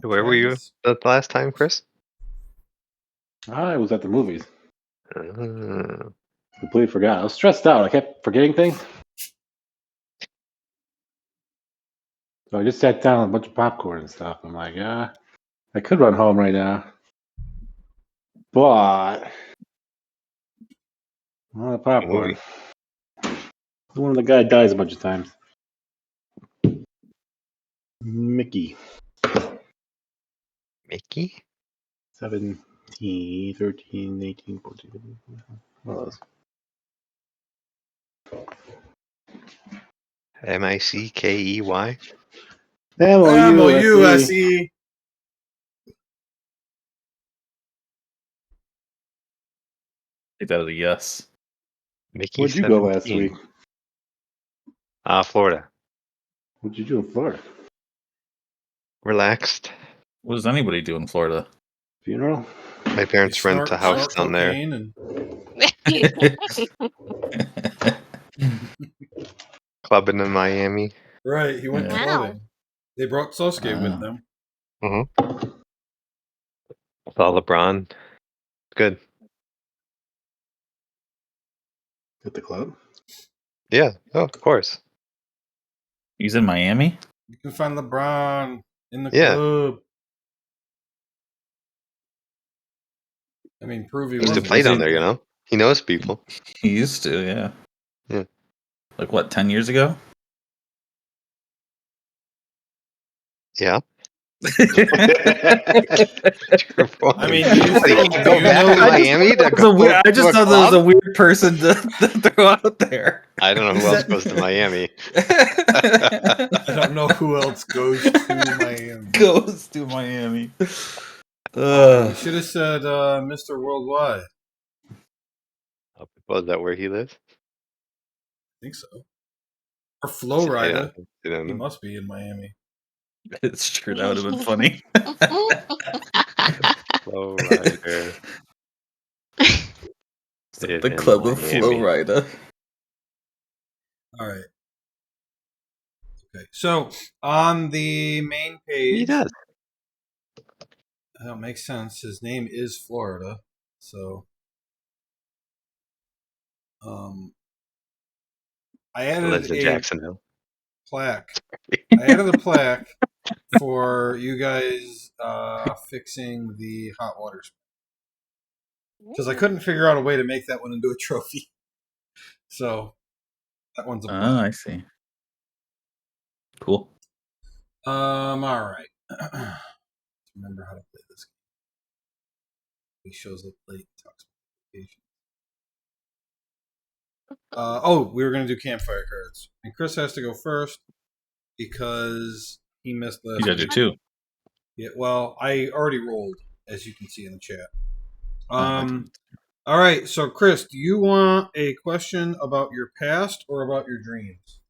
Where were you Travis? the last time, Chris? I was at the movies. Uh, Completely forgot. I was stressed out. I kept forgetting things. So I just sat down with a bunch of popcorn and stuff. I'm like, I could run home right now. But the popcorn. One of the guy dies a bunch of times. Mickey. Mickey? 17, 13, 18, 14, 15. What else? Mickey? MOUSE. Take that as a yes. Mickey Where'd you go last 17. week? Florida. What'd you do in Florida? Relaxed. What does anybody do in Florida? Funeral? My parents rent a house down there. And... Clubbing in Miami. Right, he went clubbing. They brought Sosuke with them. Mm-hmm. Saw LeBron. Good. At the club? Yeah. Oh, of course. He's in Miami? You can find LeBron in the club. I mean, prove he used to play down there, you know? He knows people. He used to, yeah. Yeah. Like, what, 10 years ago? Yeah. I mean, go back to Miami to go. I just thought that was a weird person to throw out there. I don't know who else goes to Miami. I don't know who else goes to Miami. You should have said Mr. Worldwide. Was that where he lives? I think so. Or Flow Rida. Yeah. He must be in Miami. It's true. That would have been funny. Flow Rider. The club of Flow Rider. All right. Okay. So on the main page, he does. That makes sense. His name is Florida, so I added a Jacksonville plaque. I added a plaque for you guys fixing the hot water spout because I couldn't figure out a way to make that one into a trophy. So that one's a plaque. Oh, I see. Cool. All right. Remember how to play this game. He shows up late, talks about vacation. We were going to do campfire cards. And Chris has to go first because he missed last week. You got to do two. Yeah, well, I already rolled, as you can see in the chat. All right, so Chris, do you want a question about your past or about your dreams?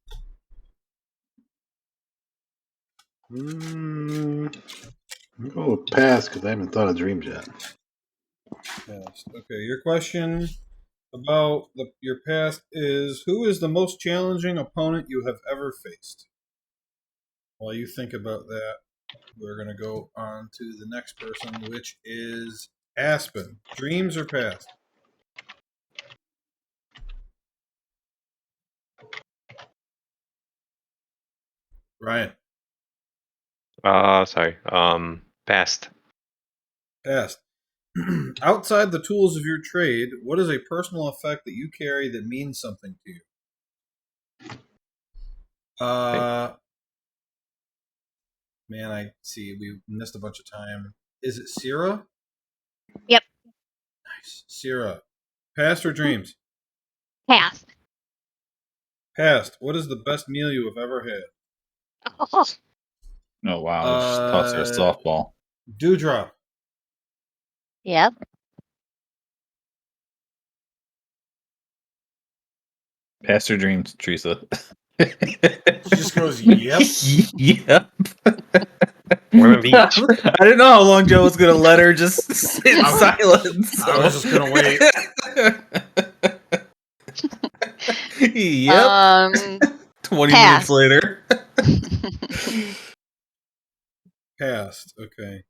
I'll go with past because I haven't thought of dreams yet. Past. Okay, your question about your past is, who is the most challenging opponent you have ever faced? While you think about that, we're going to go on to the next person, which is Aspen. Dreams or past? Ryan. Sorry. Past. Past. Outside the tools of your trade, what is a personal effect that you carry that means something to you? Man, I see we missed a bunch of time. Is it Sierra? Yep. Nice. Sierra. Past or dreams? Past. Past. What is the best meal you have ever had? Oh, wow. I just tossed her a softball. Dewdrop. Yep. Past or dreams, Teresa? She just goes, yep. Yep. I didn't know how long Joe was going to let her just sit in silence. I was just going to wait. Yep. 20 minutes later. Passed. Okay.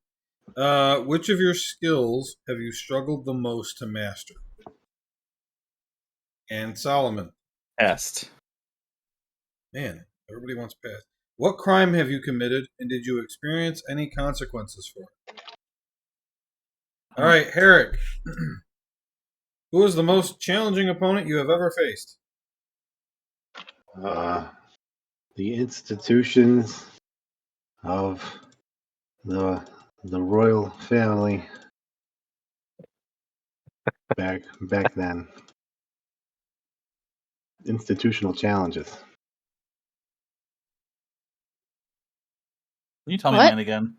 Which of your skills have you struggled the most to master? And Solomon. Passed. Man, everybody wants passed. What crime have you committed, and did you experience any consequences for it? All right, Herrick. Who is the most challenging opponent you have ever faced? The institutions of the royal family back then. Institutional challenges. Can you tell me What? mine again?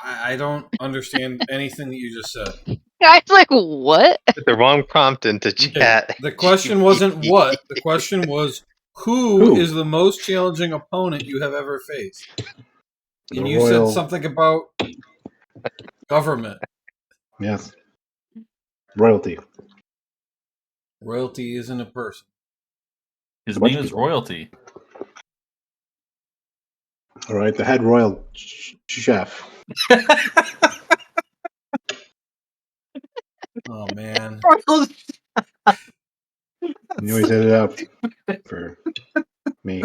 I don't understand anything that you just said. I was like, what? Put the wrong prompt into Okay, chat. the question wasn't what. The question was who Who? is the most challenging opponent you have ever faced? The And you royal. said something about government. Yes. Royalty. Royalty isn't a person. His A bunch name of is people. Royalty. All right, the head royal chef. Oh man. You always set it up for me.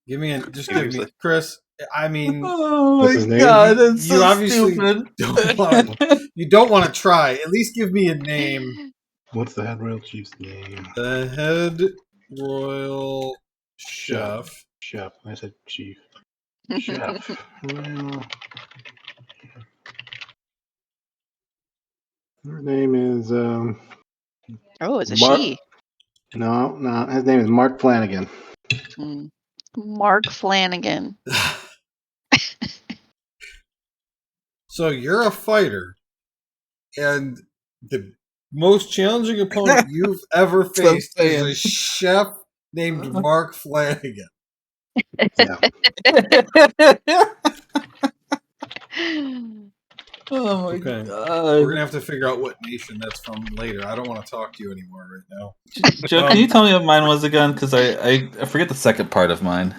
Give me Chris. I mean, Oh What's my his name? god, that's You so obviously stupid. you don't want to try. At least give me a name. What's the head royal chief's name? The head royal chef. Chef. I said chief. Chef. Well, her name is Oh, it's a Mark. she. No, his name is Mark Flanagan. Mm. Mark Flanagan. So you're a fighter, and the most challenging opponent you've ever what I'm faced is a saying. chef named Mark Flanagan. Yeah. Oh my Okay. god. We're gonna have to figure out what nation that's from later. I don't want to talk to you anymore right now. Joe, can you tell me what mine was again? Because I forget the second part of mine.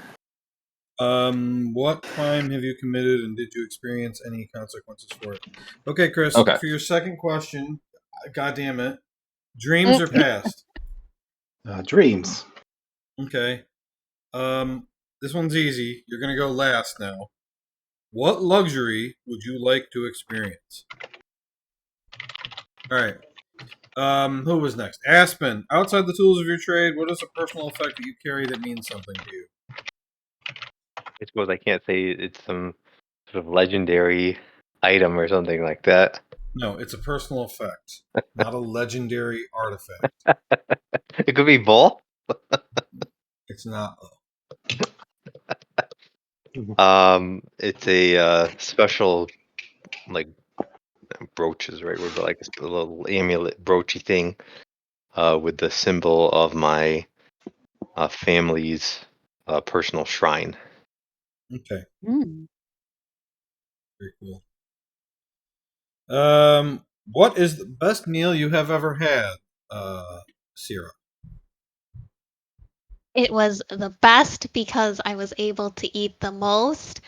What crime have you committed, and did you experience any consequences for it? Okay, Chris. Okay. For your second question, God damn it, dreams are past. Dreams. Okay. This one's easy. You're gonna go last now. What luxury would you like to experience? All right. Who was next? Aspen. Outside the tools of your trade, what is a personal effect that you carry that means something to you? I suppose I can't say it's some sort of legendary item or something like that. No, it's a personal effect, not a legendary artifact. It could be Bull. It's not. It's a special like brooches, right? Word, but like a little amulet broochy thing, with the symbol of my family's personal shrine. Okay, Mm. very cool. What is the best meal you have ever had, Sierra? It was the best because I was able to eat the most.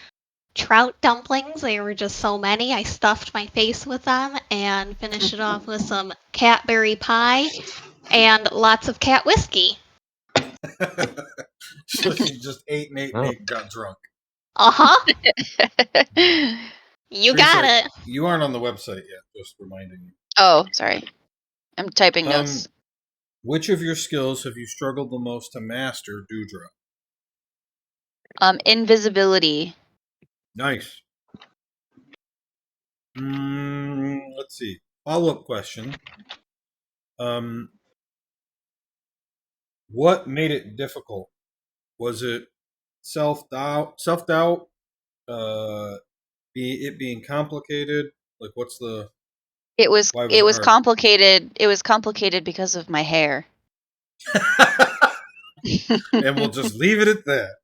Trout dumplings, there were just so many. I stuffed my face with them and finished it off with some catberry pie and lots of cat whiskey. So you just ate and ate and Oh. ate and got drunk. Uh-huh. You got Teresa, it. You aren't on the website yet, just reminding you. Oh, sorry. I'm typing notes. Which of your skills have you struggled the most to master, Dewdrop? Invisibility. Nice. Let's see. Follow-up question. What made it difficult? Was it self-doubt? It being complicated? Like, what's the... It was Why was it it was hard? complicated. It was complicated because of my hair. And we'll just leave it at that.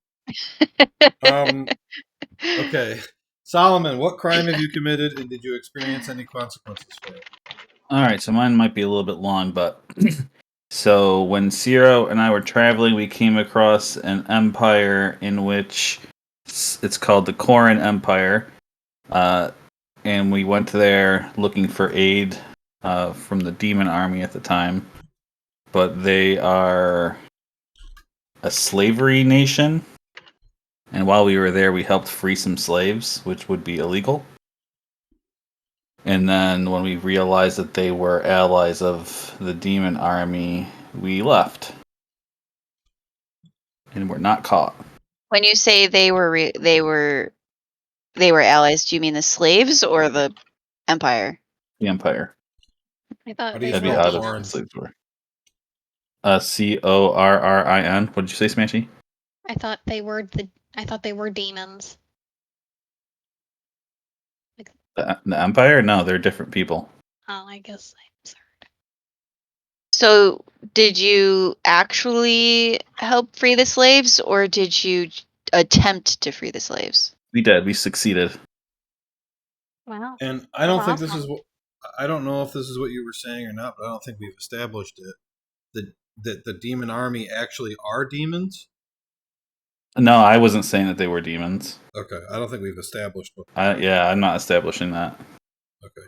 Okay. Solomon, what crime have you committed, and did you experience any consequences for it? All right, so mine might be a little bit long, but So when Ciro and I were traveling, we came across an empire in which it's called the Koran Empire, and we went there looking for aid from the demon army at the time. But they are a slavery nation, and while we were there, we helped free some slaves, which would be illegal. And then when we realized that they were allies of the demon army, we left. And we're not caught. When you say they were allies, do you mean the slaves or the empire? The Empire. I thought How do you they That'd be spell were out of Koran? the slaves were. Corrin. What did you say, Smashy? I thought they were demons. The Empire? No, they're different people. Oh, I guess I'm sorry. So, did you actually help free the slaves, or did you attempt to free the slaves? We did. We succeeded. Wow. And I don't think Awesome. this is what I don't know if this is what you were saying or not, but I don't think we've established it. That the demon army actually are demons. No, I wasn't saying that they were demons. Okay, I don't think we've established what. I'm not establishing that. Okay.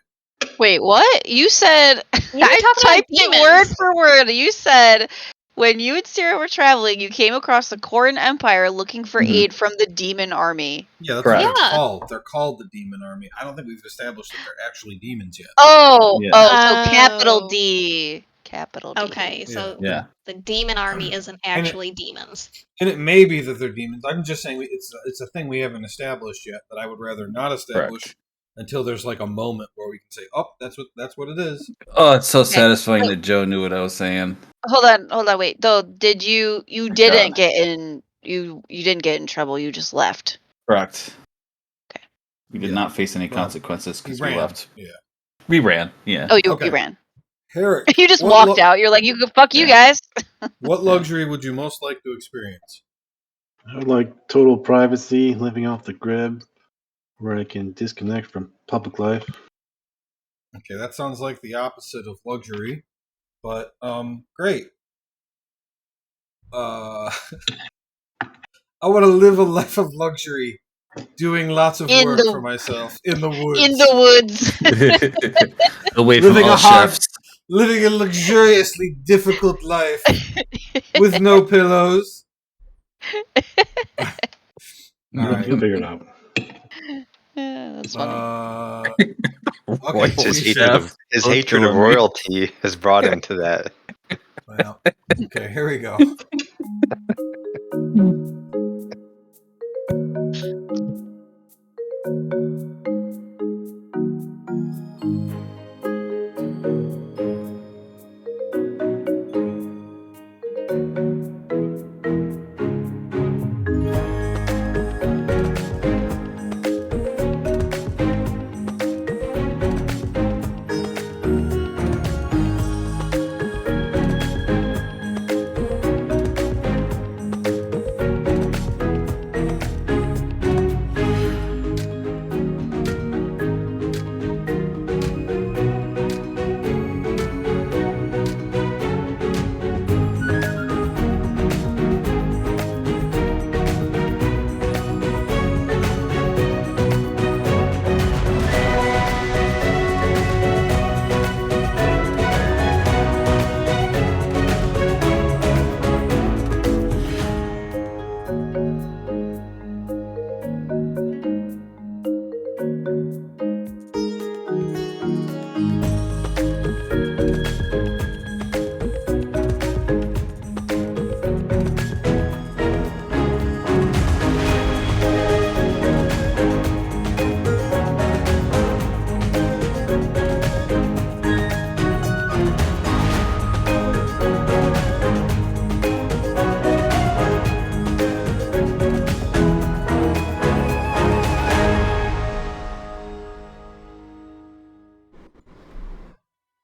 Wait, what? You said You were I talking about typed it demons. word for word. You said when you and Sarah were traveling, you came across the Koran Empire looking for Mhm. aid from the demon army. Yeah, that's Correct. what they're Yeah. called. They're called the demon army. I don't think we've established that they're actually demons yet. Oh, Yeah. so capital Oh. D. Capital D. Okay, so Yeah. the demon army isn't actually demons. And it may be that they're demons. I'm just saying it's a thing we haven't established yet that I would rather not establish until there's like a moment where we can say, "Oh, that's what it is." Oh, it's so Okay. satisfying that Joe knew what I was saying. Hold on, wait. Though, did you God. didn't get in you didn't get in trouble, you just left. Correct. Okay. We did Yeah. not face any Well, consequences He because we ran. left. Yeah. We ran. Yeah. Oh, you Okay. ran. Herrick, You just what walked out. You're like, you fuck you Yeah. guys. What luxury would you most like to experience? I would like total privacy, living off the grid, where I can disconnect from public life. Okay, that sounds like the opposite of luxury, but great. I want to live a life of luxury, doing lots of In work the- for myself in the woods. In the woods. Away from Living all a hard- chefs. Living a luxuriously difficult life with no pillows. All right. You'll figure it out. Yeah, that's funny. Okay, It's his Chef. his Both hatred of killing me. royalty has brought him to that. Well, okay, here we go.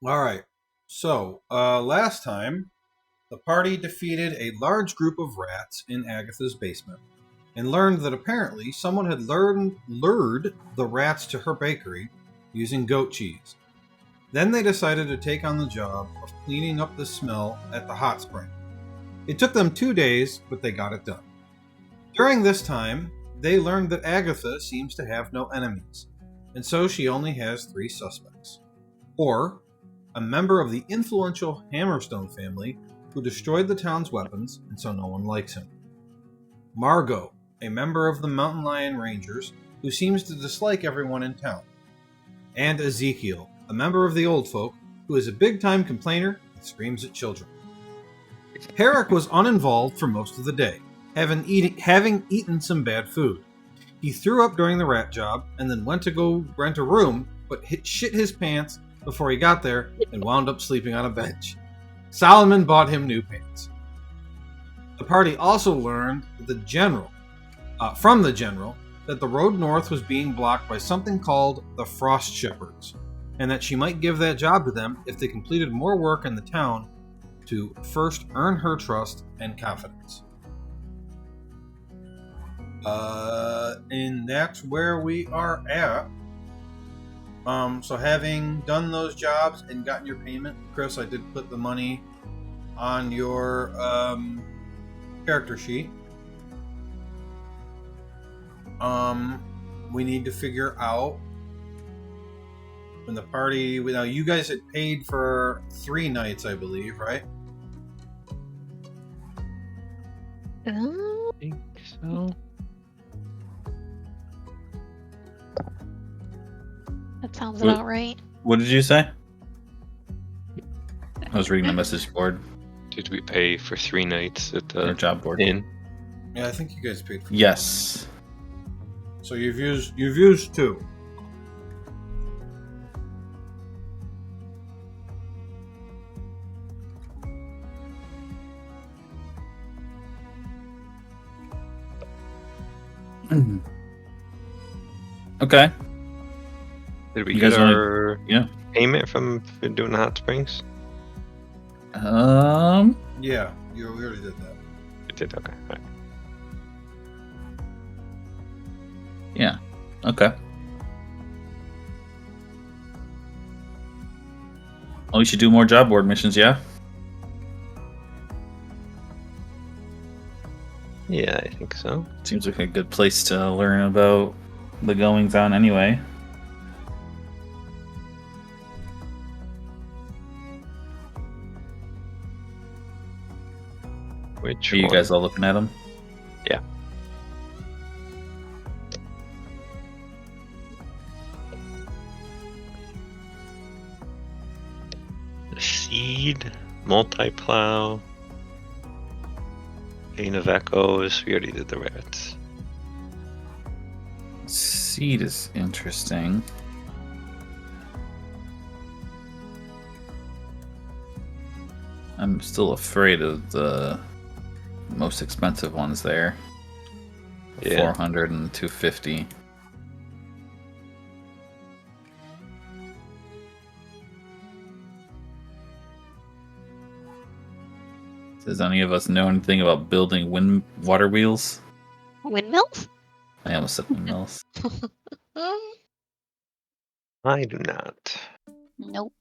All right. So, last time, the party defeated a large group of rats in Agatha's basement and learned that apparently someone had lured the rats to her bakery using goat cheese. Then they decided to take on the job of cleaning up the smell at the hot spring. It took them 2 days, but they got it done. During this time, they learned that Agatha seems to have no enemies, and so she only has 3 suspects. Or, a member of the influential Hammerstone family who destroyed the town's weapons, and so no one likes him. Margot, a member of the Mountain Lion Rangers who seems to dislike everyone in town. And Ezekiel, a member of the Old Folk who is a big-time complainer and screams at children. Herrick was uninvolved for most of the day, having eaten some bad food. He threw up during the rat job and then went to go rent a room, but shit his pants before he got there and wound up sleeping on a bench. Solomon bought him new pants. The party also learned from the general that the road north was being blocked by something called the Frost Shepherds, and that she might give that job to them if they completed more work in the town to first earn her trust and confidence. And that's where we are at. So having done those jobs and gotten your payment, Chris, I did put the money on your character sheet. We need to figure out when the party. Now, you guys had paid for 3 nights, I believe, right? I think so. That sounds What- about right. What did you say? I was reading the message board Did we pay for 3 nights at or the job board. inn? Yeah, I think you guys paid for. Yes. So you've used 2. Okay. Did we You get guys wanna- our yeah. payment from doing the hot springs? Yeah, we already did that. We did. Okay. All right. Yeah. Okay. Well, we should do more job board missions, yeah? Yeah, I think so. Seems like a good place to learn about the goings on anyway. Which Are you one? guys all looking at them? Yeah. The seed, multi-plow, Pain of Echoes. We already did the rats. Seed is interesting. I'm still afraid of the most expensive ones there. Yeah. 400 and 250. Does any of us know anything about building water wheels? Windmills? I almost said windmills. I do not. Nope.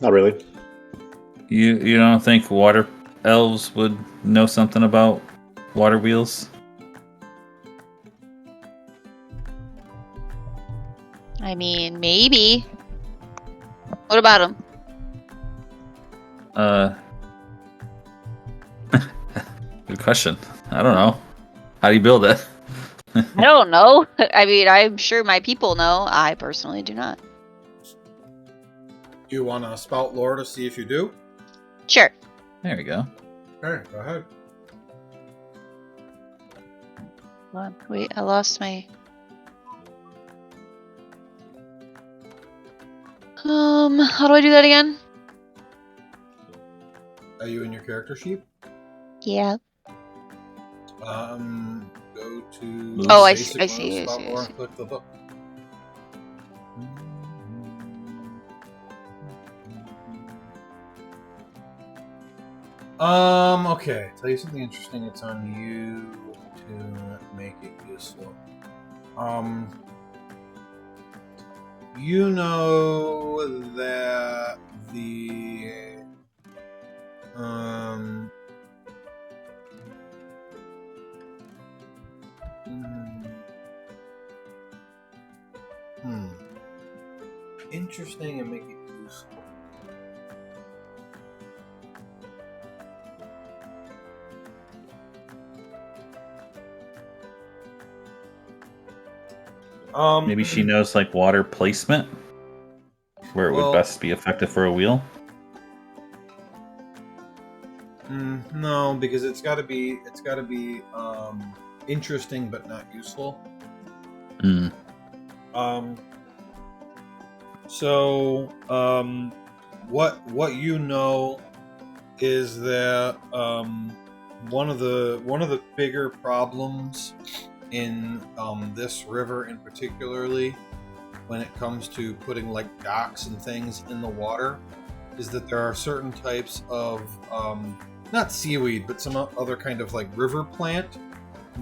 Not really. You don't think water elves would know something about water wheels? I mean, maybe. What about him? Good question. I don't know. How do you build it? I don't know. I mean, I'm sure my people know. I personally do not. Do you want to spout lore to see if you do? Sure. There we go. Okay, go ahead. Hold on. Wait, I lost my. How do I do that again? Are you in your character sheet? Yeah. Go to. Oh, I basic see, I mode, see, I spout see, I lore, see. and click the book. Okay. Tell you something interesting. It's on you to make it useful. You know that the interesting and make it useful. Maybe she knows like water placement, where it Well- would best be effective for a wheel. No, because it's got to be interesting but not useful. Hmm. What you know is that one of the bigger problems in this river in particularly, when it comes to putting like docks and things in the water, is that there are certain types of not seaweed but some other kind of like river plant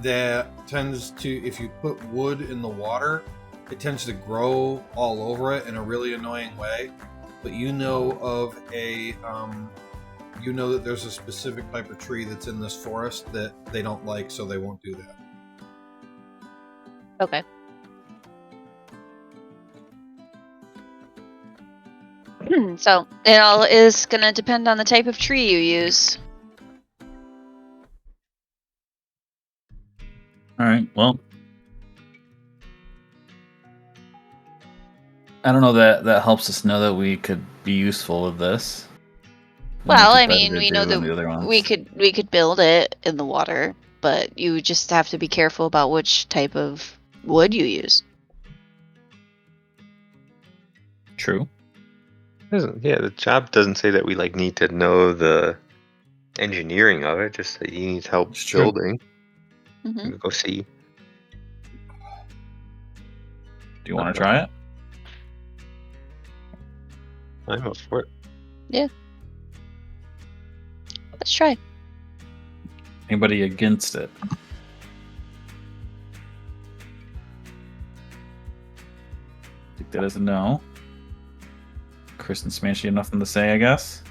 that tends to, if you put wood in the water, it tends to grow all over it in a really annoying way. But you know of a you know that there's a specific type of tree that's in this forest that they don't like, so they won't do that. Okay. So it all is gonna depend on the type of tree you use. All right. Well, I don't know that helps us know that we could be useful with this. Well, Much I better mean, to we do know than that the other ones. we could build it in the water, but you just have to be careful about which type of wood you use. True. Yeah, the job doesn't say that we like need to know the engineering of it. Just that he needs help It's true. building. Hmm. Go see. Do you want to try it? I'm up for it. Let's try. Anybody against it? Take that as a no. Chris and Smashy have nothing to say, I guess.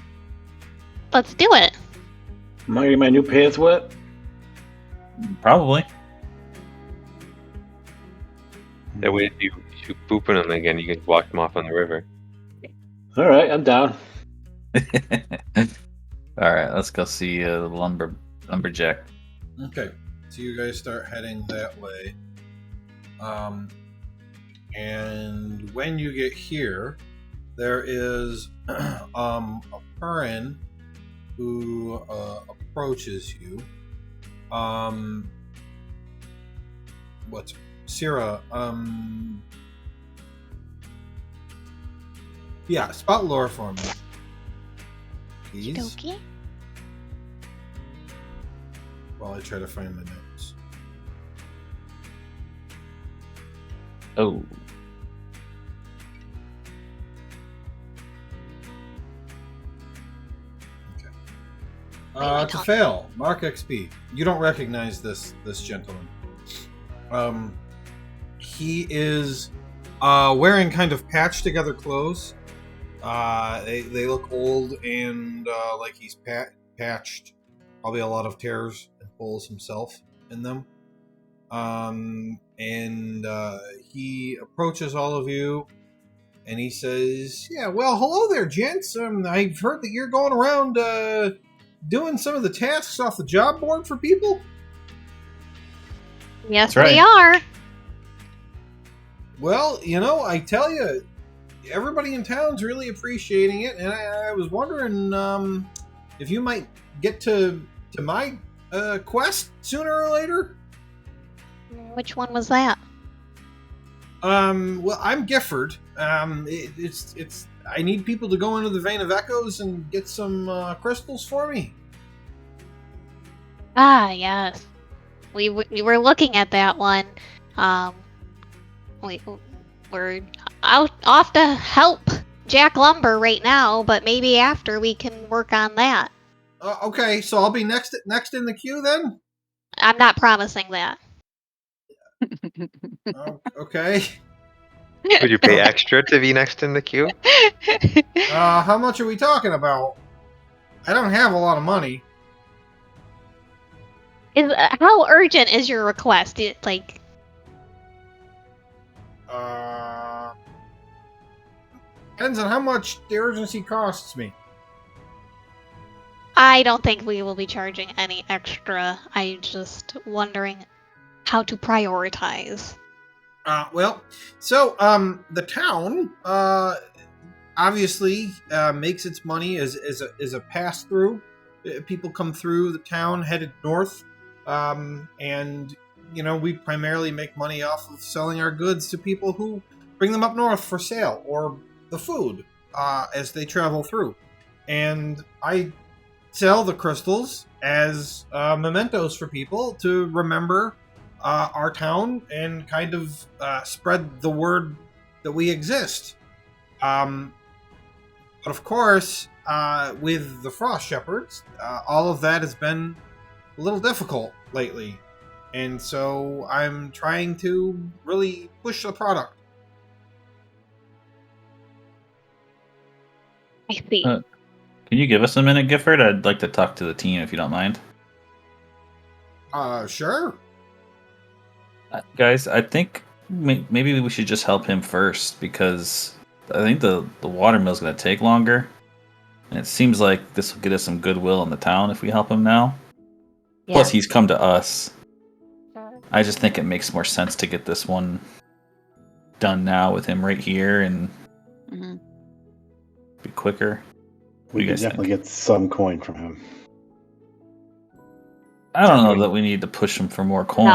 Let's do it. Am I getting my new pants wet? Probably. That way, if you poop in them again, you can walk them off on the river. All right, I'm down. All right, let's go see the lumberjack. Okay, so you guys start heading that way. And when you get here, there is a Purin who approaches you. What's Syrah? Yeah, spot lore for me, please. Dokie. While I try to find my notes. Oh, To fail, mark XP. You don't recognize this gentleman. He is wearing kind of patched together clothes. They look old and like he's patched. Probably a lot of tears and holes himself in them. And he approaches all of you and he says, "Yeah, well, hello there, gents. I've heard that you're going around doing some of the tasks off the job board for people." Yes, That's right. we are. Well, you know, I tell you, everybody in town's really appreciating it, and I was wondering if you might get to my quest sooner or later. Which one was that? Well, I'm Gifford. It's I need people to go into the Vein of Echoes and get some crystals for me. Ah, yes. We were looking at that one. We're off to help Jack Lumber right now, but maybe after we can work on that. Okay, so I'll be next in the queue then. I'm not promising that. Okay. Would you pay extra to be next in the queue? How much are we talking about? I don't have a lot of money. How urgent is your request? Like, Depends on how much the urgency costs me. I don't think we will be charging any extra. I'm just wondering how to prioritize. The town, obviously, makes its money as a pass through. People come through the town headed north, and we primarily make money off of selling our goods to people who bring them up north for sale, or the food as they travel through. And I sell the crystals as mementos for people to remember our town and kind of spread the word that we exist. But of course, with the Frost Shepherds, all of that has been a little difficult lately. And so I'm trying to really push the product. I see. Can you give us a minute, Gifford? I'd like to talk to the team if you don't mind. Sure. Guys, I think maybe we should just help him first, because I think the water mill's going to take longer. And it seems like this will get us some goodwill in the town if we help him now. Yeah. Plus, he's come to us. I just think it makes more sense to get this one done now with him right here and be quicker. We can definitely get some coin from him. I don't know that we need to push him for more coin.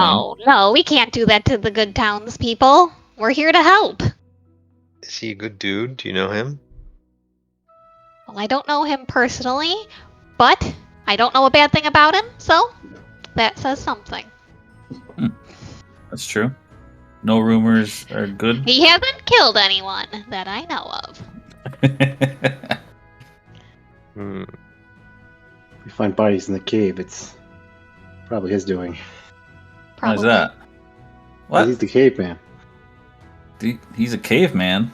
No, we can't do that to the good townspeople. We're here to help. Is he a good dude? Do you know him? Well, I don't know him personally, but I don't know a bad thing about him, so that says something. That's true. No rumors are good. He hasn't killed anyone that I know of. If we find bodies in the cave, it's probably his doing. Why is that? What? He's the caveman. He's a caveman.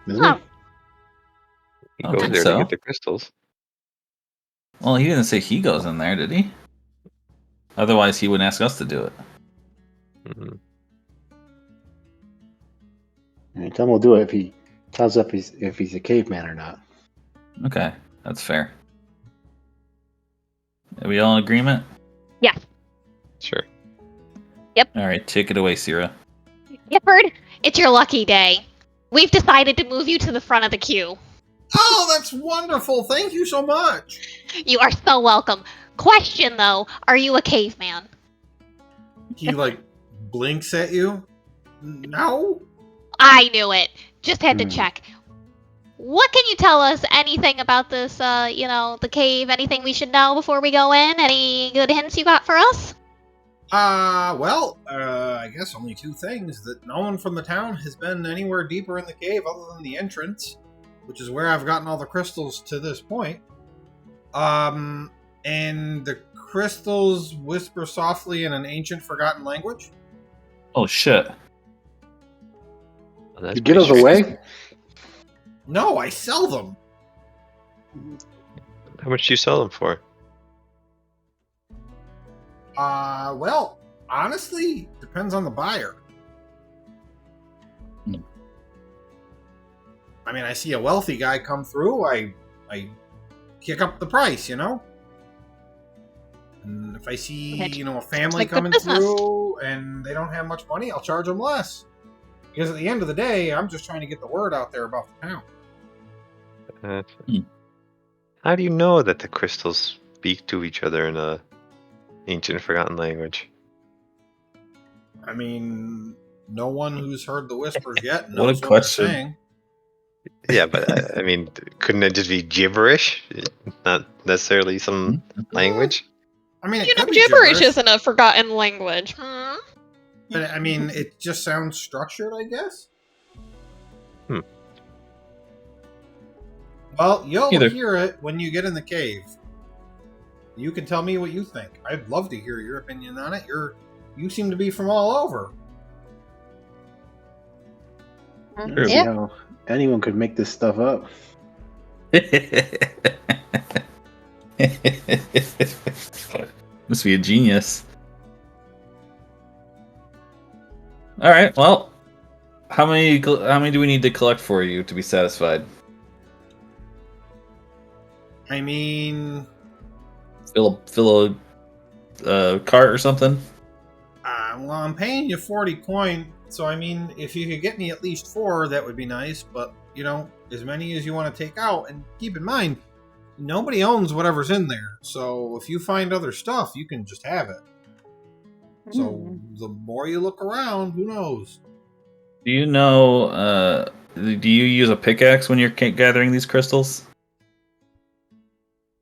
Isn't Oh. He I goes don't there think so. to get the crystals. Well, he didn't say he goes in there, did he? Otherwise, he wouldn't ask us to do it. Mhm. he? Tell him we'll do it if he tells us if he's a caveman or not. Okay, that's fair. Are we all in agreement? Yes. Sure. All right, take it away, Sierra. Gifford, it's your lucky day. We've decided to move you to the front of the queue. Oh, that's wonderful. Thank you so much. You are so welcome. Question, though, are you a caveman? He, blinks at you. No? I knew it. Just had to Hmm. check. What can you tell us? Anything about this, the cave? Anything we should know before we go in? Any good hints you got for us? I guess only two things. That no one from the town has been anywhere deeper in the cave other than the entrance, which is where I've gotten all the crystals to this point. And the crystals whisper softly in an ancient forgotten language. Oh shit! Well, that's You get pretty us strict. away? No, I sell them. How much do you sell them for? Honestly, depends on the buyer. Hmm. I mean, I see a wealthy guy come through, I kick up the price, And if I see, a family like good coming business. through and they don't have much money, I'll charge them less. Because at the end of the day, I'm just trying to get the word out there about the town. How do you know that the crystals speak to each other in a ancient forgotten language? I mean, no one who's heard the whispers yet knows What a what they're question. saying. Yeah, but I mean, couldn't it just be gibberish? Not necessarily some language? I mean, it You know, could be gibberish isn't a forgotten language. But I mean, it just sounds structured, I guess. Well, you'll Either. hear it when you get in the cave. You can tell me what you think. I'd love to hear your opinion on it. You seem to be from all over. I Mhm. don't see Yeah. how anyone could make this stuff up. Must be a genius. All right. Well, how many do we need to collect for you to be satisfied? I mean, Fill a cart or something. well, I'm paying you 40 coin, so I mean, if you could get me at least 4, that would be nice. But as many as you want to take out, and keep in mind, nobody owns whatever's in there. So if you find other stuff, you can just have it. So the more you look around, who knows? Do you know? Do you use a pickaxe when you're gathering these crystals?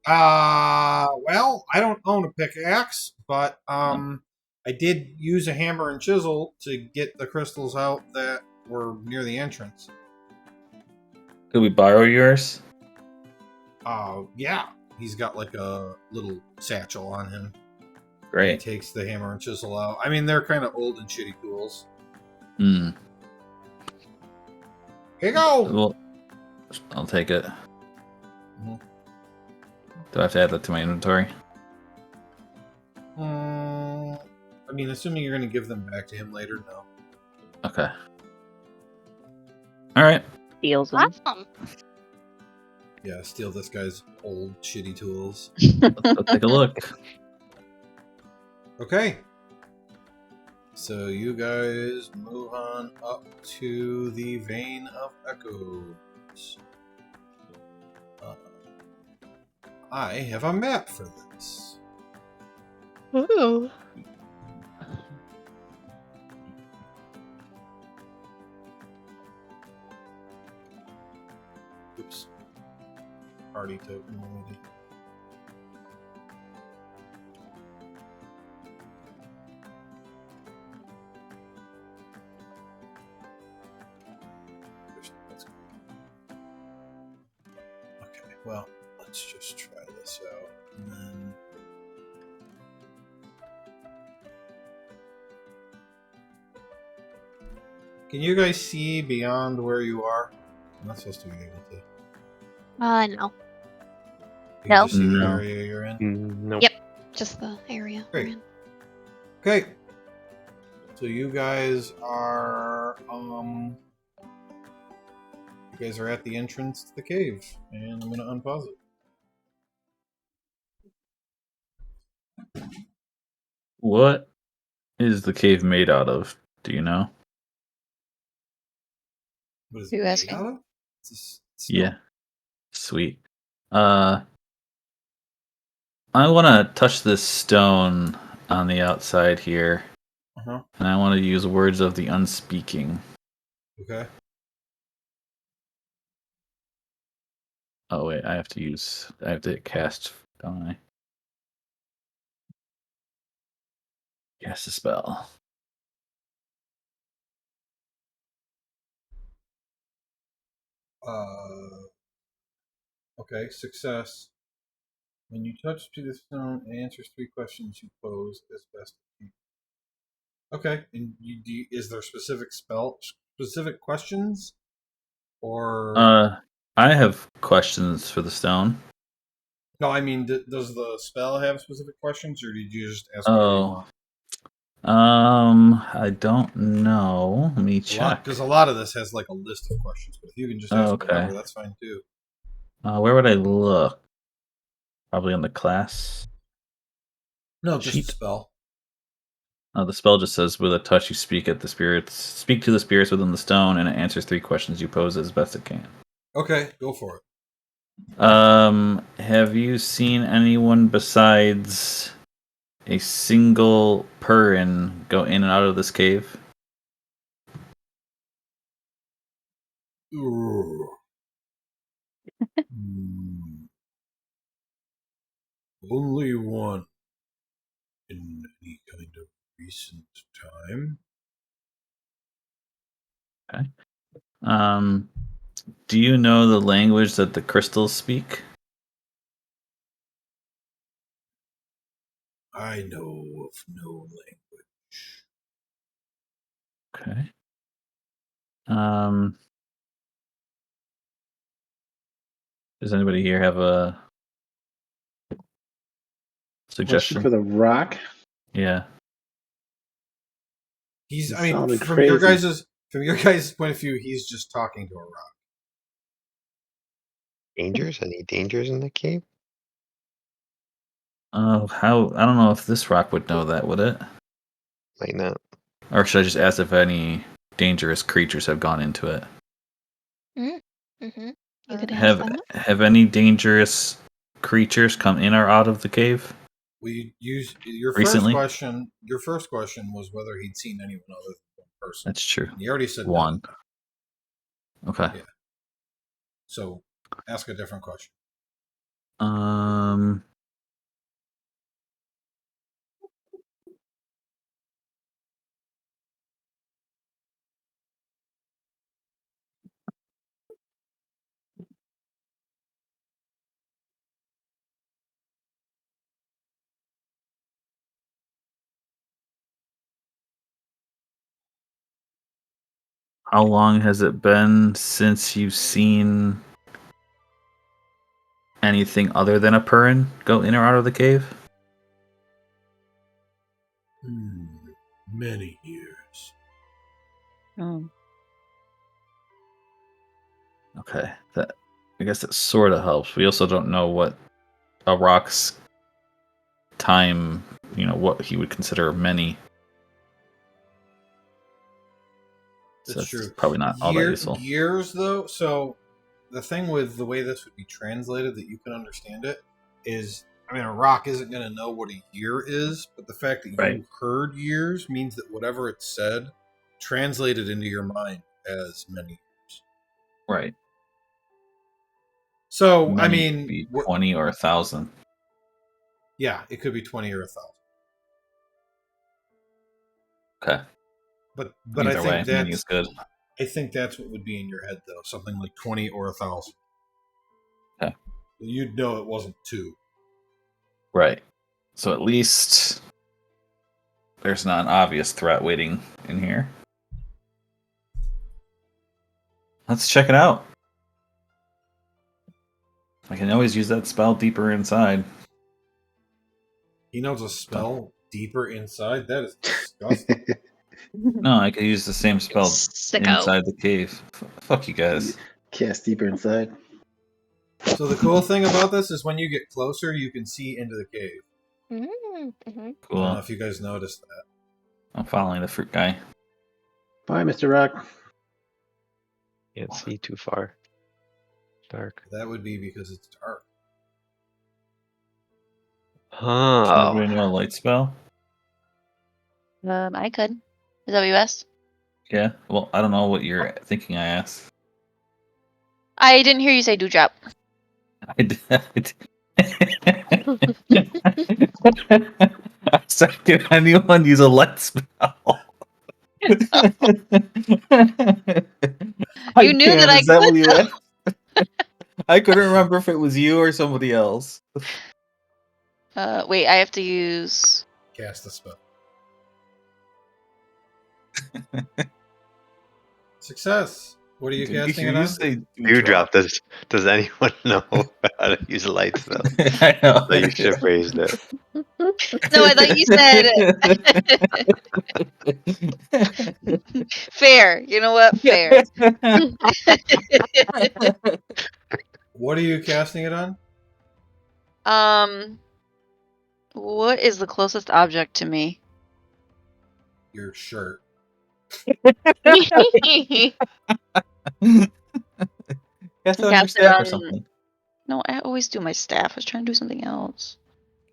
Well, I don't own a pickaxe, but I did use a hammer and chisel to get the crystals out that were near the entrance. Could we borrow yours? Yeah, he's got like a little satchel on him. He Great. takes the hammer and chisel out. I mean, they're kind of old and shitty tools. Hmm. Here you go. Well, I'll take it. Mhm. Do I have to add that to my inventory? I mean, assuming you're going to give them back to him later, no. Okay. All right. Steals them. Awesome. Yeah, steal this guy's old shitty tools. Let's take a look. Okay. So you guys move on up to the Vein of Echoes. I have a map for this. Ooh. Oops. Party token already. Okay, well, let's just try this out. And then... Can you guys see beyond where you are? I'm not supposed to be able to. No. You No. can just see the No. area you're in. Nope. Yep. Just the area we're Great. in. Okay. So you guys are at the entrance to the cave, and I'm gonna unpause it. What is the cave made out of? Do you know? What is Who it made asking? out of? It's Yeah. Sweet. I want to touch this stone on the outside here, Uh-huh. and I want to use words of the unspeaking. Okay. Oh wait, I have to cast, don't I? Cast a spell. Okay, success. When you touch to the stone, it answers 3 questions you pose as best you can. Okay, and is there specific questions? Or I have questions for the stone. no, I mean, does the spell have specific questions, or did you just ask whatever you Oh. want? I don't know. Let me check. Because a lot of this has like a list of questions, but if you can just ask Okay. whatever, that's fine too. Where would I look? Probably on the class. No, just Sheet. the spell. The spell just says, "With a touch, you speak to the spirits within the stone, and it answers 3 questions you pose as best it can." Okay, go for it. Have you seen anyone besides a single Purin go in and out of this cave? Only one in any kind of recent time. Okay. Do you know the language that the crystals speak? I know of no language. Okay. Does anybody here have a Question suggestion? for the rock. Yeah. He's. It I mean, sounded from your crazy. guys' point of view, he's just talking to a rock. Dangers? Any dangers in the cave? How? I don't know if this rock would know that, would it? Might not. Or should I just ask if any dangerous creatures have gone into it? Mm-hmm. You could ask Have that. have any dangerous creatures come in or out of the cave? We use your Recently? first question. Your first question was whether he'd seen anyone other than one person. That's true. And he already said no. One. Okay. Yeah. So ask a different question. How long has it been since you've seen anything other than a Purin go in or out of the cave? Many years. Okay. I guess that sort of helps. We also don't know what a rock's time, what he would consider many. So That's true. probably not all that useful. Years, though. So the thing with the way this would be translated, that you can understand it, is, I mean, a rock isn't going to know what a year is, but the fact that Right. you heard years means that whatever it said translated into your mind as many years. Right. So, Many I could mean, be 20 or 1,000. yeah, it could be 20 or 1,000. Okay. But Either I way, think many is good. I think that's what would be in your head, though. Something like 20 or 1,000. Okay. You'd know it wasn't 2. Right. So at least there's not an obvious threat waiting in here. Let's check it out. I can always use that spell deeper inside. He knows a spell deeper inside? That is disgusting. No, I could use the same spell Sicko. inside the cave. Fuck you guys. Cast deeper inside. So the cool thing about this is when you get closer, you can see into the cave. Mm-hmm. I don't know Cool. if you guys noticed that. I'm following the fruit guy. Bye, Mr. Rock. Can't see too far. Dark. That would be because it's dark. Does Oh. anybody know a light spell? I could. Is that what you asked? Yeah. Well, I don't know what you're thinking I asked. I didn't hear you say dewdrop. I said, can anyone use a light spell? You knew that I Is that what could, you though. asked? I couldn't remember if it was you or somebody else. Wait, I have to use. Cast the spell. Success. What are you casting it on? Dewdrop. Does anyone know how to use a light spell? I know. So you should have raised it. No, I thought you said fair. You know what? Fair. What are you casting it on? What is the closest object to me? Your shirt. Cast it on your Cast it staff or on- something. No, I always do my staff. I was trying to do something else.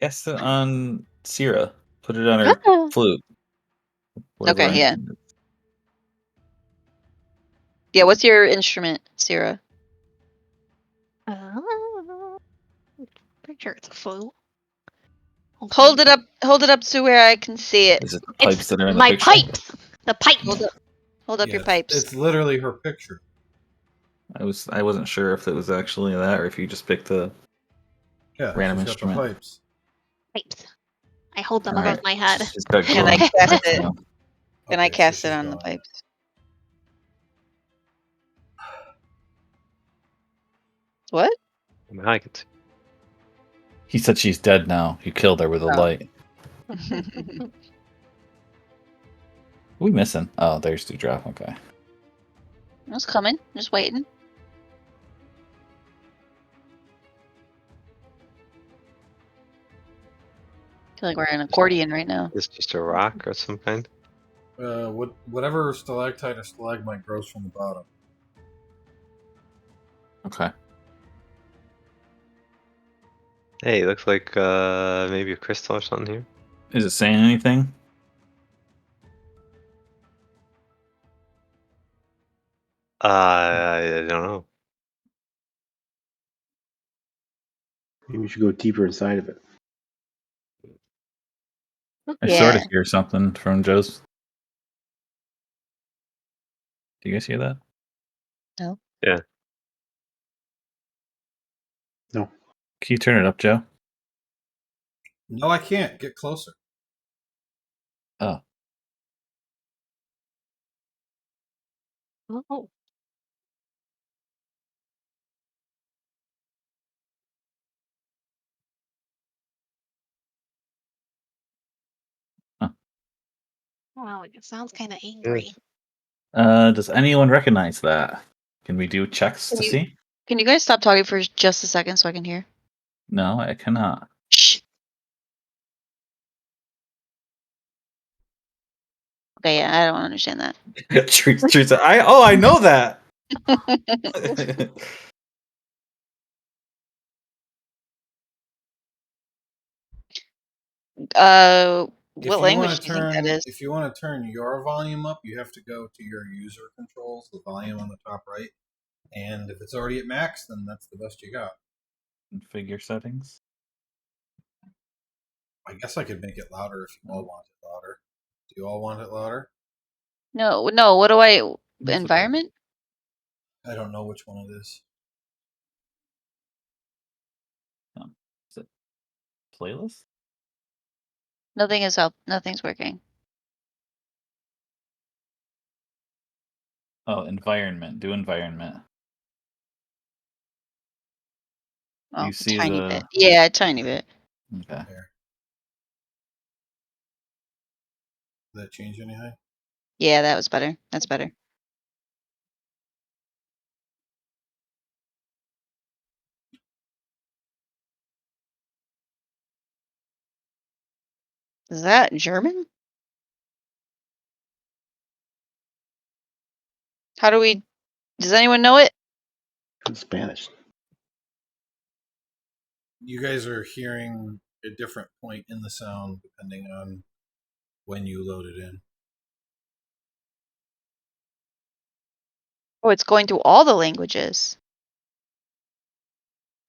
Cast it on Sierra. Put it on her flute. Whatever Okay, yeah. instrument. Yeah, what's your instrument, Sierra? Pretty sure it's a flute. Hold it up to where I can see it. Is it the pipes It's that are in the my picture? pipes. The pipes. Hold up Yeah, your pipes. It's literally her picture. I wasn't sure if it was actually that or if you just picked the Yeah, Random she's got the instrument. pipes. Pipes. I hold them Alright. above my head. She's got Can I glowing cast pipes it? now. Can I Okay, so cast it she's on the gone. pipes? What? I mean, I can see. He said she's dead now. You killed her with a Oh. light. Who we missing? Oh, there's Dewdrop. Okay. I was coming, just waiting. Feel like we're in an accordion right now. It's just a rock or some kind. Whatever stalactite or stalagmite grows from the bottom. Okay. Hey, looks like maybe a crystal or something here. Is it saying anything? I don't know. Maybe we should go deeper inside of it. I sort Yeah. of hear something from Joe's. Do you guys hear that? No. Yeah. No. Can you turn it up, Joe? No, I can't. Get closer. Oh. Oh. Huh. Wow, it sounds kind of angry. Does anyone recognize that? Can we do checks Can to you- see? Can you guys stop talking for just a second so I can hear? No, I cannot. Shh. Okay, yeah, I don't understand that. Teresa, I know that. What language do you think that is? If you want to turn your volume up, you have to go to your user controls, the volume on the top right. And if it's already at max, then that's the best you got. Figure settings. I guess I could make it louder if you all want it louder. Do you all want it louder? No. What do I? That's okay. Environment? I don't know which one it is. Is it playlist? Nothing is up. Nothing's working. Oh, environment. Do environment. Oh, You see tiny the- bit. Yeah, a tiny bit. Okay. There. Did that change anything? Yeah, that was better. That's better. Is that German? How do we? Does anyone know it? In Spanish. You guys are hearing a different point in the sound depending on when you load it in. Oh, it's going through all the languages.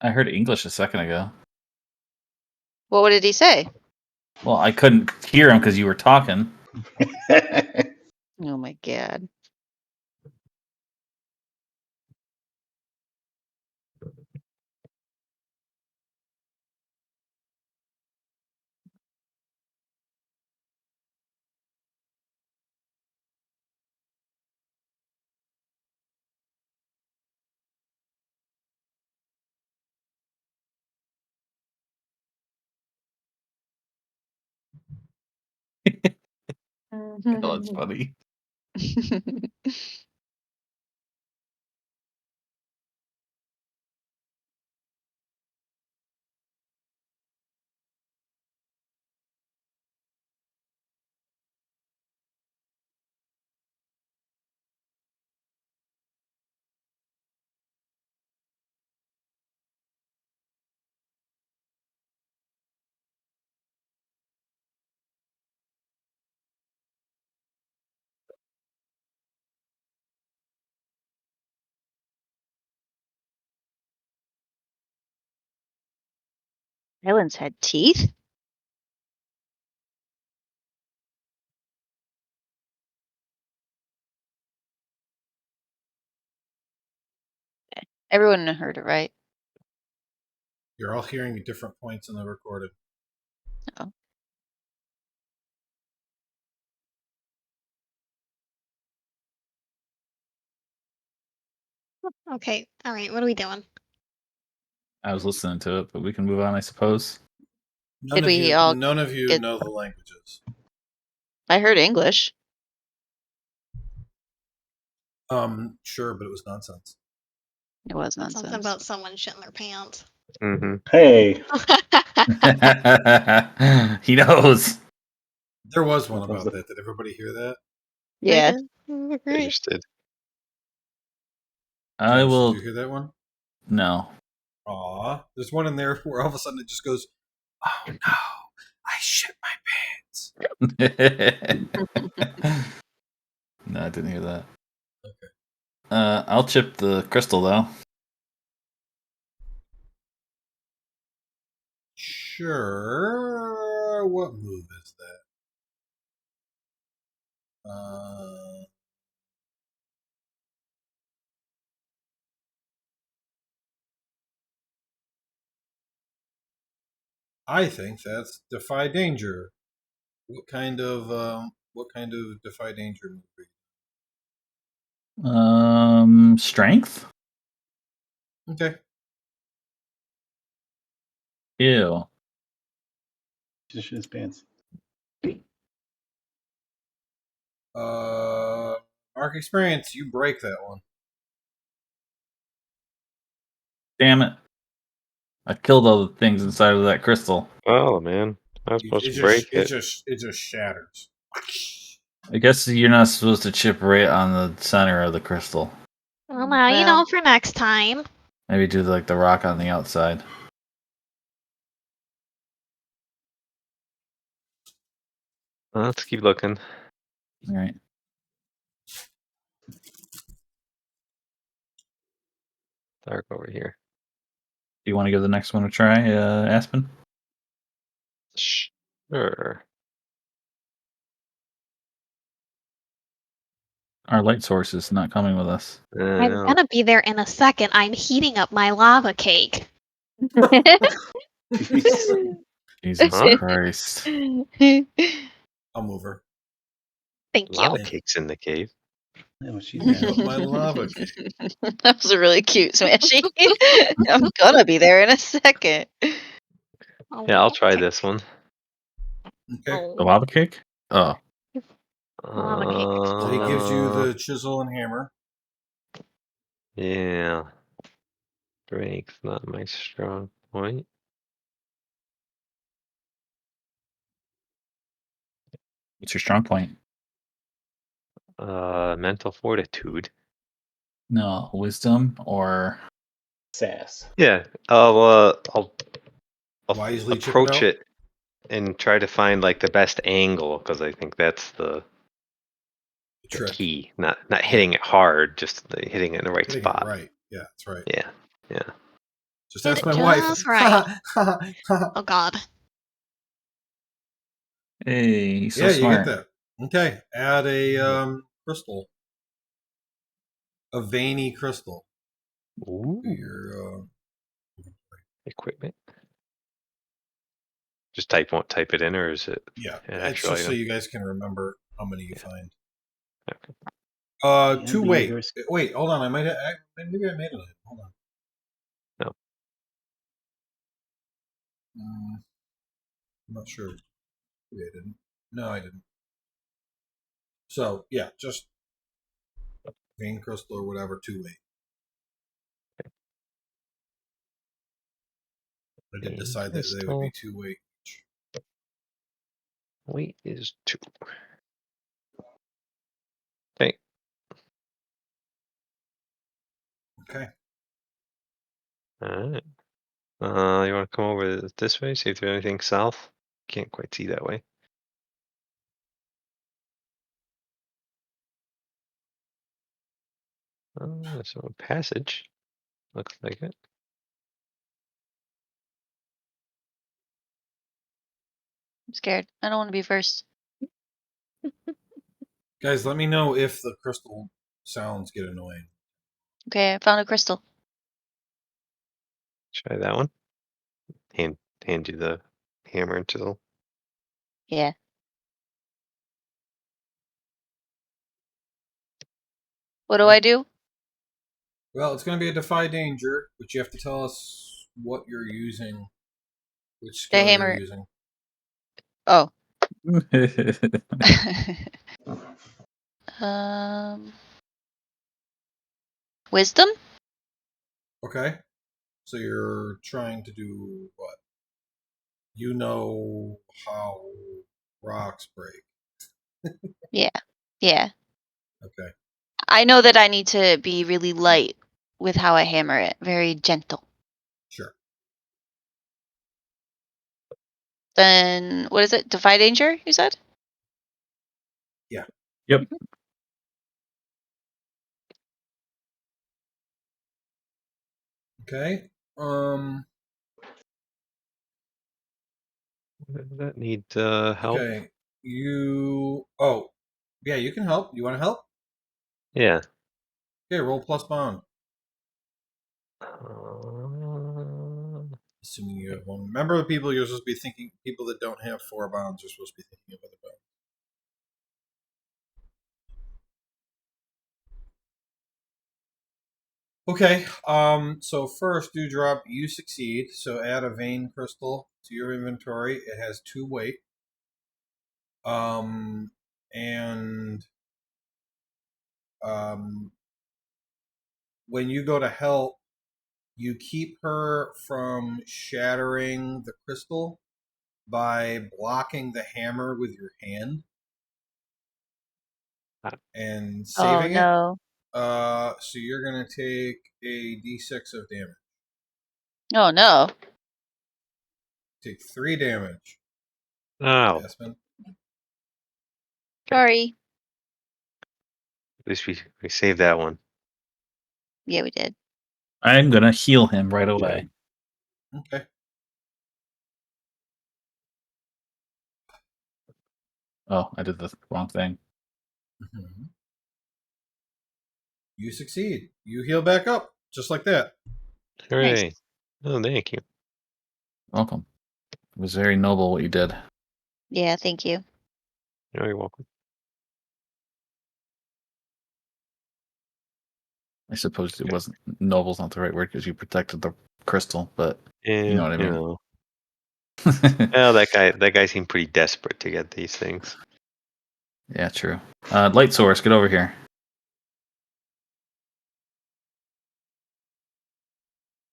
I heard English a second ago. What did he say? Well, I couldn't hear him because you were talking. Oh my god. Oh, that's funny. Islands had teeth? Everyone heard it, right? You're all hearing at different points in the recorded. Oh. Okay, all right, what are we doing? I was listening to it, but we can move on, I suppose. Did we all None of you get- know the languages. I heard English. Sure, but it was nonsense. It was nonsense. Something about someone shitting their pants. Mm-hmm. Hey, He knows. There was one about that. Did everybody hear that? Yeah. Great. Understood. I James, will. Did you hear that one? No. Aw, there's one in there where all of a sudden it just goes, "Oh no, I shit my pants." No, I didn't hear that. Okay. I'll chip the crystal though. Sure. What move is that? I think that's Defy Danger. What kind of Defy Danger movie? Strength. Okay. Ew. just shit his pants. Mark Experience, you break that one. Damn it! I killed all the things inside of that crystal. Oh man, I was supposed to break it. It just shatters. I guess you're not supposed to chip right on the center of the crystal. Well, now you Well. know for next time. Maybe do like the rock on the outside. Let's keep looking. All right. Dark over here. Do you want to give the next one a try, Aspen? Sure. Our light source is not coming with us. I'm No. gonna be there in a second. I'm heating up my lava cake. Jesus Huh? Christ. I'll move her. Thank you. Lava cakes in the cave. Yeah, well, she's Heat mad. up my lava cake. That was a really cute smashy. I'm gonna be there in a second. Oh, Yeah, I'll try okay. this one. Okay. The lava cake? Oh. Lava cake. So he gives you the chisel and hammer. Yeah. Strength, not my strong point. What's your strong point? Mental fortitude. No, wisdom or Sass. Yeah, I'll Wisely chip it approach out? it and try to find like the best angle because I think that's the Trick. key. Not hitting it hard, just hitting it in the right Getting it spot. right. Yeah, that's right. Yeah. Just Did ask it my wife. just right. Oh God. hey, he's so Yeah, smart. you get that. Okay. Add a crystal. A veiny crystal. Ooh. To your Equipment. Just type it in, or is it? yeah. an It's actual just so item? you guys can remember how many you find. Okay. Two Yeah, weight. yours- Wait, hold on. Maybe I made it. Hold on. No. I'm not sure. Maybe I didn't. No, I didn't. So yeah, just vein crystal or whatever, 2 weight. I did Vein decide that they would be 2 weight each. Weight is 2. Okay. Okay. All right. You want to come over this way? See if there's anything south. Can't quite see that way. So a passage. Looks like it. I'm scared. I don't want to be first. Guys, let me know if the crystal sounds get annoying. Okay, I found a crystal. Try that one. Hand you the hammer and chisel. Yeah. What do I do? Well, it's going to be a defy danger, but you have to tell us what you're using, which The skill hammer. you're using. Oh. Wisdom? Okay. So you're trying to do what? You know how rocks break. Yeah. Okay. I know that I need to be really light with how I hammer it. Very gentle. Sure. Then, what is it? Defy danger, you said? Yep. Okay. Does that need help? Okay. Oh, yeah. You can help. You want to help? Yeah. Okay. Roll plus bond. Uh, Assuming you have one. Remember, the people you're supposed to be thinking. People that don't have 4 bonds are supposed to be thinking of other bonds. Okay, so first, Dewdrop, you succeed. So add a vein crystal to your inventory. It has 2 weight. And when you go to help, you keep her from shattering the crystal by blocking the hammer with your hand and Oh, saving it. no. So you're gonna take a d6 of damage. Oh, no. Take 3 damage. oh, Aspen. Sorry. at least we saved that one. Yeah, we did. I'm gonna heal him right away. Okay. Oh, I did the wrong thing. Mm-hmm. You succeed. You heal back up just like that. Hooray! Nice. Oh, thank you. Welcome. It was very noble what you did. Yeah, thank you. Oh, you're welcome. I suppose it wasn't noble's not the right word because you protected the crystal, but Yeah, you know what I mean. know. Well, that guy seemed pretty desperate to get these things. Yeah, true. Light source, get over here.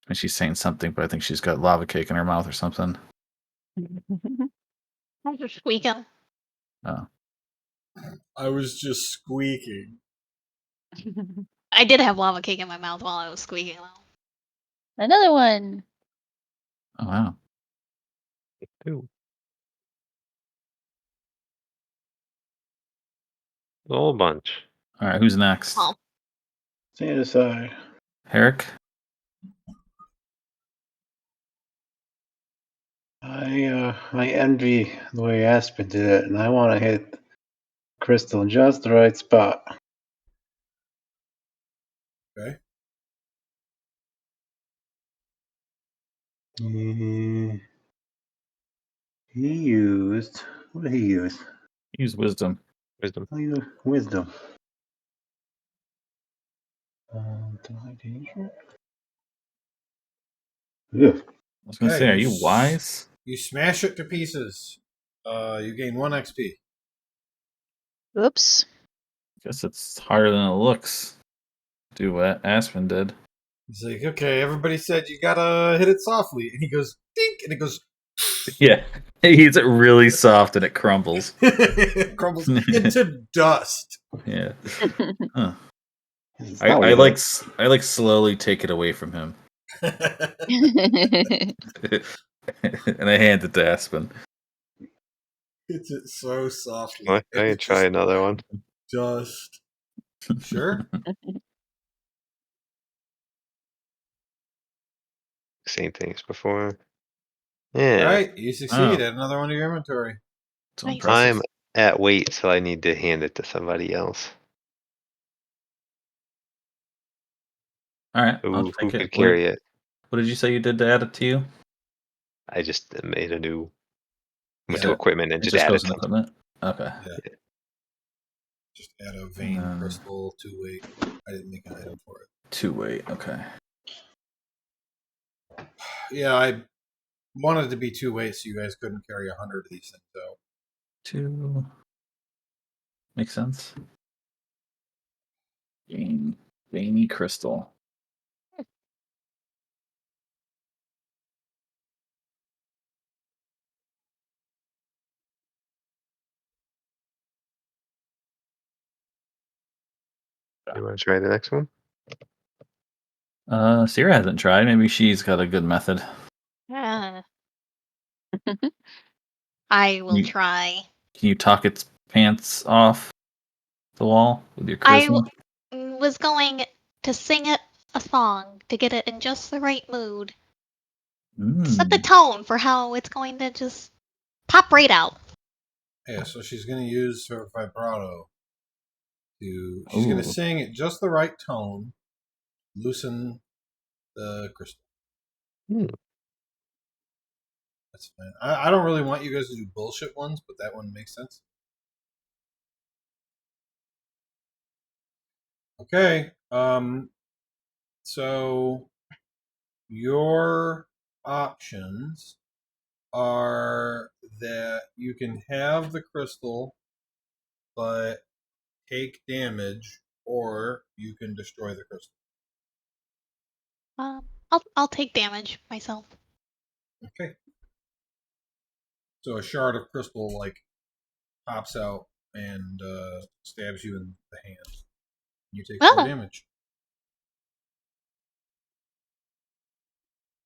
And she's saying something, but I think she's got lava cake in her mouth or something. I'm just squeaking. Oh, I was just squeaking. I did have lava cake in my mouth while I was squeaking, though. Another one. oh wow. Ooh. A whole bunch. All right, who's next? Oh, Stand aside. Herrick. I envy the way Aspen did it, and I want to hit Crystal in just the right spot. Okay. He used. What did he use? Use wisdom. Wisdom. Oh, he used wisdom. Deny danger. Ugh. I was gonna Okay, say, are you wise? You smash it to pieces. You gain 1 XP. Oops. Guess it's harder than it looks. Do what Aspen did. He's like, okay, everybody said you gotta hit it softly. And he goes, dink, and it goes, Yeah, he hits it really soft and it crumbles. it crumbles into dust. Yeah. Huh. It's I not like weird. I like slowly take it away from him, and I hand it to Aspen. Hits it so softly. Well, I can try another one. Dust. Sure. Same things before. Yeah. All right, you succeed. Add another one to your inventory. It's Nice. impressive. I'm at weight, so I need to hand it to somebody else. All right, I'll Who take could it. carry it? What did you say you did to add it to you? I just made a new. Went Yeah. to equipment and It just just added goes in something. equipment. Okay. Just add a vein No. crystal 2 weight. I didn't make an item for it. 2 weight. Okay. Yeah, I wanted it to be 2 weights so you guys couldn't carry 100 of these things out. 2. Makes sense. Veiny crystal. You want to try the next one? Sierra hasn't tried. Maybe she's got a good method. Ah. I will You- try. Can you talk its pants off the wall with your I charisma? was going to sing it a song to get it in just the right mood. Set the Mm. tone for how it's going to just pop right out. Yeah, so she's going to use her vibrato she's going to Ooh. sing at just the right tone, loosen the crystal. Hmm. That's fine. I don't really want you guys to do bullshit ones, but that one makes sense. Okay. So your options are that you can have the crystal but take damage, or you can destroy the crystal. I'll take damage myself. Okay. So a shard of crystal like pops out and stabs you in the hand. You take 4 Ah, damage.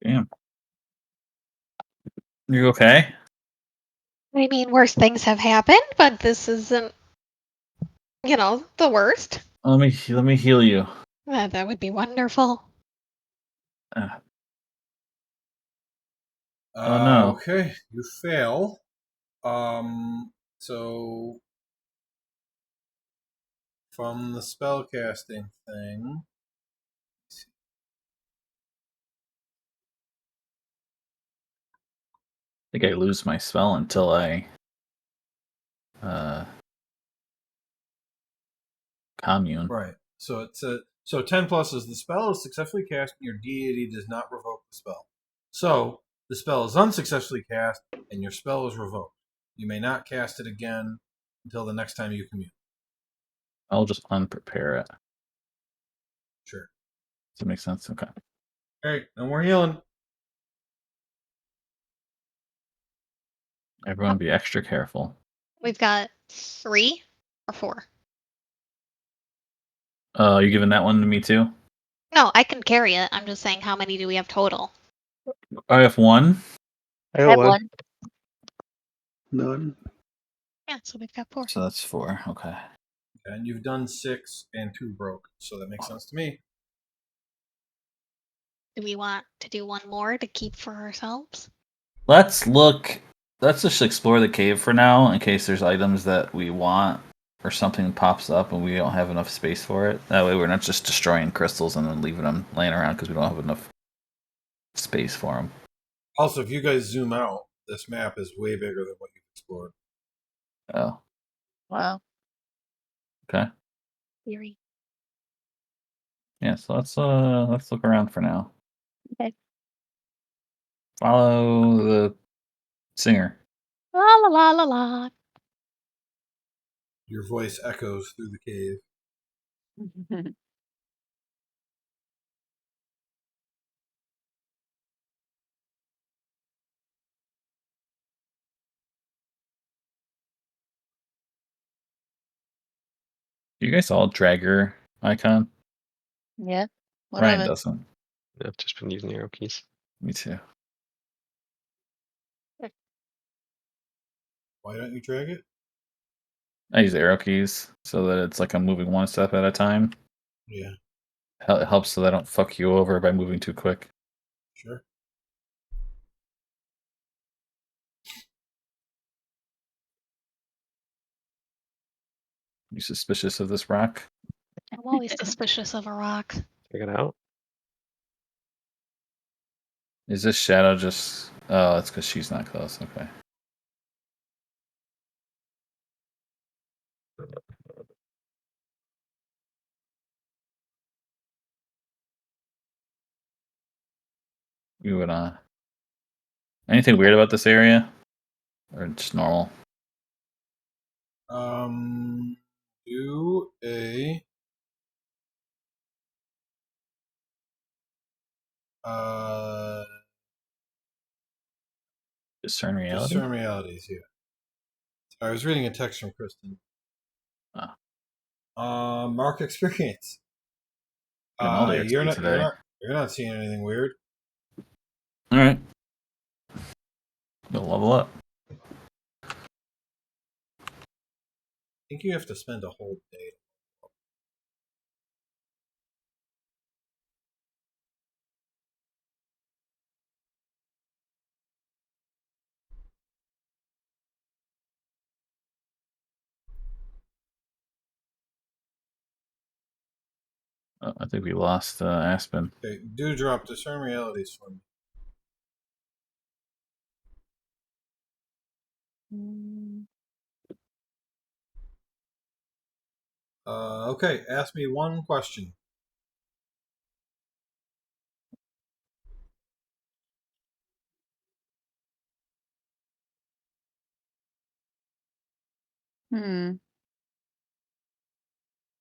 Damn. You okay? I mean, worse things have happened, but this isn't, the worst. Let me heal you. That would be wonderful. Oh no. Okay, you fail. So from the spellcasting thing, I think I lose my spell until I commune. right? So it's so 10 plus is the spell is successfully cast and your deity does not revoke the spell. So the spell is unsuccessfully cast and your spell is revoked. You may not cast it again until the next time you commune. I'll just unprepare it. Sure. Does that make sense? Okay. All right, and we're healing. Everyone be extra careful. We've got 3 or 4. You giving that one to me too? No, I can carry it. I'm just saying, how many do we have total? I have 1. I I got have one. one. None. Yeah, so we've got 4. So that's 4. Okay. And you've done 6 and 2 broke, so that makes sense to me. Do we want to do one more to keep for ourselves? Let's just explore the cave for now in case there's items that we want or something pops up and we don't have enough space for it. That way we're not just destroying crystals and then leaving them laying around because we don't have enough space for them. Also, if you guys zoom out, this map is way bigger than what you've explored. Oh, Wow. okay. Theory. Yeah, so let's look around for now. Okay. Follow the singer. La la la la la. Your voice echoes through the cave. Do you guys all drag your icon? Yeah. One Ryan of it. doesn't. I've just been using arrow keys. Me too. Why don't you drag it? I use arrow keys so that it's like I'm moving one step at a time. Yeah, It helps so that I don't fuck you over by moving too quick. sure. You suspicious of this rock? I'm always suspicious of a rock. Check it out. Is this shadow just? Oh, it's because she's not close. Okay. You would Anything weird about this area? Or just normal? Do a Discern reality? discern realities here. I was reading a text from Kristen. Mark experience. Getting all the XP You're today. not seeing anything weird. Alright. You'll level up. I think you have to spend a whole day. Oh, I think we lost Aspen. Okay, do drop discern realities for me. Okay, ask me one question.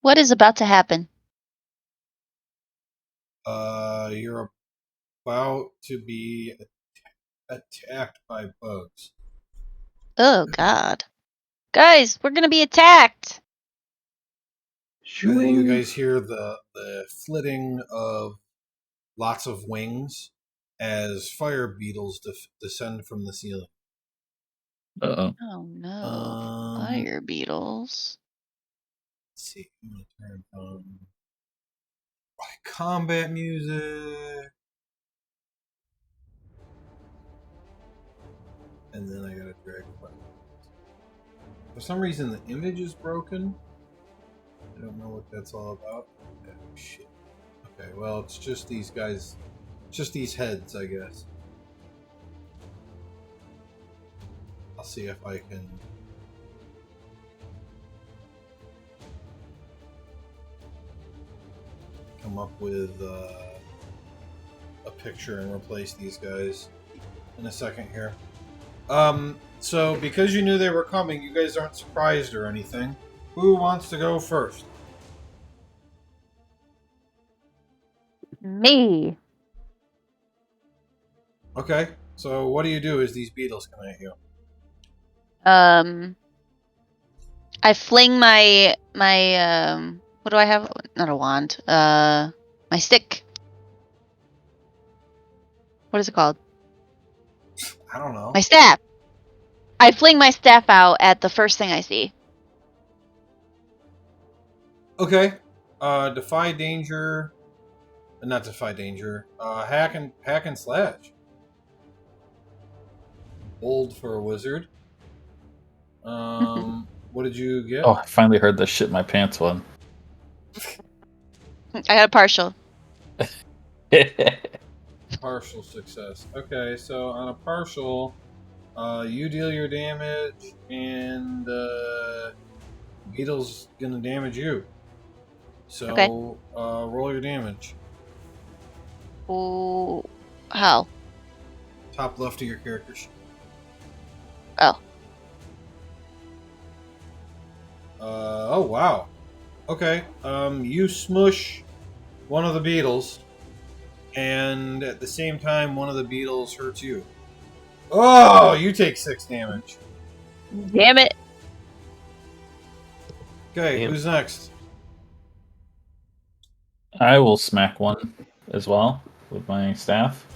What is about to happen? You're about to be attacked by bugs. Oh God, guys, we're gonna be attacked. You guys hear the flitting of lots of wings as fire beetles descend from the ceiling. Uh-oh. Oh no, fire beetles. Let's see. I'm gonna turn on combat music, and then I gotta drag weapons. For some reason, the image is broken. I don't know what that's all about. Oh, shit. Okay, well, it's just these guys. Just these heads, I guess. I'll see if I can come up with a picture and replace these guys in a second here. So because you knew they were coming, you guys aren't surprised or anything. Who wants to go first? Me. Okay, so what do you do as these beetles come at you? I fling my what do I have? Not a wand. My stick. What is it called? I don't know. My staff. I fling my staff out at the first thing I see. Okay. Defy danger. Not defy danger. Hack and slash. Bold for a wizard. What did you get? Oh, I finally heard the shit my pants one. I got a partial. Partial success. Okay, so on a partial, you deal your damage, and Beetle's gonna damage you. So, Okay. roll your damage. Oh, how? Top left of your character sheet. Oh. Oh wow. Okay. You smush one of the beetles, and at the same time, one of the beetles hurts you. Oh, you take 6 damage. Damn it. Okay, Damn. who's next? I will smack one as well with my staff.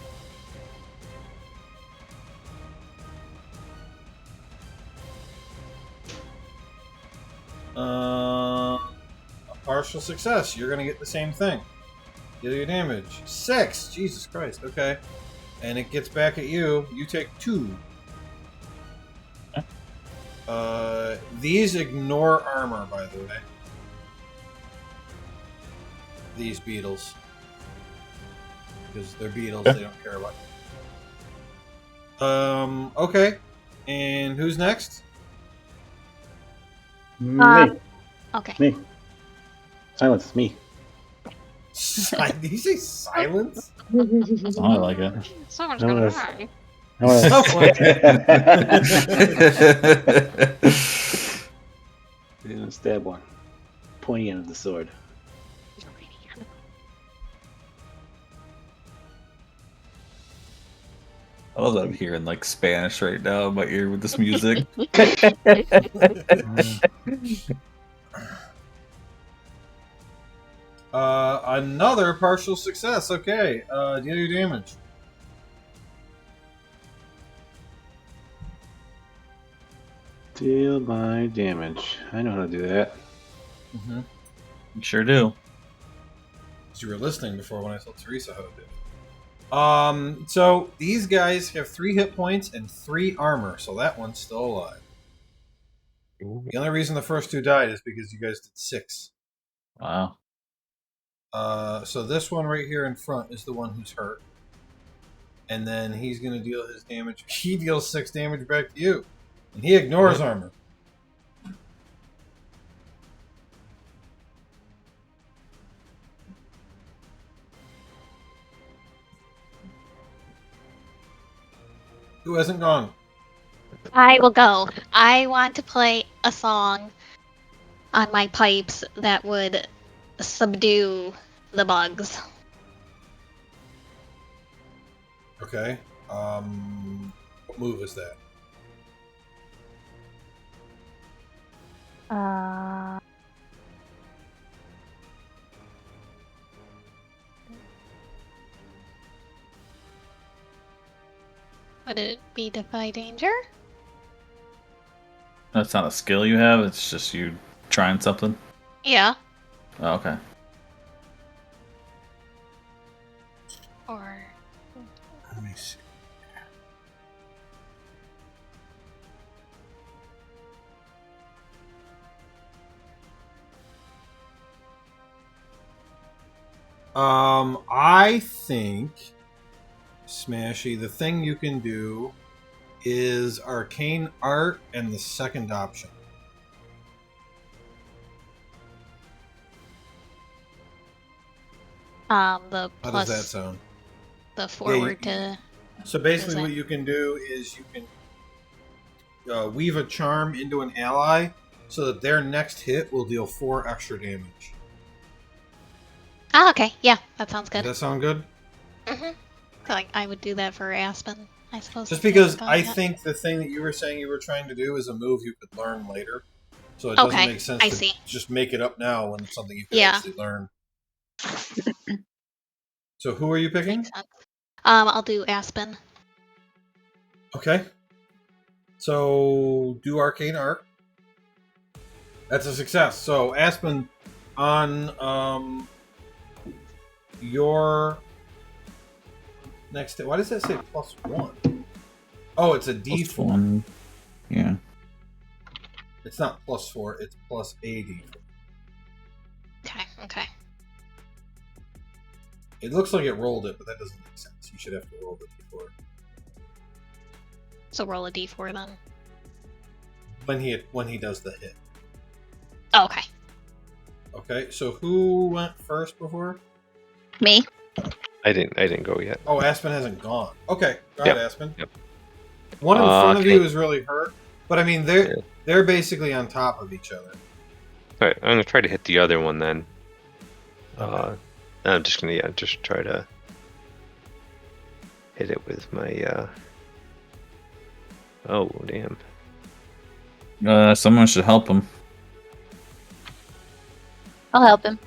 A partial success. You're gonna get the same thing. Deal your damage. 6. Jesus Christ. Okay. And it gets back at you. You take 2. These ignore armor, by the way. These beetles. Because they're beetles, Okay. they don't care about you. Okay. And who's next? Me. Okay. Me. Silence is me. Did you say silence? Oh, I like it. Someone's No, gonna that's- die. I wanna- You're gonna stab one. Pointy end of the sword. I love that I'm hearing like Spanish right now in my ear with this music. Another partial success. Okay. Deal your damage. Deal my damage. I know how to do that. Mm-hmm. You sure do. You were listening before when I told Teresa how to do it. So these guys have 3 hit points and 3 armor, so that one's still alive. The only reason the first 2 died is because you guys did 6. Wow. So this one right here in front is the one who's hurt. And then he's going to deal his damage. He deals 6 damage back to you. And he ignores armor. Who hasn't gone? I will go. I want to play a song on my pipes that would subdue the bugs. Okay. What move is that? Would it be Defy Danger? That's not a skill you have, it's just you trying something. Yeah. Oh, okay. Or Let me see. I think, Smashy, the thing you can do is Arcane Art and the second option. the How does plus that sound? the forward to So basically, Is what it- you can do is you can weave a charm into an ally so that their next hit will deal 4 extra damage. Ah, okay. Yeah, that sounds good. Does that sound good? Mm-hmm. Like I would do that for Aspen, I suppose. Just if he because hasn't gone I yet. think the thing that you were saying you were trying to do is a move you could learn later. So it doesn't Okay, make sense I to see. just make it up now when it's something you can Yeah. actually learn. So who are you picking? Makes sense. I'll do Aspen. Okay. So do Arcane Art. That's a success. So Aspen, on your next. Why does that say +1? Oh, it's a D4. Plus one. Yeah. It's not +4. It's plus a D4. Okay. It looks like it rolled it, but that doesn't make sense. You should have to roll the D4 So roll a d4 then. when he does the hit. Oh, okay. Okay. So who went first before? Me? I didn't go yet. Oh, Aspen hasn't gone. Okay, go ahead, Aspen. Yep. One in front of Okay. you is really hurt, but I mean they're basically on top of each other. All right, I'm gonna try to hit the other one then. Okay. I'm just gonna just try to hit it with my. Oh damn! Someone should help him. I'll help him.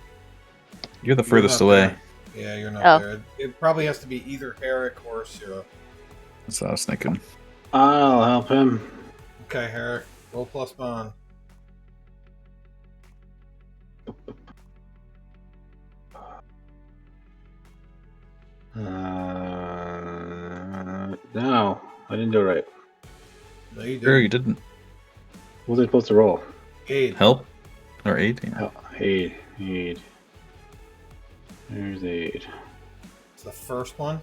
You're the You're furthest not away. there. Yeah, you're not Oh. there. It probably has to be either Herrick or Syrah. That's what I was thinking. I'll help him. Okay, Herrick, roll plus bond. No, I didn't do it right. No, you Sure, you didn't. didn't. What was I supposed to roll? Aid. Help? Or aid? Yeah. Oh, aid. There's aid. It's the first one.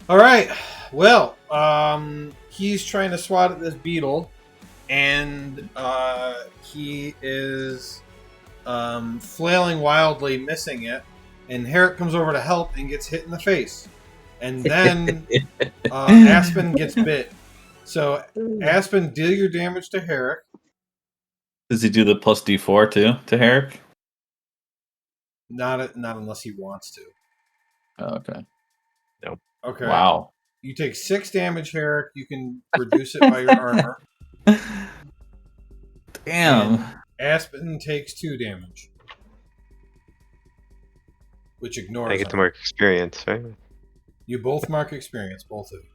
All right. Well, he's trying to swat at this beetle, and he is flailing wildly, missing it. And Herrick comes over to help and gets hit in the face. And then Aspen gets bit. So, Aspen, deal your damage to Herrick. Does he do the plus D4 too to Herrick? Not unless he wants to. Oh, okay. Okay. Wow. You take 6 damage, Herrick. You can reduce it by your armor. Damn. And Aspen takes 2 damage. Which ignores I get to him. mark experience, right? You both mark experience, both of you.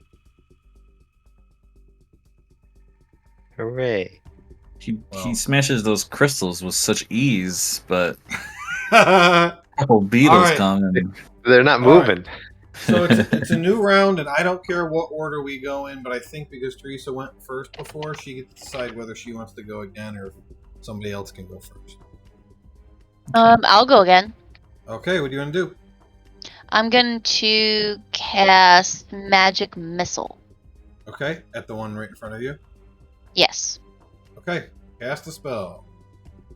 Hooray. He smashes those crystals with such ease, but So couple beetles Alright. come and All They're not right. moving. it's a new round, and I don't care what order we go in, but I think because Teresa went first before, she gets to decide whether she wants to go again or if somebody else can go first. I'll go again. Okay, what do you want to do? I'm going to cast Magic Missile. Okay, at the one right in front of you. Yes. Okay, cast a spell.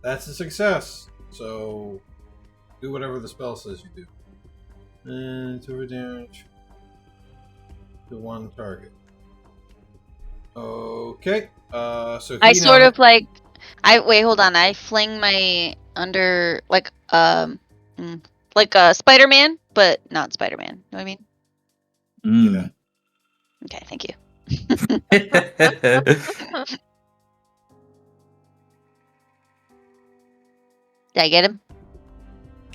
That's a success. So, do whatever the spell says you do. And 2 damage to one target. Okay. So I he sort now- of like. Wait, hold on. I fling my under like Spider-Man, but not Spider-Man. Know what I mean? Mm. Okay, thank you. Did I get him?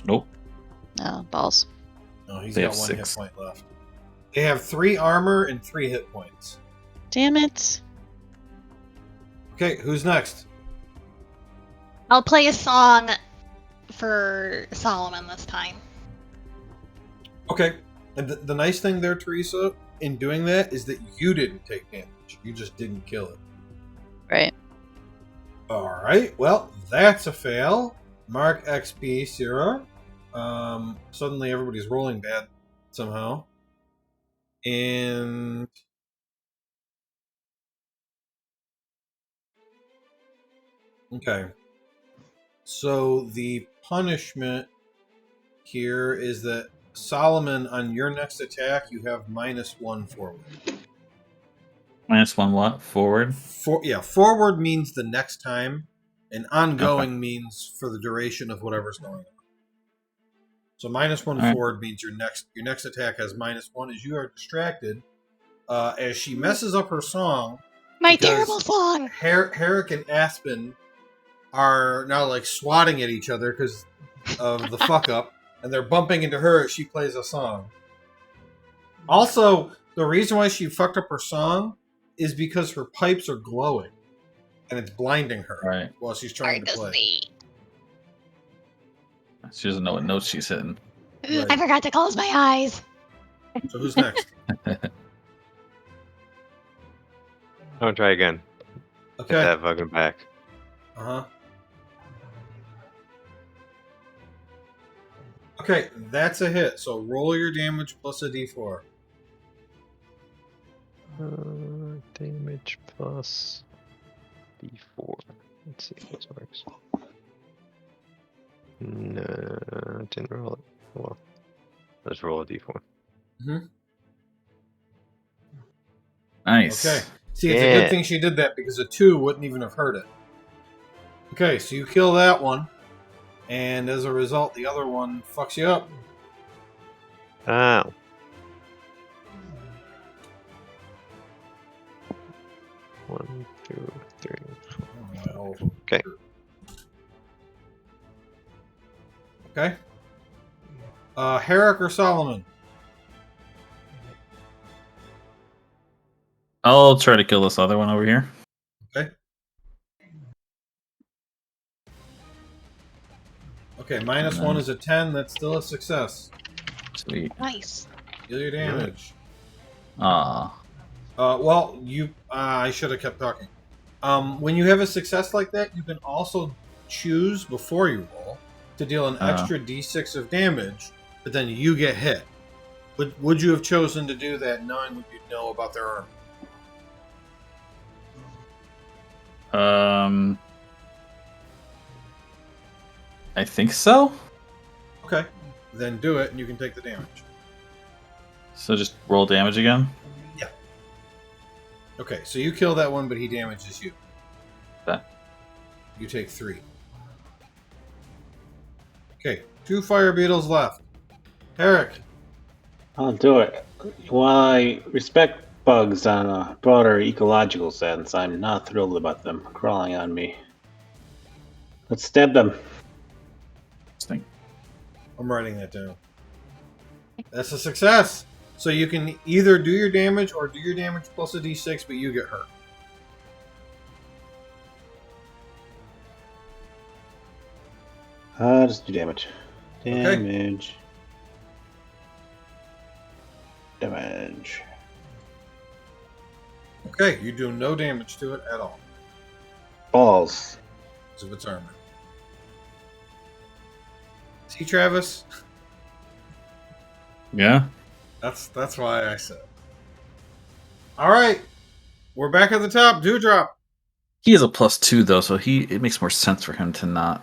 Nope. Oh, balls. No, he's They got have 1 6. hit point left. They have 3 armor and 3 hit points. Damn it. Okay, who's next? I'll play a song for Solomon this time. Okay, and the nice thing there, Teresa, in doing that is that you didn't take damage. You just didn't kill it. Right. All right. Well, that's a fail. Mark XP 0. Suddenly everybody's rolling bad somehow. And okay. So the punishment here is that Solomon, on your next attack, you have -1 forward. -1 what? Forward? Forward means the next time, and ongoing means for the duration of whatever's going on. So -1 Alright. forward means your next attack has -1 as you are distracted. As she messes up her song, My Because- terrible song! Herrick and Aspen are now like swatting at each other because of the fuck up, and they're bumping into her as she plays a song. Also, the reason why she fucked up her song is because her pipes are glowing, and it's blinding her Right. while she's trying Hard to to play. see. She doesn't know what notes she's hitting. Right. I forgot to close my eyes. So who's next? I'll try again. Get Okay. that fucking back. Uh-huh. Okay, that's a hit. So roll your damage plus a d4. Damage plus D4. Let's see if this works. No, didn't roll it. Well, let's roll a D4. Nice. Okay. See, it's a Yeah. good thing she did that because a 2 wouldn't even have hurt it. Okay, so you kill that one, and as a result, the other one fucks you up. Ow. One, two, three. Okay. Okay. Herrick or Solomon? I'll try to kill this other one over here. Okay, -1 is a 10. That's still a success. Sweet. Nice. Deal your damage. Ah. Well, you. I should have kept talking. When you have a success like that, you can also choose before you roll to deal an extra d6 of damage, but then you get hit. Would you have chosen to do that knowing what you know about their armor? I think so. Okay. Then do it, and you can take the damage. So just roll damage again. Okay, so you kill that one, but he damages you. Okay. You take 3. Okay, 2 fire beetles left. Eric. I'll do it. While I respect bugs on a broader ecological sense, I'm not thrilled about them crawling on me. Let's stab them. Interesting. I'm writing that down. That's a success. So you can either do your damage or do your damage plus a d6, but you get hurt. Just do damage. Damage. Damage. Okay, you do no damage to it at all. Balls. Because of its armor. See, Travis? Yeah. That's why I said. All right, we're back at the top. Dewdrop. He has a +2 though, so it makes more sense for him to not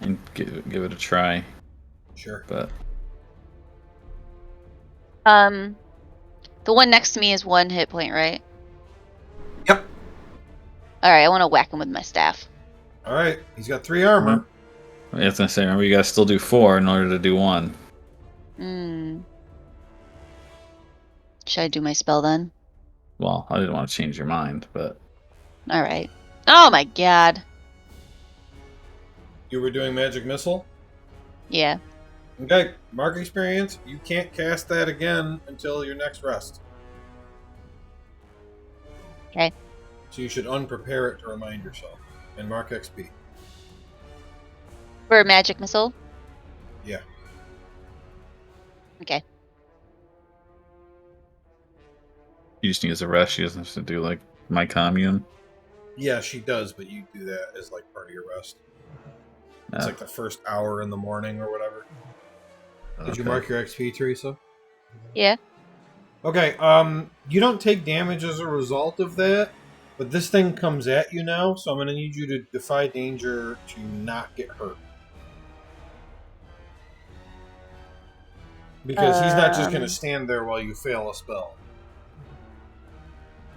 and give it a try. Sure. But the one next to me is 1 hit point, right? Yep. All right, I want to whack him with my staff. All right, he's got 3 armor. I was gonna say, remember, you gotta still do 4 in order to do 1. Should I do my spell then? Well, I didn't want to change your mind, but All right. Oh my god. You were doing magic missile. Yeah. Okay, mark experience. You can't cast that again until your next rest. Okay. So you should unprepare it to remind yourself and mark XP. For a magic missile? Yeah. Okay. you just need a rest. She doesn't have to do like my commune. Yeah, she does, but you do that as like part of your rest. It's Oh, like the first hour in the morning or whatever. Did you okay. mark your XP, Teresa? Yeah. Okay, you don't take damage as a result of that, but this thing comes at you now, so I'm going to need you to defy danger to not get hurt. Because he's not just going to stand there while you fail a spell.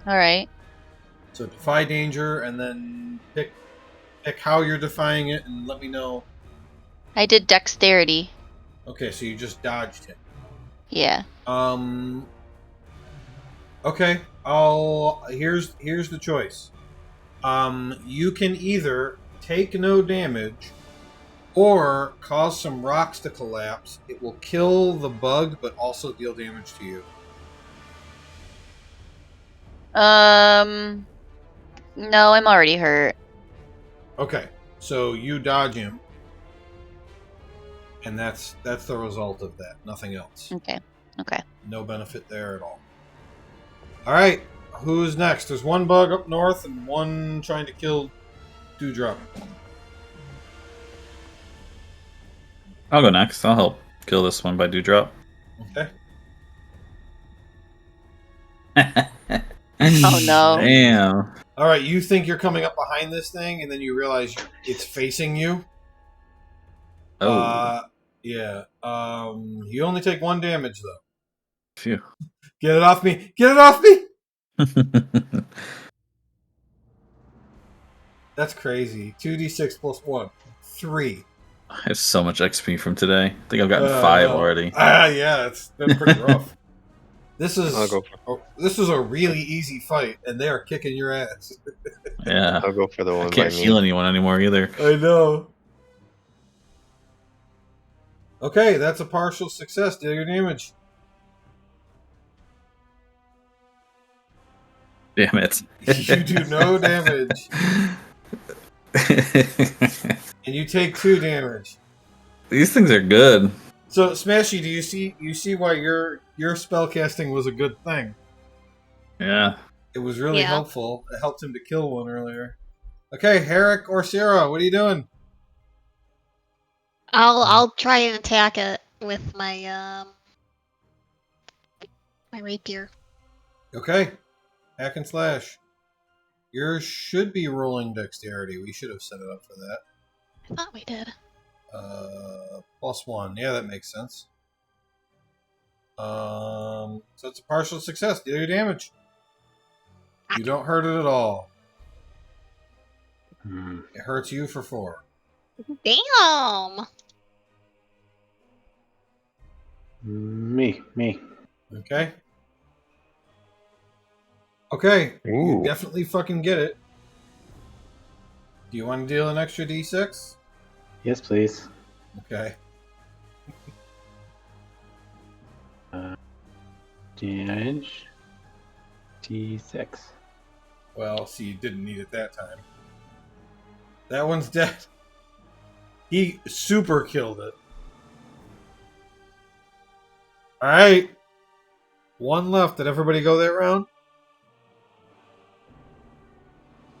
All right. So defy danger, and then pick how you're defying it, and let me know. I did dexterity. Okay, so you just dodged him. Yeah. Okay, here's the choice. You can either take no damage or cause some rocks to collapse. It will kill the bug but also deal damage to you. No, I'm already hurt. Okay, so you dodge him. And that's the result of that. Nothing else. Okay. Okay. No benefit there at all. Alright, who's next? There's one bug up north and one trying to kill Dewdrop. I'll go next. I'll help kill this one by Dewdrop. Okay. Oh no. Damn. Alright, you think you're coming up behind this thing and then you realize it's facing you. Oh. Yeah. You only take 1 damage though. Phew. Get it off me! Get it off me! That's crazy. 2d6 plus 1. 3. I have so much XP from today. I think I've gotten 5 already. Yeah, it's been pretty rough. This is I'll go this is a really easy fight, and they are kicking your ass. Yeah. I'll go for the I one by can't me. heal anyone anymore either. I know. Okay, that's a partial success. Deal your damage. Damn it. You do no damage, and you take 2 damage. These things are good. So, Smashy, do you see why your spellcasting was a good thing? Yeah. It was really Yeah. helpful. It helped him to kill one earlier. Okay, Herrick or Sarah, what are you doing? I'll try and attack it with my my rapier. Okay, hack and slash. Yours should be rolling dexterity. We should have set it up for that. I thought we did. +1. Yeah, that makes sense. So it's a partial success. Deal your damage. You don't hurt it at all. Hmm. It hurts you for 4. Damn! Me. Okay. Okay. You Ooh. definitely fucking get it. Do you want to deal an extra d6? Yes, please. Okay. Damage. D6. Well, see, you didn't need it that time. That one's dead. He super killed it. Alright. 1 left. Did everybody go that round?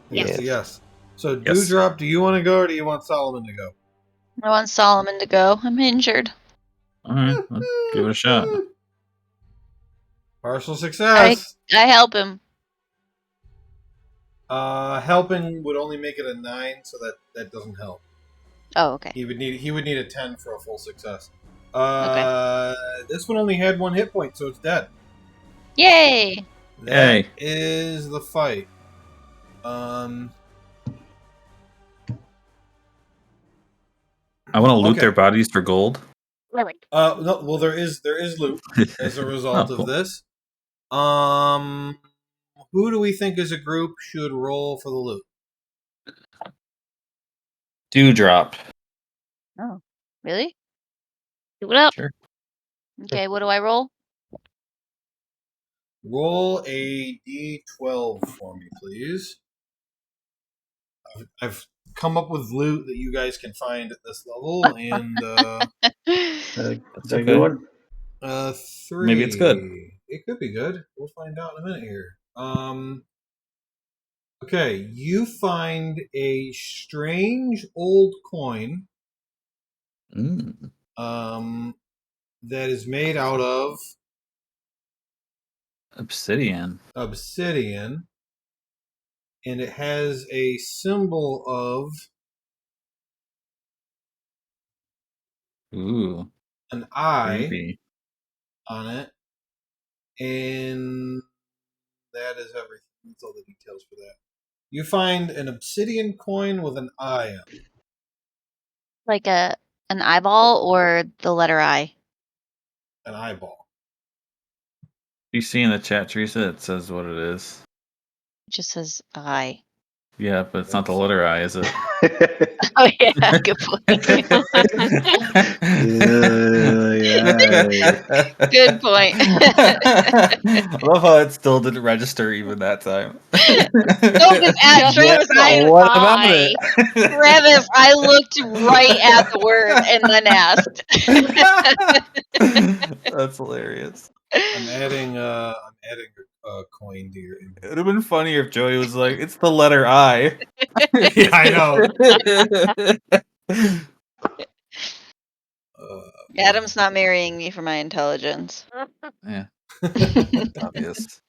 Yes. Yes. So, Yes. Dewdrop, do you want to go or do you want Solomon to go? I want Solomon to go. I'm injured. All right, I'll give it a shot. Partial success. I help him. Helping would only make it a 9, so that doesn't help. Oh, okay. He would need a 10 for a full success. Okay. This one only had 1 hit point, so it's dead. Yay! That Yay. is the fight. I want to loot Okay. their bodies for gold. Really? No, well, there is loot as a result Oh, cool. of this. Who do we think as a group should roll for the loot? Dewdrop. Oh, really? Do it up. Sure. Okay, what do I roll? Roll a d12 for me, please. I've come up with loot that you guys can find at this level, and Is that okay. a good one? 3. Maybe it's good. It could be good. We'll find out in a minute here. Okay, you find a strange old coin Mm. that is made out of Obsidian. obsidian, and it has a symbol of Ooh. an eye Creepy. on it, and that is everything. That's all the details for that. You find an obsidian coin with an eye on it. Like an eyeball or the letter I? An eyeball. You see in the chat, Teresa, it says what it is. It just says I. Yeah, but it's not the letter I, is it? Oh yeah, good point. Good point. I love how it still didn't register even that time. No, because at Travis, What about it? Travis, I looked right at the word and then asked. That's hilarious. I'm adding a coin to your It would have been funnier if Joey was like, "It's the letter I." Yeah, I know. Adam's not marrying me for my intelligence. Yeah, obvious.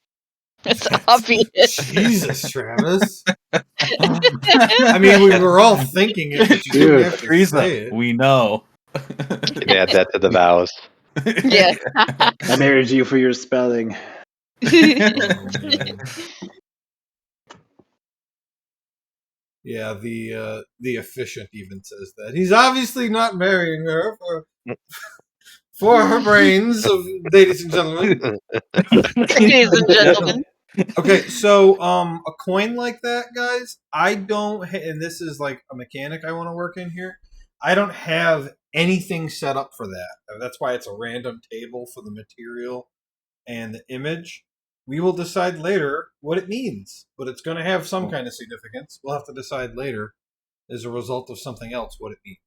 It's obvious. Jesus, Travis. I mean, we were all thinking it, but you didn't have to say Teresa, it. we know. Can add that to the vows. Yeah. I married you for your spelling. Oh, man. Yeah, the efficient even says that. He's obviously not marrying her for her brains, ladies and gentlemen. Ladies and gentlemen. Okay, so a coin like that, guys, I don't and this is like a mechanic I want to work in here. I don't have anything set up for that. That's why it's a random table for the material and the image. We will decide later what it means, but it's going to have some kind of significance. We'll have to decide later as a result of something else what it means.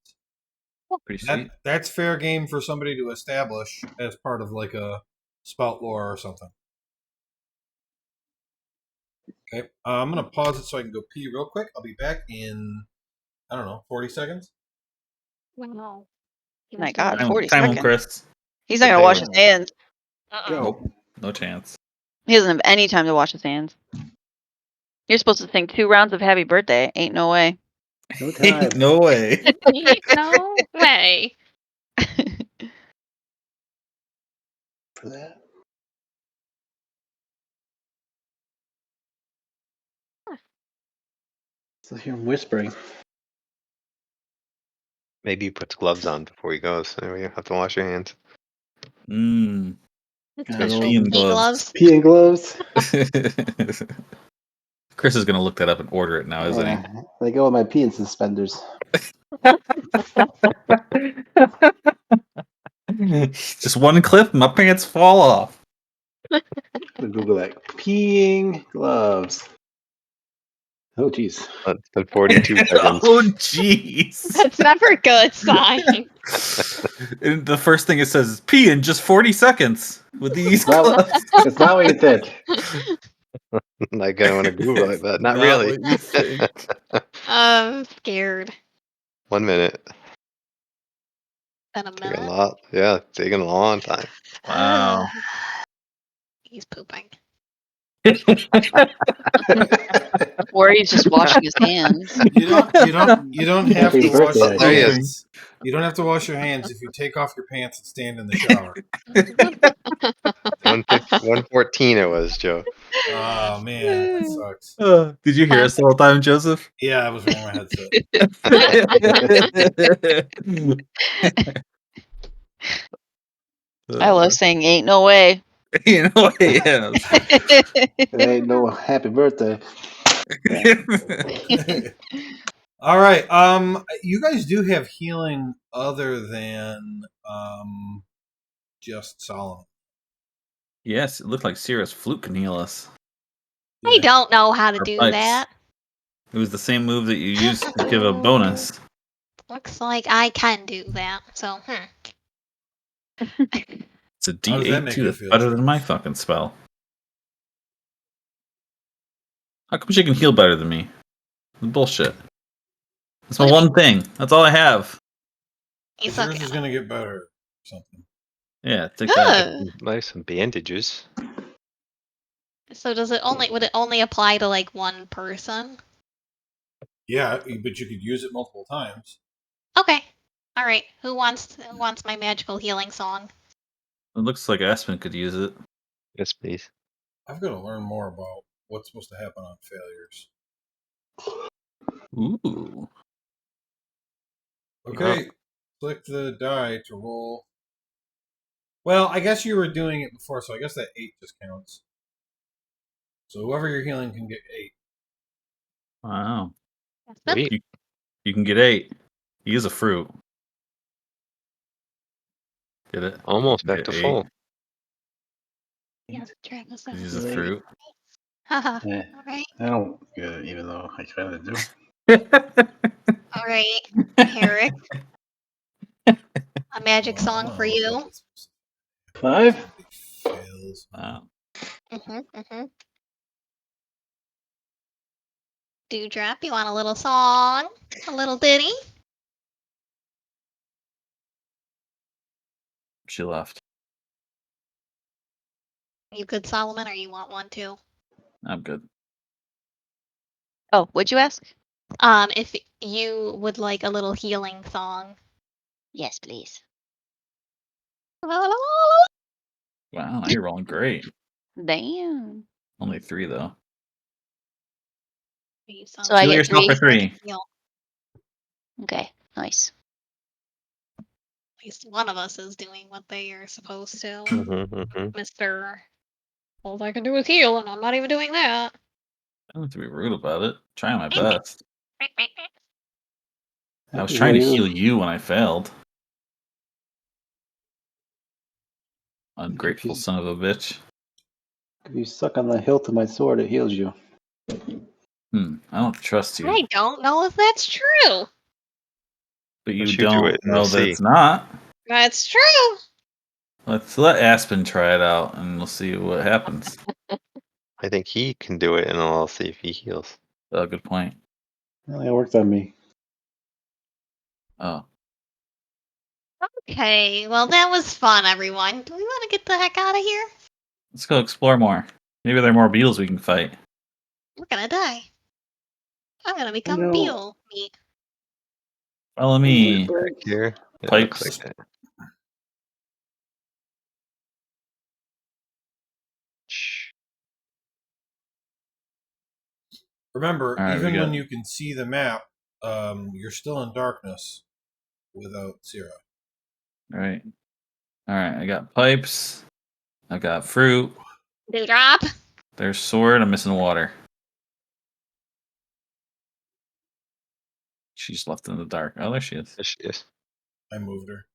Pretty sweet. That's fair game for somebody to establish as part of like a spout lore or something. Okay, I'm going to pause it so I can go pee real quick. I'll be back in, 40 seconds. Wow. My God, Time 40 will, seconds. Chris. He's not gonna wash his hands. Nope, no chance. He doesn't have any time to wash his hands. You're supposed to sing 2 rounds of Happy Birthday. Ain't no way. No time No way. No way. for that. So hear him whispering. Maybe he puts gloves on before he goes. So you have to wash your hands. Mmm. Special Peeing pee gloves. gloves. Peeing gloves. Chris is gonna look that up and order it now, isn't Yeah, they go with my peeing suspenders. he? Just one clip, my pants fall off. Google that. Peeing gloves. Oh, jeez. It's been 42 seconds. Oh, jeez. That's never a good sign. And the first thing it says is pee in just 40 seconds with these Well, gloves. It's not what you think. Like I want to Google it, but not Not really. what you think. I'm scared. 1 minute. In a Taking a minute. lot. Yeah, taking a long time. Wow. He's pooping. Or he's just washing his hands. You don't have Happy to wash birthday. your There he is. hands. You don't have to wash your hands if you take off your pants and stand in the shower. 114 it was, Joe. Oh man, that sucks. Did you hear us the whole time, Joseph? Yeah, I was wearing my headset. I love saying ain't no way. You know, yeah. It ain't no happy birthday. All right. You guys do have healing other than just Solomon. Yes, it looked like Sirius Flute can heal us. I don't know how to Or do pipes. that. It was the same move that you used to give a bonus. Looks like I can do that. So, It's a How does that D8 make too. you That's feel, better than my fucking spell. How come she can heal better than me? Bullshit. That's my one thing. That's all I have. he's Yours okay. is gonna get better or something. Yeah, take that. Huh. Nice some bandages. So would it only apply to like one person? Yeah, but you could use it multiple times. Okay. All right. Who wants my magical healing song? It looks like Aspen could use it. Yes, please. I've got to learn more about what's supposed to happen on failures. Ooh. Okay, click the die to roll. Well, I guess you were doing it before, so I guess that 8 just counts. So whoever you're healing can get 8. Wow. Sweet. You can get 8. Use a fruit. Get it? Almost back Get to 8. full. Yes, Travis. Use a Right. fruit. Haha. Yeah, All right. I don't get it, even though I kind of do. All right. Herrick. A magic song for you. 5? Fails. Wow. Dewdrop, you want a little song? A little ditty? She left. You good, Solomon, or you want one too? I'm good. Oh, what'd you ask? If you would like a little healing song. Yes, please. Wow, now you're rolling great. Damn. Only 3 though. You sound So I Heal get yourself for 3. 3. heal. Okay, nice. At least one of us is doing what they are supposed to. Mr. All I can do is heal, and I'm not even doing that. I don't have to be rude about it. Trying my best. I was What trying do to you- heal you when I failed. Ungrateful son of a bitch. If you suck on the hilt of my sword, it heals you. I don't trust you. I don't know if that's true. But you Let's you do don't it and know we'll that see. it's not. That's true. Let's let Aspen try it out and we'll see what happens. I think he can do it, and I'll see if he heals. Oh, good point. Well, it worked on me. Oh. Okay, well, that was fun, everyone. Do we want to get the heck out of here? Let's go explore more. Maybe there are more beetles we can fight. We're gonna die. I'm gonna become No. beetle meat. Follow me. Back here. Yeah, Pipes. looks like that. Shh. Remember, All right, we even got- when you can see the map, you're still in darkness without Sierra. All right. All right. I got pipes. I got fruit. Dewdrop. There's sword. I'm missing water. She's left in the dark. Oh, there she is. There she is. I moved her.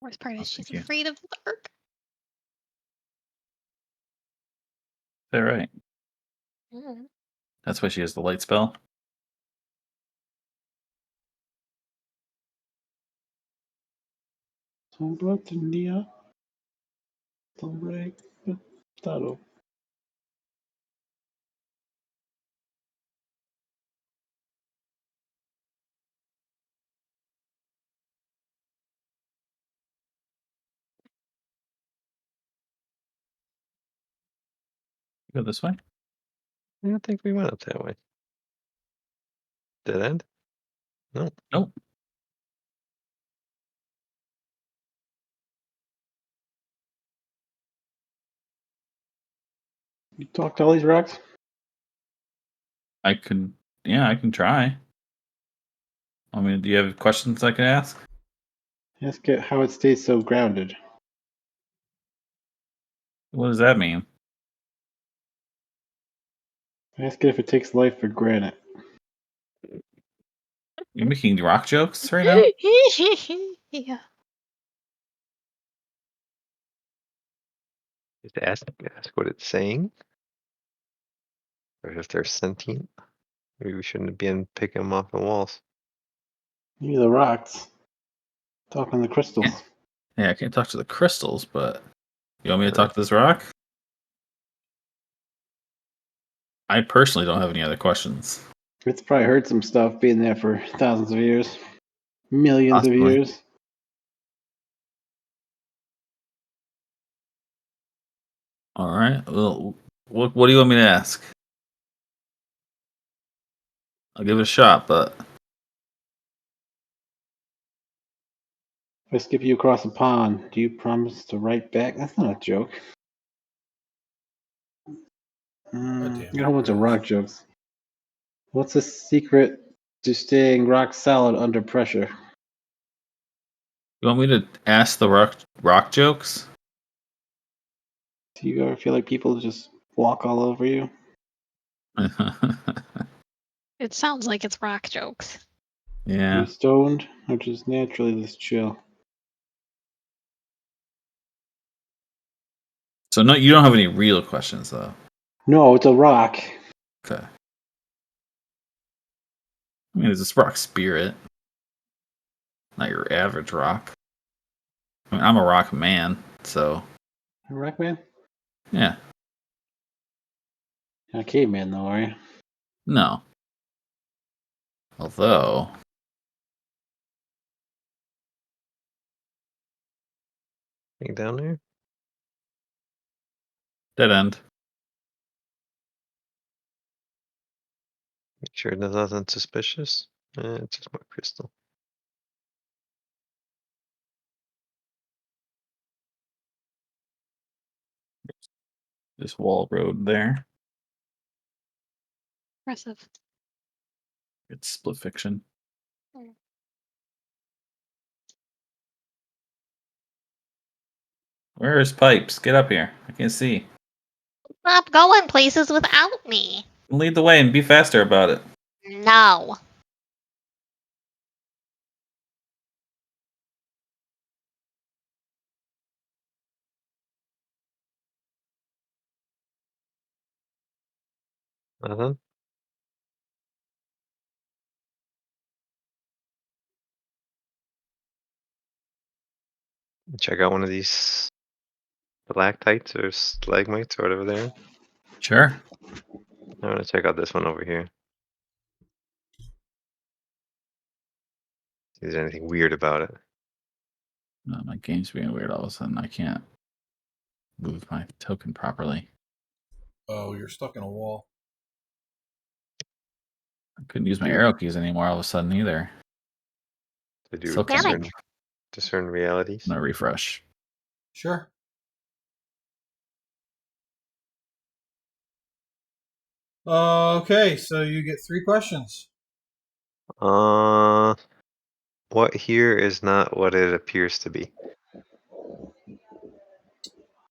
Worst part Oh, is she's thank you. afraid of the dark. Is that right? Mm. That's why she has the light spell. Sombra tendía sobre estado. Go this way. I don't think we went up that way. Dead end? No. Nope. You talk to all these rocks? I could. Yeah, I can try. I mean, do you have questions I can ask? Ask it how it stays so grounded. What does that mean? Ask it if it takes life for granite. You're making rock jokes right now? Yeah. Just ask what it's saying. Or if they're sentient. Maybe we shouldn't be picking them off the walls. Maybe the rocks. Talking to the crystals. Yeah, I can't talk to the crystals, but you want me to talk to this rock? I personally don't have any other questions. It's probably heard some stuff being there for thousands of years. Millions Possibly. of years. All right. Well, what do you want me to ask? I'll give it a shot, but If I skip you across a pond, do you promise to write back? That's not a joke. damn You got a whole bunch of it. rock jokes. What's the secret to staying rock solid under pressure? you want me to ask the rock jokes? Do you ever feel like people just walk all over you? It sounds like it's rock jokes. Yeah. You stoned, or just naturally this chill? So no, you don't have any real questions though. No, it's a rock. Okay. I mean, it's this rock spirit, not your average rock. I mean, I'm a rock man, so A rock man? yeah. You're not a caveman though, are you? No. Although, Thing down there? dead end. Make sure there's nothing suspicious. It's just more crystal. This wall road there. Impressive. It's split fiction. Mm. Where is Pipes? Get up here. I can't see. Stop going places without me. Lead the way and be faster about it. No. Nothing? Check out one of these stalactites or stalagmites or whatever they are. Sure. I want to check out this one over here. See if there's anything weird about it. No, my game's being weird all of a sudden. I can't move my token properly. Oh, you're stuck in a wall. I couldn't use my arrow keys anymore all of a sudden either. To do So Panic. discern realities. No refresh. Sure. Okay, so you get 3 questions. What here is not what it appears to be?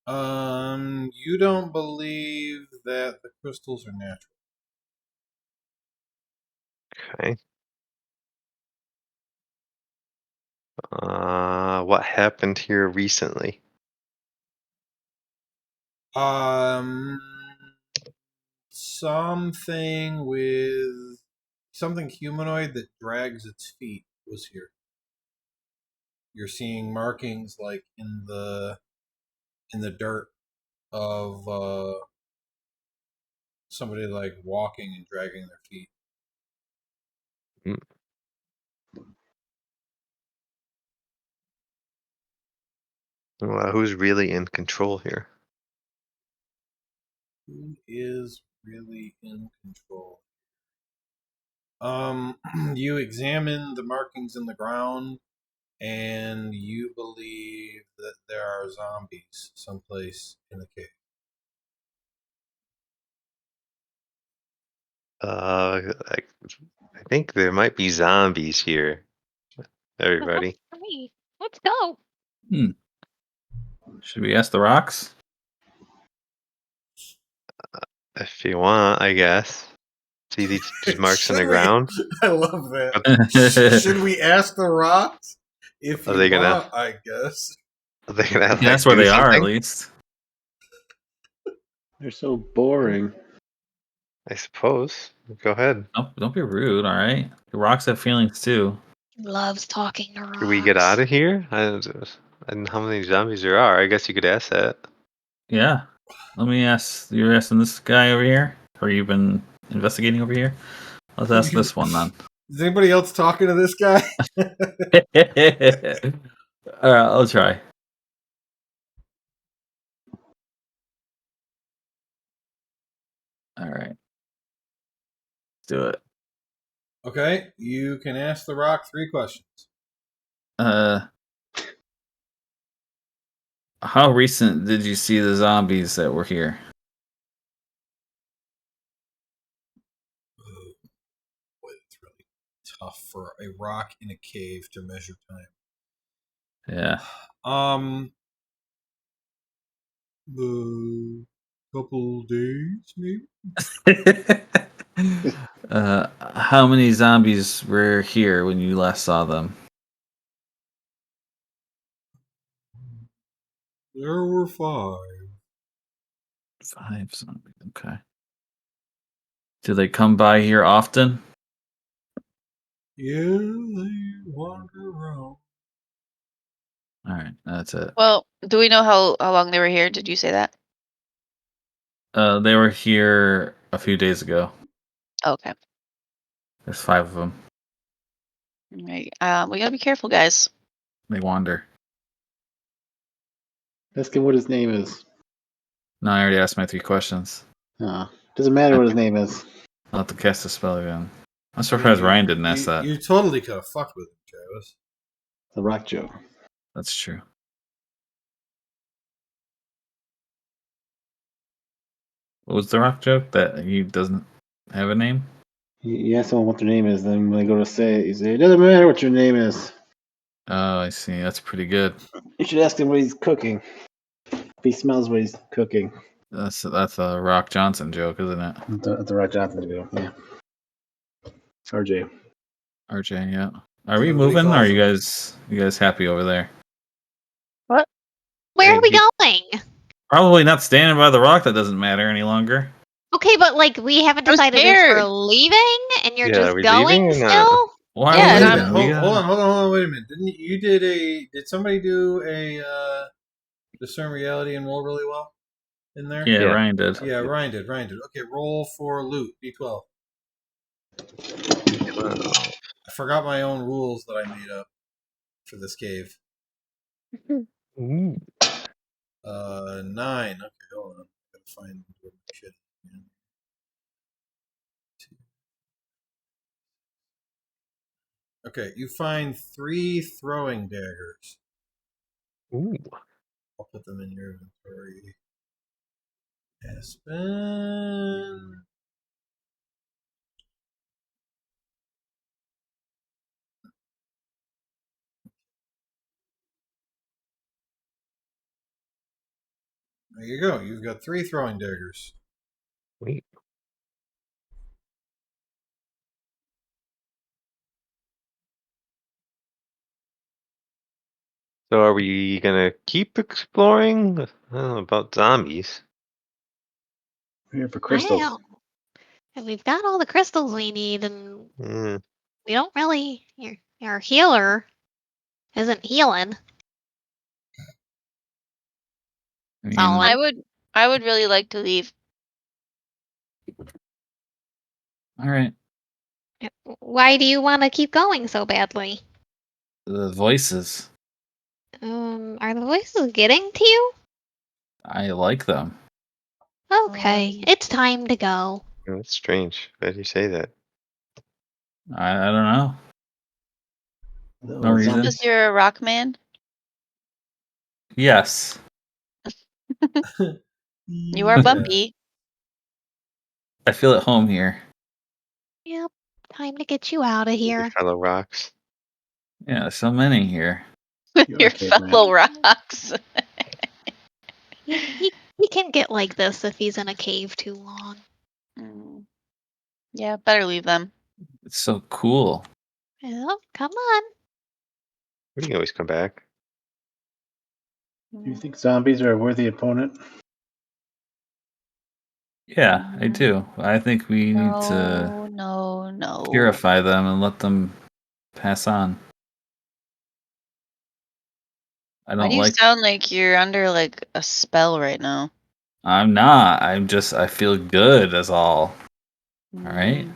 You don't believe that the crystals are natural. Okay. What happened here recently? Something with something humanoid that drags its feet was here. You're seeing markings like in the dirt of somebody like walking and dragging their feet. Who's really in control here? Who is really in control? You examine the markings in the ground, and you believe that there are zombies someplace in the cave. I think there might be zombies here. Everybody, Hey, let's go. Should we ask the rocks? if you want, I guess. See these marks in the Should we- ground? I love that. Should we ask the rocks? If Are you they gonna- want, I guess. Are they gonna like, That's where do they are, at something? least. They're so boring. I suppose. Go ahead. Don't be rude, all right? The rocks have feelings too. He loves talking to rocks. Can we get out of here? And how many zombies there are? I guess you could ask that. Yeah. Let me ask. You're asking this guy over here, or you've been investigating over here? Let's ask this one then. Is anybody else talking to this guy? All right, I'll try. All right. Let's do it. Okay, you can ask the rock 3 questions. How recent did you see the zombies that were here? Boy, it's really tough for a rock in a cave to measure time. Yeah. The couple days, maybe. How many zombies were here when you last saw them? There were 5. 5 zombies. Okay. Do they come by here often? Yeah, they wander around. All right, that's it. Well, do we know how long they were here? Did you say that? They were here a few days ago. Okay. There's 5 of them. All right. We gotta be careful, guys. They wander. Ask him what his name is. No, I already asked my 3 questions. Doesn't matter what his name is. I'll have to cast a spell again. I'm surprised Ryan didn't ask that. You totally could have fucked with him, Travis. The rock joke. That's true. What was the rock joke? That he doesn't have a name? You ask someone what their name is, then when they go to say it, you say, it doesn't matter what your name is. Oh, I see. That's pretty good. You should ask him what he's cooking. If he smells what he's cooking. That's a Rock Johnson joke, isn't it? At the Rock Johnson do. Yeah. RJ. RJ, yeah. Are we That's what he moving? Or calls are you guys happy over there? Where are we Maybe. going? Probably not standing by the rock. That doesn't matter any longer. Okay, but like we haven't I'm decided if scared. we're leaving and you're Yeah, just are we going leaving or not? still. Why Yeah, are and we I'm- leaving? Hold, We hold gotta- on, wait a minute. Didn't you did somebody do a discern reality and roll really well in there? Yeah, Yeah. Ryan did. Yeah, Ryan did. Okay, roll for loot, D12. I forgot my own rules that I made up for this cave. Ooh. 9. Okay, hold on. I gotta find where my shit is. Okay, you find 3 throwing daggers. Ooh. I'll put them in your inventory. Aspen. There you go. You've got 3 throwing daggers. Sweet. So are we gonna keep exploring? I don't know about zombies. We're here for I crystals. know. And we've got all the crystals we need, and Mm, we don't really. Your healer isn't healing. I mean, Solomon. I would really like to leave. all right. Why do you want to keep going so badly? The voices. Are the voices getting to you? I like them. Okay, it's time to go. that's strange. Why do you say that? I don't know. No reason. Because you're a rock man. Yes. You are bumpy. I feel at home here. Yep, time to get you out of Your here. fellow rocks. Yeah, so many here. Your caveman. fellow rocks. He can get like this if he's in a cave too long. Mm. Yeah, better leave them. It's so cool. Yep, come on. We can always come back. Do you think zombies are a worthy opponent? Yeah, I do. I think we need to No. purify them and let them pass on. I Why don't do you like. sound like you're under like a spell right now? I'm not. I feel good as all. All right.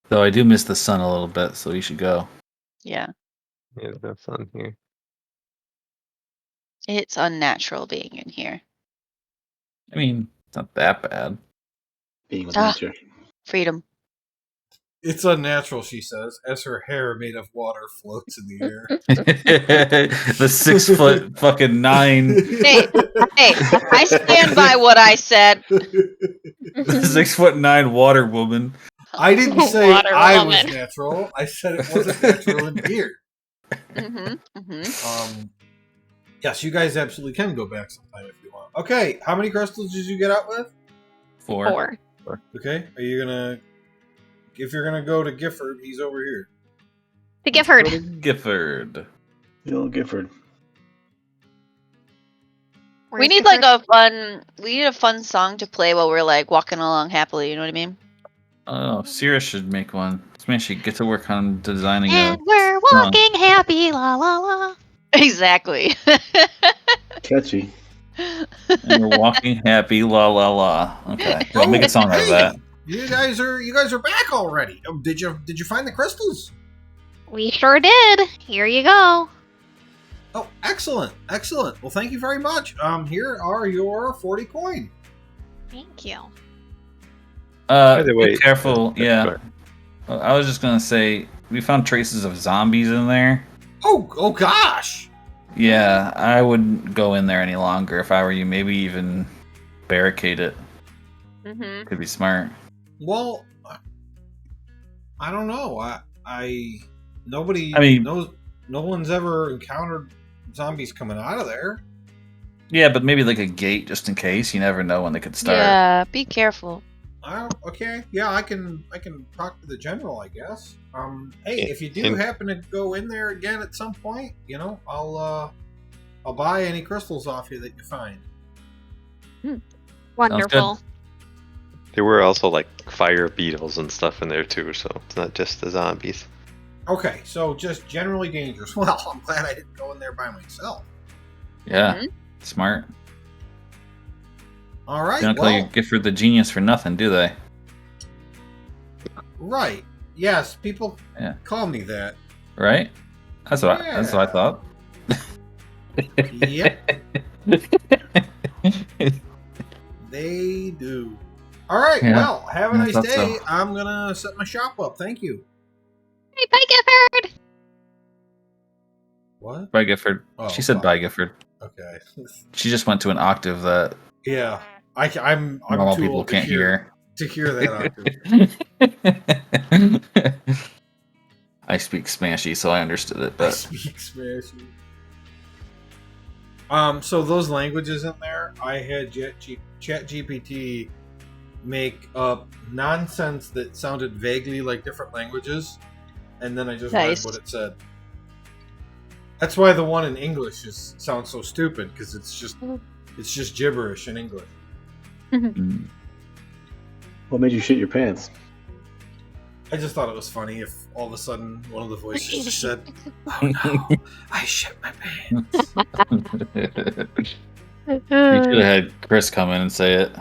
Though I do miss the sun a little bit, so we should go. Yeah. Yeah, have fun here. It's unnatural being in here. I mean, it's not that bad. Being with Ah. nature. Freedom. It's unnatural, she says, as her hair made of water floats in the air. The 6 foot fucking 9, Hey, I stand by what I said. 6 foot 9 water woman. I didn't say Water I was woman. natural. I said it wasn't natural in here. Yes, you guys absolutely can go back sometime if you want. Okay, how many crystals did you get out with? 4. 4. Okay, are you gonna? If you're gonna go to Gifford, he's over here. To Gifford. Go to Gifford. The old Gifford. We need like a fun song to play while we're like walking along happily, you know what I mean? Oh, Sierra should make one. Maybe she get to work on designing And a we're walking happy, la la la. Exactly. Catchy. and we're walking happy, la la la. Okay, we'll make a song out of that. You guys are back already. Oh, did you find the crystals? We sure did. Here you go. Oh, excellent. Well, thank you very much. Here are your 40 coin. Thank you. By the way, Be careful. Yeah. sorry. I was just gonna say we found traces of zombies in there. Oh gosh. Yeah, I wouldn't go in there any longer if I were you. Maybe even barricade it. Could be smart. Well, I don't know. Nobody I mean- knows. No one's ever encountered zombies coming out of there. Yeah, but maybe like a gate just in case. You never know when they could start. Yeah, be careful. Okay. Yeah, I can talk to the general, I guess. Hey, if you do And- happen to go in there again at some point, I'll buy any crystals off you that you find. Wonderful. There were also like fire beetles and stuff in there too, so it's not just the zombies. Okay, so just generally dangerous. Well, I'm glad I didn't go in there by myself. Yeah, smart. All right. They don't call you Gifford the Genius for nothing, do they? Right. Yes, people Yeah. call me that. Right? That's what I thought. Yep, they do. All right. Yeah. Well, have a Yeah, I nice thought day. so. I'm gonna set my shop up. Thank you. Hey, bye, Gifford! What? By Gifford. Oh, She said fuck. by Gifford. Okay. She just went to an octave that Yeah, I'm normal too people old can't hear. to hear that octave. I speak Smashy, so I understood it. I But speak Smashy. So those languages in there, I had ChatGPT make up nonsense that sounded vaguely like different languages, and then I just Nice. read what it said. That's why the one in English sounds so stupid, because it's just gibberish in English. mm, What made you shit your pants? I just thought it was funny if all of a sudden one of the voices just said, "Oh no, I shit my pants." you should have had Chris come in and say it.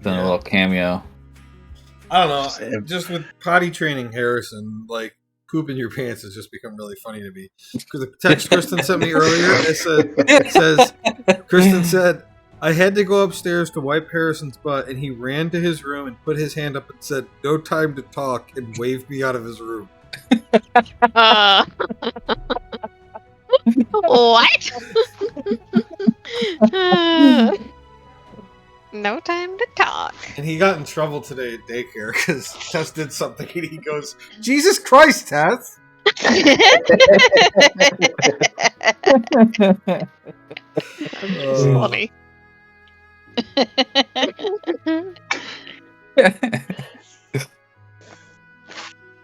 Done a little cameo. I don't know. Just with potty training Harrison, like pooping your pants has just become really funny to me. Because the text Kristen sent me earlier, Kristen said, I had to go upstairs to wipe Harrison's butt, and he ran to his room and put his hand up and said, "No time to talk," and waved me out of his room. What? No time to talk. And he got in trouble today at daycare because Tess did something, and he goes, "Jesus Christ, Tess!" That's funny.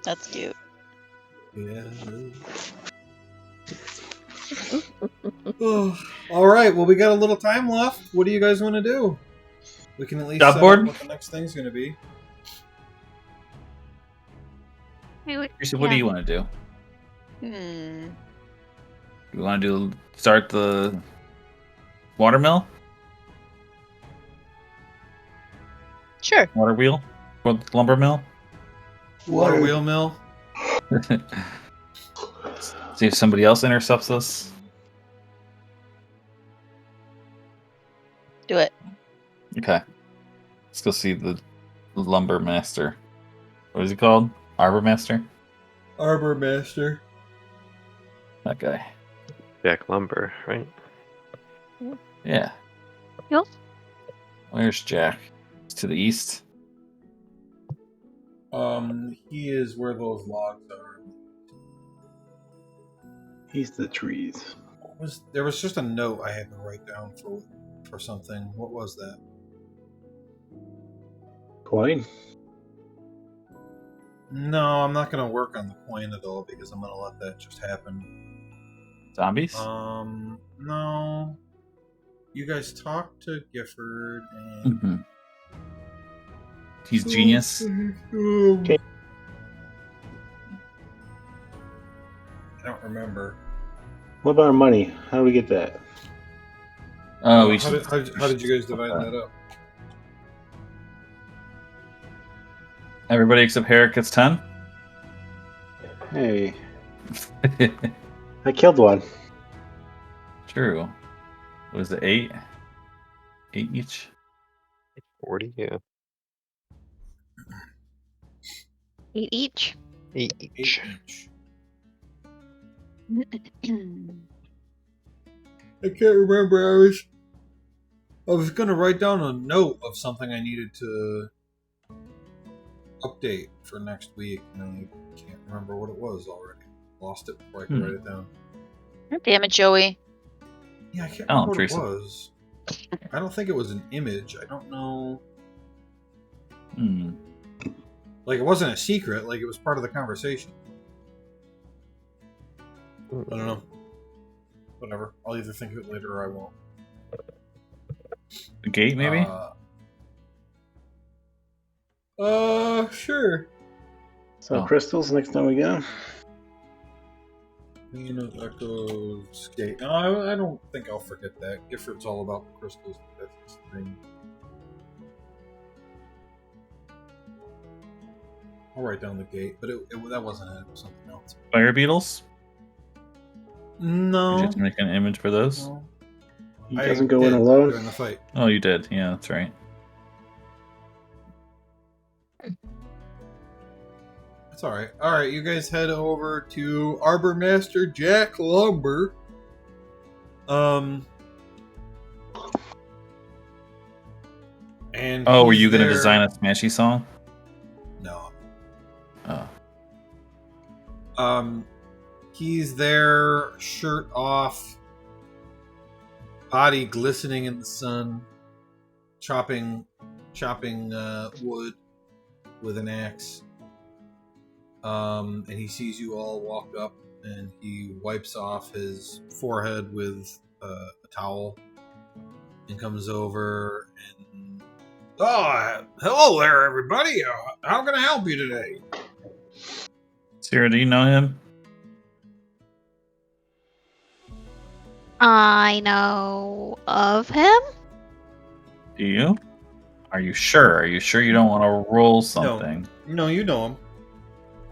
That's cute. Yeah. Oh, all right. Well, we got a little time left. What do you guys want to do? We can at least Job set board? up what the next thing's going to be. What do you want to do? Hmm. You want to start the watermill? Sure. Water wheel? Or lumber mill? Water wheel mill. See if somebody else intercepts us. Do it. Okay. Let's go see the lumber master. What is he called? Arbor master? Arbor master. That guy. Jack Lumber, right? Yeah. Yep. Where's Jack? He's to the east. He is where those logs are. He's the trees. There was just a note I had to write down for something. What was that? Coin? No, I'm not going to work on the coin at all because I'm going to let that just happen. Zombies? No. You guys talk to Gifford and... Mm-hmm. He's genius. Okay. I don't remember. What about our money? How do we get that? Oh, we how should. how did you guys divide that up? Everybody except Herrick gets 10? Hey, I killed one. True. Was it 8? 8 each? 40, yeah. 8 each. 8 8 each. each. I can't remember. I was going to write down a note of something I needed to update for next week, and I can't remember what it was already. Lost it before I could write it down. Damn it, Joey. Yeah, I can't Oh, remember what Teresa. it was. I don't think it was an image. I don't know. Hmm. Like, it wasn't a secret. Like, it was part of the conversation. I don't know. Whatever. I'll either think of it later or I won't. The gate, maybe? Sure. So Oh. crystals next time we go. Queen of Echoes Gate. No, I don't think I'll forget that. Gifford's all about the crystals. That's his thing. I'll write down the gate, but that wasn't it. It was something else. Fire beetles? Did No. you have to make an image for those? No. He I doesn't go in did alone. during the fight. Oh, you did. Yeah, that's right. It's all right. All right, you guys head over to Arbor Master Jack Lumber. And Oh, were he's you going to there- design a Smashy song? No. Oh. He's there, shirt off, body glistening in the sun, chopping wood with an axe. And he sees you all walk up, and he wipes off his forehead with a towel, and comes over and, oh, hello there, everybody. How can I help you today? Sarah, do you know him? I know of him. Do you? Are you sure? Are you sure you don't want to roll something? No, you know him.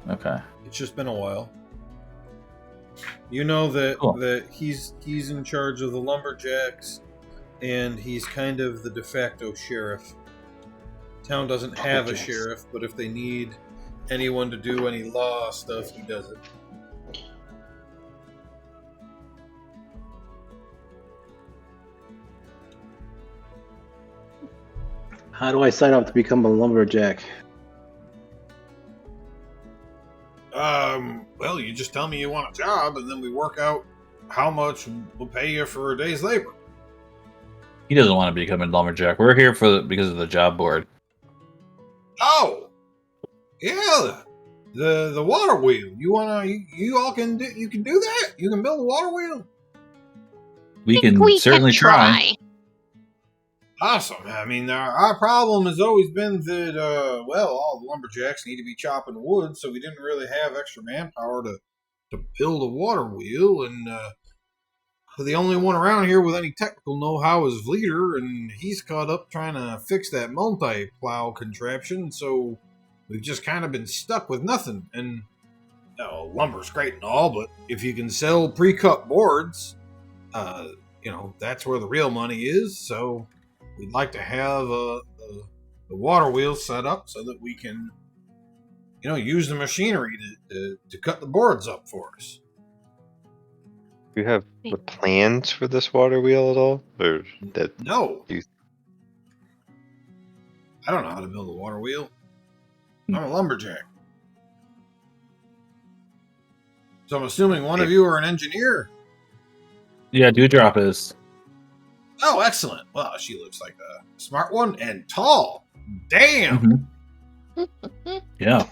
Okay. It's just been a while. You know that Cool. that he's in charge of the lumberjacks, and he's kind of the de facto sheriff. Town doesn't have a Lumberjacks. sheriff, but if they need anyone to do any law stuff, he does it. How do I sign up to become a lumberjack? Well, you just tell me you want a job, and then we work out how much we'll pay you for a day's labor. He doesn't want to become a lumberjack. We're here because of the job board. Oh, yeah, the water wheel. You all can do that. You can build a water wheel. We Think can certainly try. Awesome. I mean, our problem has always been that, all the lumberjacks need to be chopping wood, so we didn't really have extra manpower to build a water wheel, and the only one around here with any technical know-how is Vleeter, and he's caught up trying to fix that multi-plow contraption, so we've just kind of been stuck with nothing. And lumber's great and all, but if you can sell pre-cut boards, that's where the real money is, so we'd like to have the water wheel set up so that we can, use the machinery to cut the boards up for us. Do you have the plans for this water wheel at all? Or that No. You- I don't know how to build a water wheel. I'm a lumberjack. So I'm assuming one of you are an engineer. Yeah, Dewdrop is. Oh, excellent. Well, she looks like a smart one and tall. Damn. Mhm. Yeah.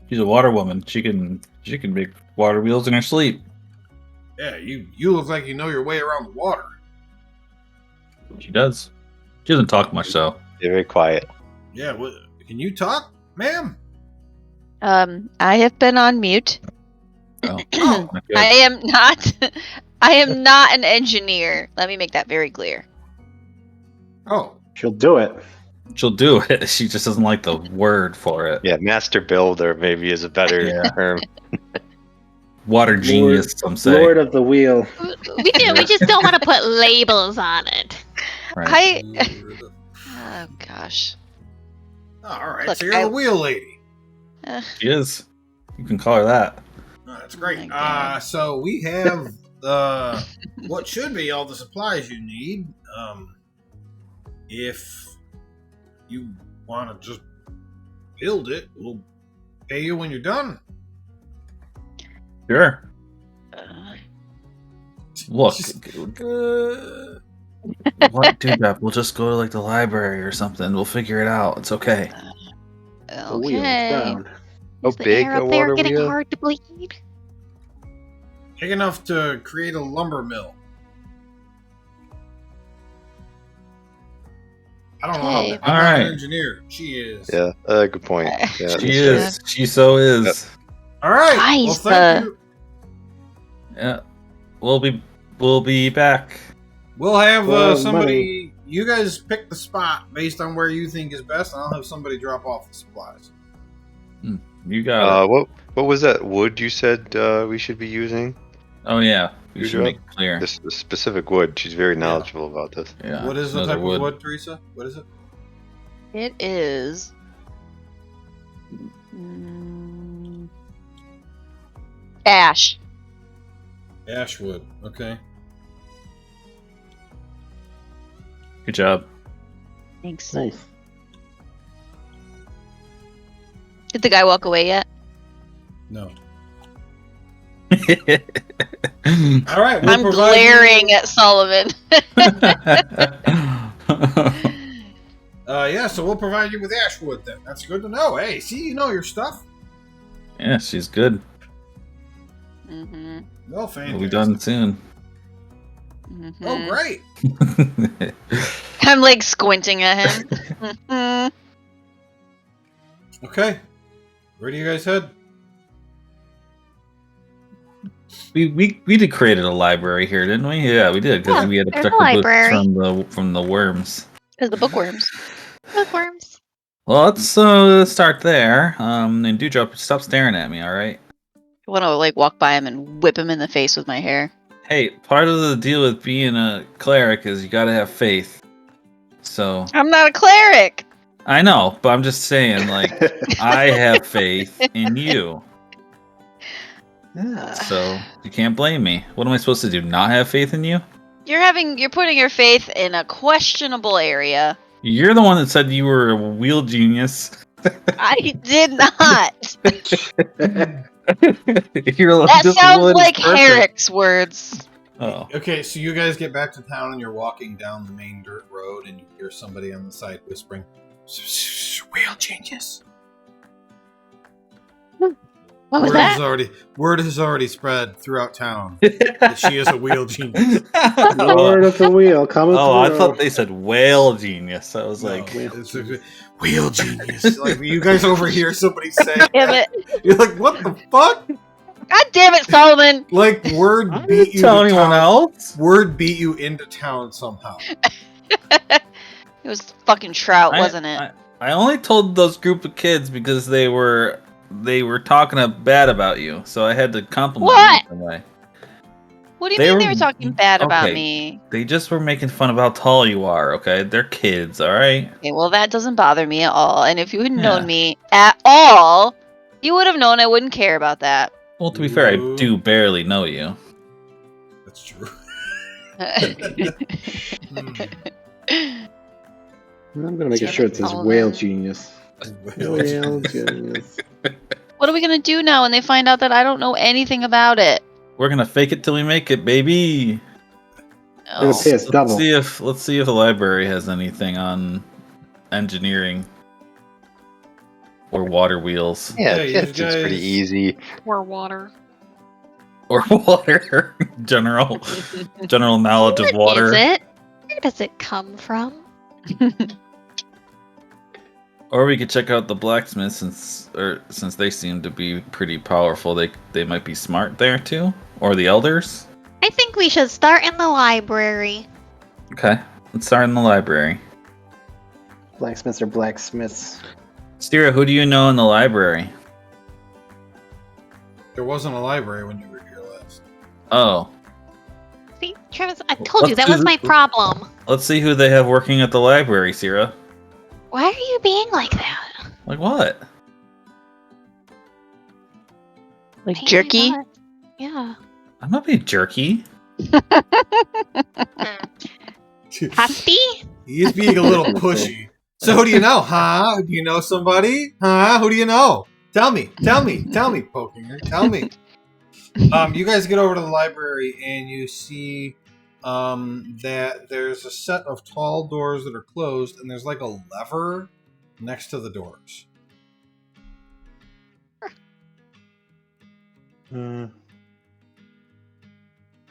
She's a water woman. She can make water wheels in her sleep. Yeah, you look like you know your way around the water. She does. She doesn't talk much though. they're very quiet. Yeah, can you talk, ma'am? I have been on mute. Oh, Oh, not good. I am not. I am not an engineer. Let me make that very clear. oh, She'll do it. She'll do it. She just doesn't like the word for it. Yeah, master builder maybe is a better Yeah. term. Water genius, some say. Lord of the wheel. We just don't want to put labels on it. Right. Oh gosh. all right. Look, So you're the wheel lady. She is. You can call her that. Oh, that's Oh great. my God. So we have what should be all the supplies you need. If you want to just build it, we'll pay you when you're done. Sure. Look, Uh, what, Dewdrop? We'll just go to like the library or something. We'll figure it out. It's okay. The wheel is Okay. down. How Is the big air a up there water getting wheel? hard to bleed? big enough to create a lumber mill. I don't know. Okay. I'm not Alright. an engineer. She is. Yeah, good point. Yeah, She that's is. She so is. All right. Well, Nice, thank you. Yeah. We'll be back. We'll have Well, somebody. You guys pick the spot based on where you think is best, and I'll have somebody drop off the supplies. You got it. What was that wood you said we should be using? Oh yeah. We You should drop- make it clear. This specific wood. She's very knowledgeable about this. Yeah. What is the another type of wood, Teresa? What is it? It is Ash. Ashwood. Okay. Good job. Thanks. Nice. Did the guy walk away yet? No. All right. We'll I'm provide glaring you- at Solomon. Yeah, so we'll provide you with Ashwood then. That's good to know. Hey, see, you know your stuff. Yeah, she's good. Mm-hmm. Well, fantastic. We'll be done soon. Mm-hmm. Oh, great. I'm like squinting at him. Mhm. Okay. Where do you guys head? we did created a library here, didn't we? Yeah, we did because Yeah, we had to there's a protect the books library. from the worms. Because the bookworms. Bookworms. Well, let's start there. And Dewdrop, stop staring at me, all right? I want to like walk by him and whip him in the face with my hair. Hey, part of the deal with being a cleric is you got to have faith. So I'm not a cleric. I know, but I'm just saying, like, I have faith in you, Yeah. so you can't blame me. What am I supposed to do? Not have faith in you? You're putting your faith in a questionable area. You're the one that said you were a wheel genius. I did not. That sounds like Herrick's words. Oh, Okay, so you guys get back to town and you're walking down the main dirt road and you hear somebody on the side whispering, "Wheel genius." What was Word that? has already spread throughout town that she is a wheel genius. Lord of the wheel coming Oh, I through. thought they said whale genius. I was No, like, it's a wheel genius. Like you guys overhear somebody say, Damn it. you're like, "What the fuck?" God damn it, Solomon. Like word I beat didn't you tell to anyone town. else. Word beat you into town somehow. It was fucking Trout, wasn't it? I only told those group of kids because they were talking bad about you, so I had to compliment What? them in some way. What do you they mean were- they were talking bad about okay. me? They just were making fun of how tall you are. Okay, they're kids. All right. Okay, well, that doesn't bother me at all. And if you had Yeah. known me at all, you would have known I wouldn't care about that. Well, to be fair, I Ooh. do barely know you. That's true. I'm gonna make a Damn shirt it, that says Solomon. whale genius. Wheel Whale genius. genius. What are we gonna do now when they find out that I don't know anything about it? We're gonna fake it till we make it, baby. Gonna Oh. pay us double. Let's see if the library has anything on engineering or water wheels Yeah, Yeah, it you seems pretty guys- easy. Or water. or water general knowledge of water. Is it? Where does it come from? Or we could check out the blacksmith since they seem to be pretty powerful. They might be smart there too, or the elders. I think we should start in the library. Okay, let's start in the library. Blacksmiths are blacksmiths. Stira, who do you know in the library? There wasn't a library when you were here last. Oh, See, Travis, I told you Let's that do was my the- problem. let's see who they have working at the library, Sierra. Why are you being like that? Like what? Like Pain in jerky? the butt. Yeah. I'm not being jerky. Pasty? He is being a little pushy. So who do you know, huh? Do you know somebody? Huh? Who do you know? Tell me, poking her. Tell me. You guys get over to the library and you see that there's a set of tall doors that are closed and there's like a lever next to the doors.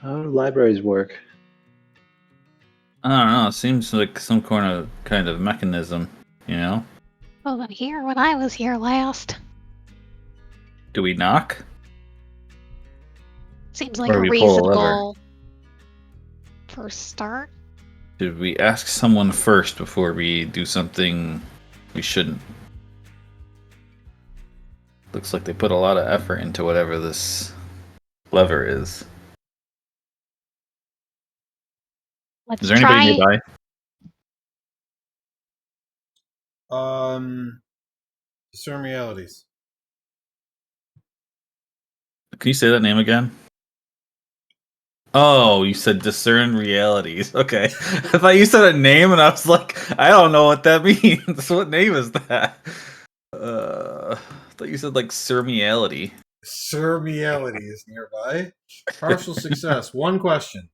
How do libraries work? I don't know. It seems like some kind of mechanism. You know? Wasn't here when I was here last. Do we knock? Seems like Or a we pull a lever. reasonable first start. Should we ask someone first before we do something we shouldn't? Looks like they put a lot of effort into whatever this lever is. Let's Is there anybody try. nearby? Discern realities. Can you say that name again? Oh, you said discern realities. Okay. I thought you said a name and I was like, I don't know what that means. What name is that? I thought you said like surreality. Surreality is nearby. Partial success. One question.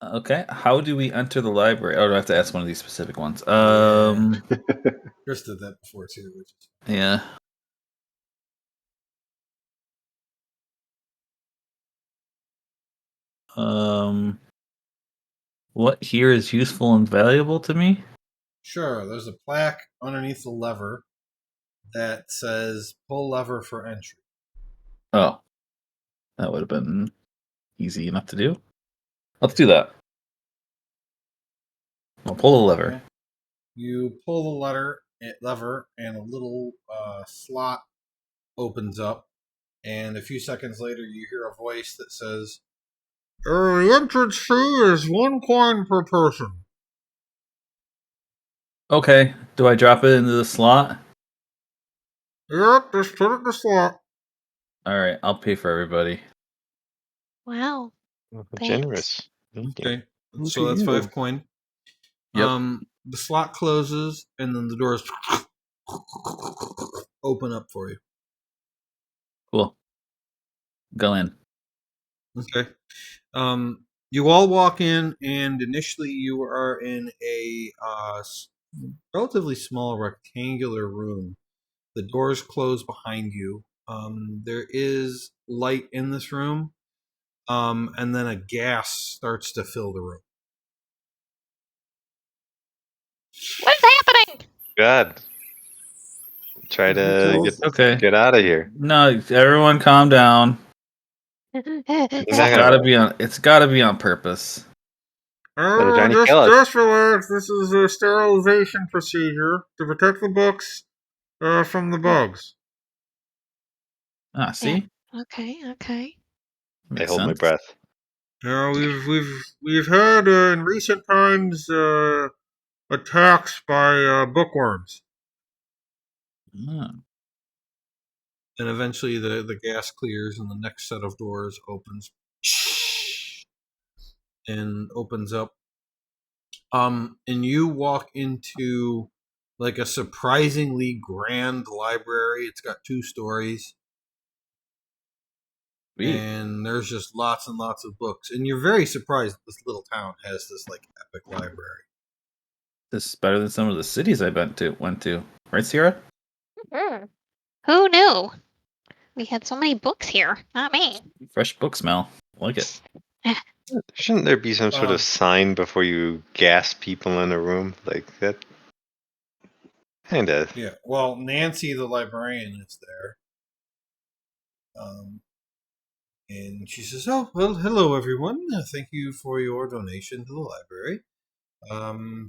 Okay. How do we enter the library? Oh, do I have to ask one of these specific ones? Chris did that before too. Which is... Yeah. What here is useful and valuable to me? Sure, there's a plaque underneath the lever that says pull lever for entry. Oh, that would have been easy enough to do. Let's do that. I'll pull the lever. Okay. You pull the lever, and a little slot opens up. And a few seconds later, you hear a voice that says, the entrance fee is 1 coin per person. Okay. Do I drop it into the slot? Yep, just put it in the slot. All right. I'll pay for everybody. Wow. Thanks. Generous. Thank you. Okay, Look so at that's you. 5 coin. Yep. The slot closes, and then the doors open up for you. Cool. Go in. Okay. You all walk in, and initially you are in a relatively small rectangular room. The doors close behind you. There is light in this room, and then a gas starts to fill the room. What is happening? God. Try to Okay. get out of here. No, everyone, calm down. It's not gonna- gotta be on. It's gotta be on purpose. they're trying to kill us. Just relax. This is a sterilization procedure to protect the books from the bugs. Ah, see. Okay. I Makes hold my sense. breath. We've had in recent times attacks by bookworms, Ah. and eventually the gas clears and the next set of doors opens and opens up. And you walk into like a surprisingly grand library. It's got 2 stories. Sweet. And there's just lots and lots of books, and you're very surprised that this little town has this like epic library. This is better than some of the cities I went to. Right, Sierra? Who knew? We had so many books here. Not me. Fresh book smell. I like it. Shouldn't there be some sort Um, of sign before you gas people in a room like that? Kind of. Yeah, well, Nancy the librarian is there. And she says, "Oh, well, hello everyone. Thank you for your donation to the library.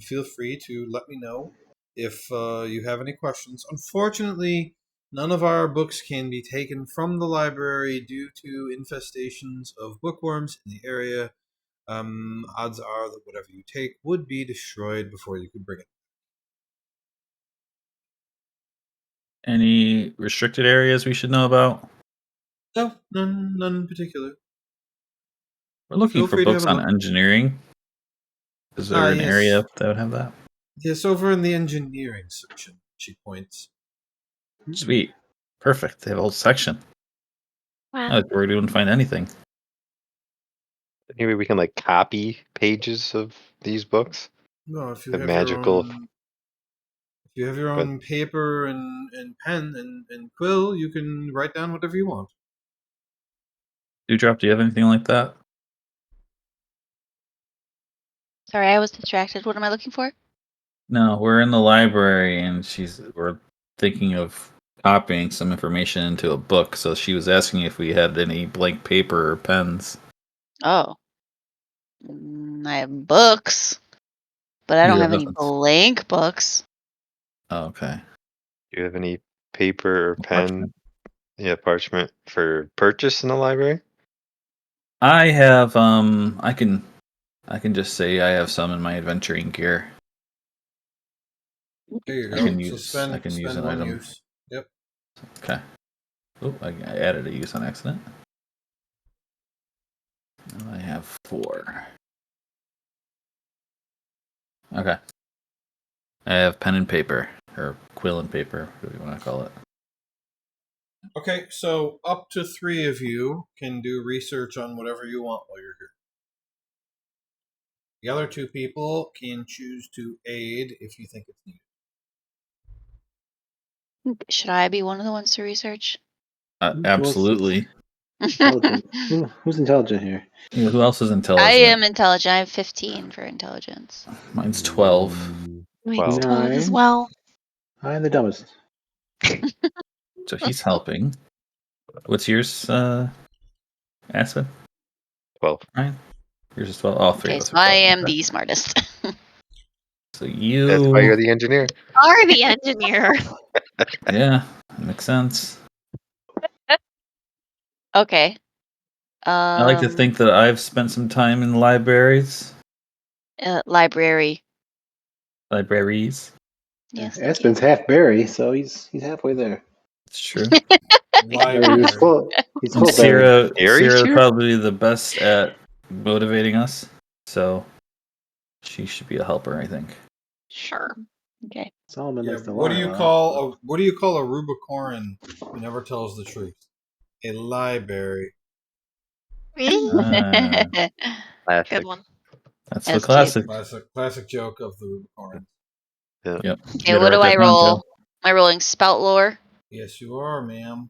Feel free to let me know if you have any questions. Unfortunately, none of our books can be taken from the library due to infestations of bookworms in the area. Odds are that whatever you take would be destroyed before you could bring it." Any restricted areas we should know about? No, none in particular. We're looking Feel for free to books have a on look. engineering. Is there an Yes. area that would have that? Yes, over in the engineering section, she points. Sweet. Perfect. They have a whole section. Wow. I was worried we wouldn't find anything. Maybe we can like copy pages of these books. No, if you The have magical- your own paper and pen and quill, you can write down whatever you want. Dewdrop, do you have anything like that? Sorry, I was distracted. What am I looking for? No, we're in the library and we're thinking of copying some information into a book, so she was asking if we had any blank paper or pens. Oh. I have books, but I You don't have have any nothing. blank books. Oh, okay. Do you have any paper or pen? Parchment. Yeah, parchment for purchase in the library? I have I can just say I have some in my adventuring gear. There you I go. can So use- spend I can use an 1 item. use. Yep. Okay. Oh, I added a use on accident. Now I have 4. Okay. I have pen and paper, or quill and paper, whatever you want to call it. Okay, so up to 3 of you can do research on whatever you want while you're here. The other 2 people can choose to aid if you think it's needed. Should I be one of the ones to research? Absolutely. Intelligent. Who's intelligent here? Yeah, who else is I intelligent? am intelligent. I have 15 for intelligence. Mine's 12. Mine's 12 as 9. well. I'm the dumbest. So he's helping. What's yours, Aspen? 12. Ryan? Yours is 12. All 3 Okay, of us so are 12. I am Okay. the smartest. So That's why you. you're the engineer. Are the engineer. Yeah, makes sense. Okay. I like to think that I've spent some time in libraries. Library. Libraries. Yes. thank you. Aspen's half berry, so he's halfway there. It's true. Library. He's full. He's And full berry. Very Sierra sure. probably the best at motivating us, so she should be a helper, I think. Sure. Okay. Solomon Yeah, likes to what do lie you a lot, call so- a Rubicoran who never tells the truth? A library. Ah, Classic. Good one. that's That's the classic. Classic joke of the Rubicorans. Yep. Okay, You what gotta do write I that down, roll? Joe. Am I rolling spout lore? Yes, you are, ma'am.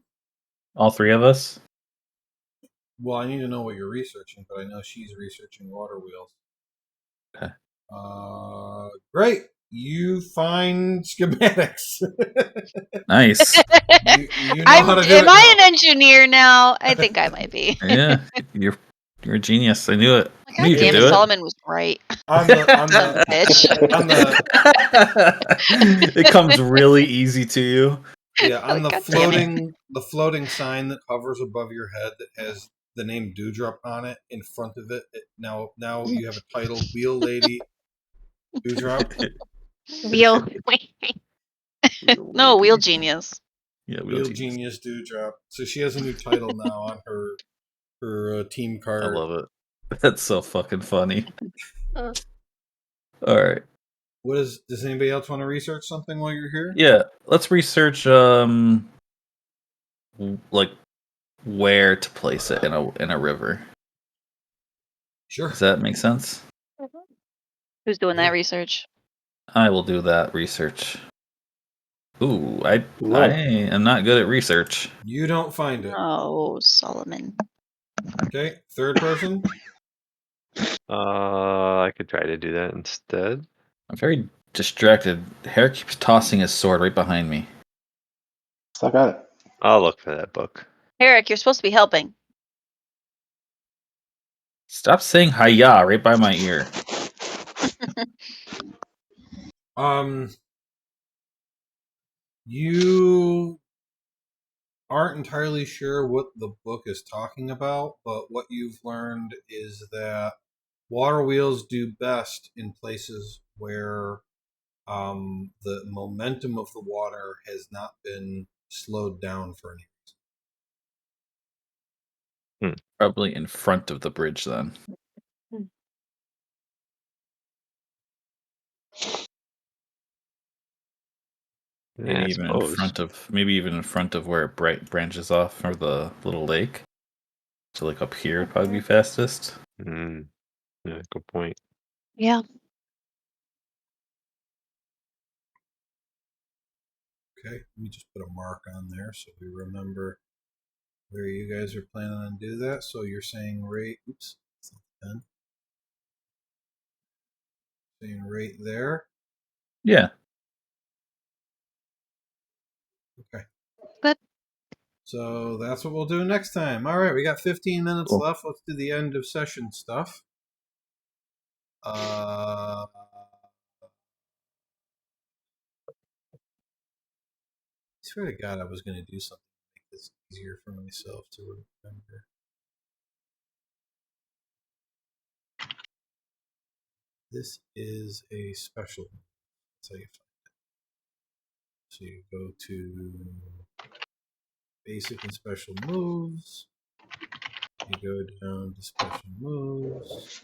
All 3 of us. Well, I need to know what you're researching, but I know she's researching water wheels. Okay. Great. You find schematics. Nice. You know how to do it Am I now. an engineer now? I think I might be. Yeah, you're a genius. I knew it. I knew God you could damn it, do it. Solomon was right. On the Bitch. on the It comes really easy to you. on the God damn it. floating sign that hovers above your head that has the name Dewdrop on it in front of it. Now you have a title, Wheel Lady Dewdrop. Wheel. No, wheel genius. Yeah, Wheel Genius Dewdrop. So she has a new title now on her team I card. love it. That's so fucking funny. Uh. All right. Does anybody else want to research something while you're here? Yeah, let's research like where to place it in a river. Sure. Does that make sense? Who's doing that research? I will do that research. Ooh, I Whoa. am not good at research. You don't find it. Oh, Solomon. Okay. Third person. I could try to do that instead. I'm very distracted. Hair keeps tossing his sword right behind me. Suck at it. I'll look for that book. Eric, you're supposed to be helping. Stop saying hiya right by my ear. You aren't entirely sure what the book is talking about, but what you've learned is that water wheels do best in places where the momentum of the water has not been slowed down for any reason. Probably in front of the bridge then. Yeah, I Maybe even in front of where it branches off from the little lake. So like up here would probably be fastest. Yeah, good point. Yeah. Okay, let me just put a mark on there so we remember where you guys are planning on do that. So you're saying right, oops, it's not 10. Saying right there. Yeah. Okay. Good. So that's what we'll do next time. All right, we got 15 minutes Cool. left. Let's do the end of session stuff. I swear to God, I was going to do something to make this easier for myself to remember. This is a special. That's how you find it. So you go to basic and special moves. You go down to special moves.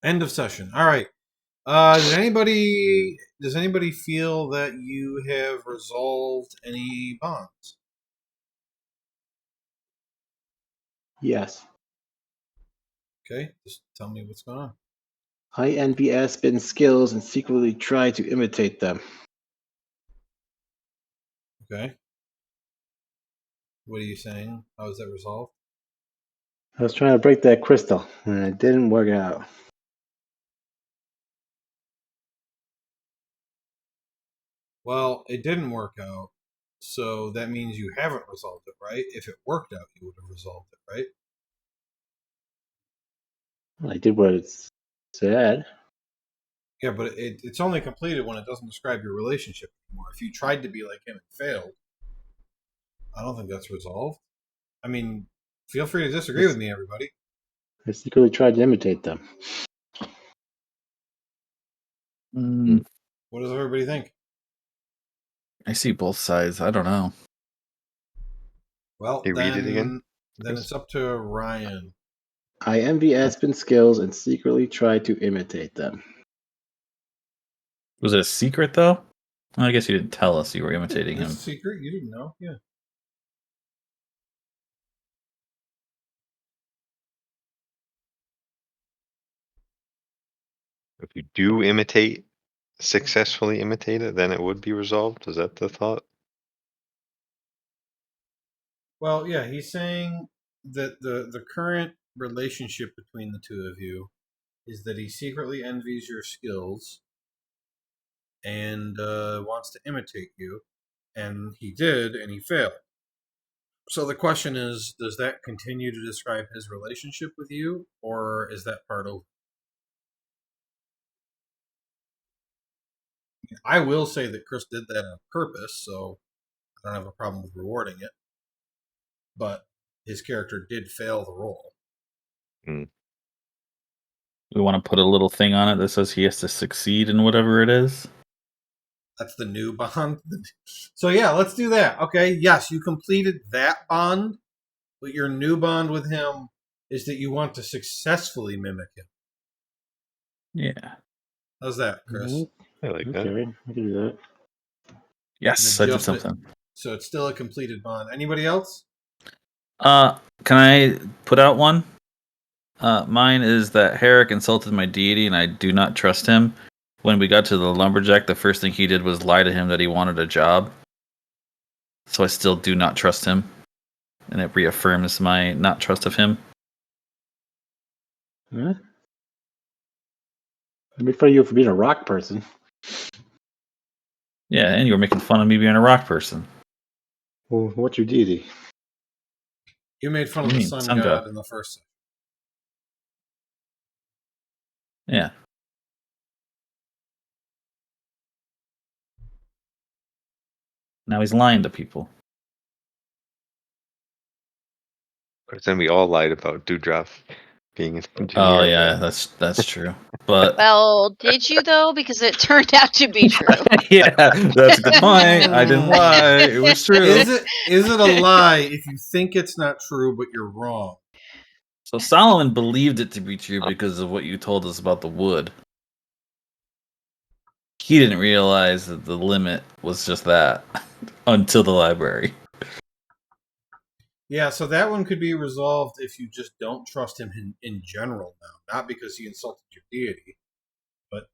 End of session. All right. Does anybody feel that you have resolved any bonds? Yes. Okay, just tell me what's going on. I envy Aspen's skills and secretly try to imitate them. Okay. What are you saying? How is that resolved? I was trying to break that crystal, and it didn't work out. Well, it didn't work out, so that means you haven't resolved it, right? If it worked out, you would have resolved it, right? I did what it said. Yeah, but it's only completed when it doesn't describe your relationship anymore. If you tried to be like him and failed, I don't think that's resolved. I mean, feel free to disagree with me, everybody. I secretly tried to imitate them. What does everybody think? I see both sides. I don't know. Well, Hey, read it again, then Chris. it's up to Ryan. I envy Aspen's skills and secretly try to imitate them. Was it a secret though? Well, I guess you didn't tell us you were imitating It's him. a secret. You didn't know. Yeah. If you do successfully imitate it, then it would be resolved. Is that the thought? Well, yeah, he's saying that the current relationship between the two of you is that he secretly envies your skills and wants to imitate you, and he did, and he failed. So the question is, does that continue to describe his relationship with you, or is that part over? I will say that Chris did that on purpose, so I don't have a problem with rewarding it. But his character did fail the role. We want to put a little thing on it that says he has to succeed in whatever it is. That's the new bond. So yeah, let's do that. Okay, yes, you completed that bond, but your new bond with him is that you want to successfully mimic him. Yeah. How's that, Chris? Mm-hmm. I like that. Okay, I can do that. Yes, I did Adjust it. something. So it's still a completed bond. Anybody else? Can I put out one? Mine is that Herrick insulted my deity and I do not trust him. When we got to the lumberjack, the first thing he did was lie to him that he wanted a job. So I still do not trust him. And it reaffirms my not trust of him. Huh? I made fun of you for being a rock person. Yeah, and you were making fun of me being a rock person. Well, what's your deity? You made fun What of do the you mean, sun sun god god? in the first section. Yeah. Now he's lying to people. But then we all lied about Dewdrop being an engineer. Oh yeah, that's true. But Well, did you though? Because it turned out to be true. yeah, that's a good point. I didn't lie. It was true. Is it a lie if you think it's not true but you're wrong? So Solomon believed it to be true because of what you told us about the wood. He didn't realize that the limit was just that until the library. Yeah, so that one could be resolved if you just don't trust him in general now. Not because he insulted your deity, but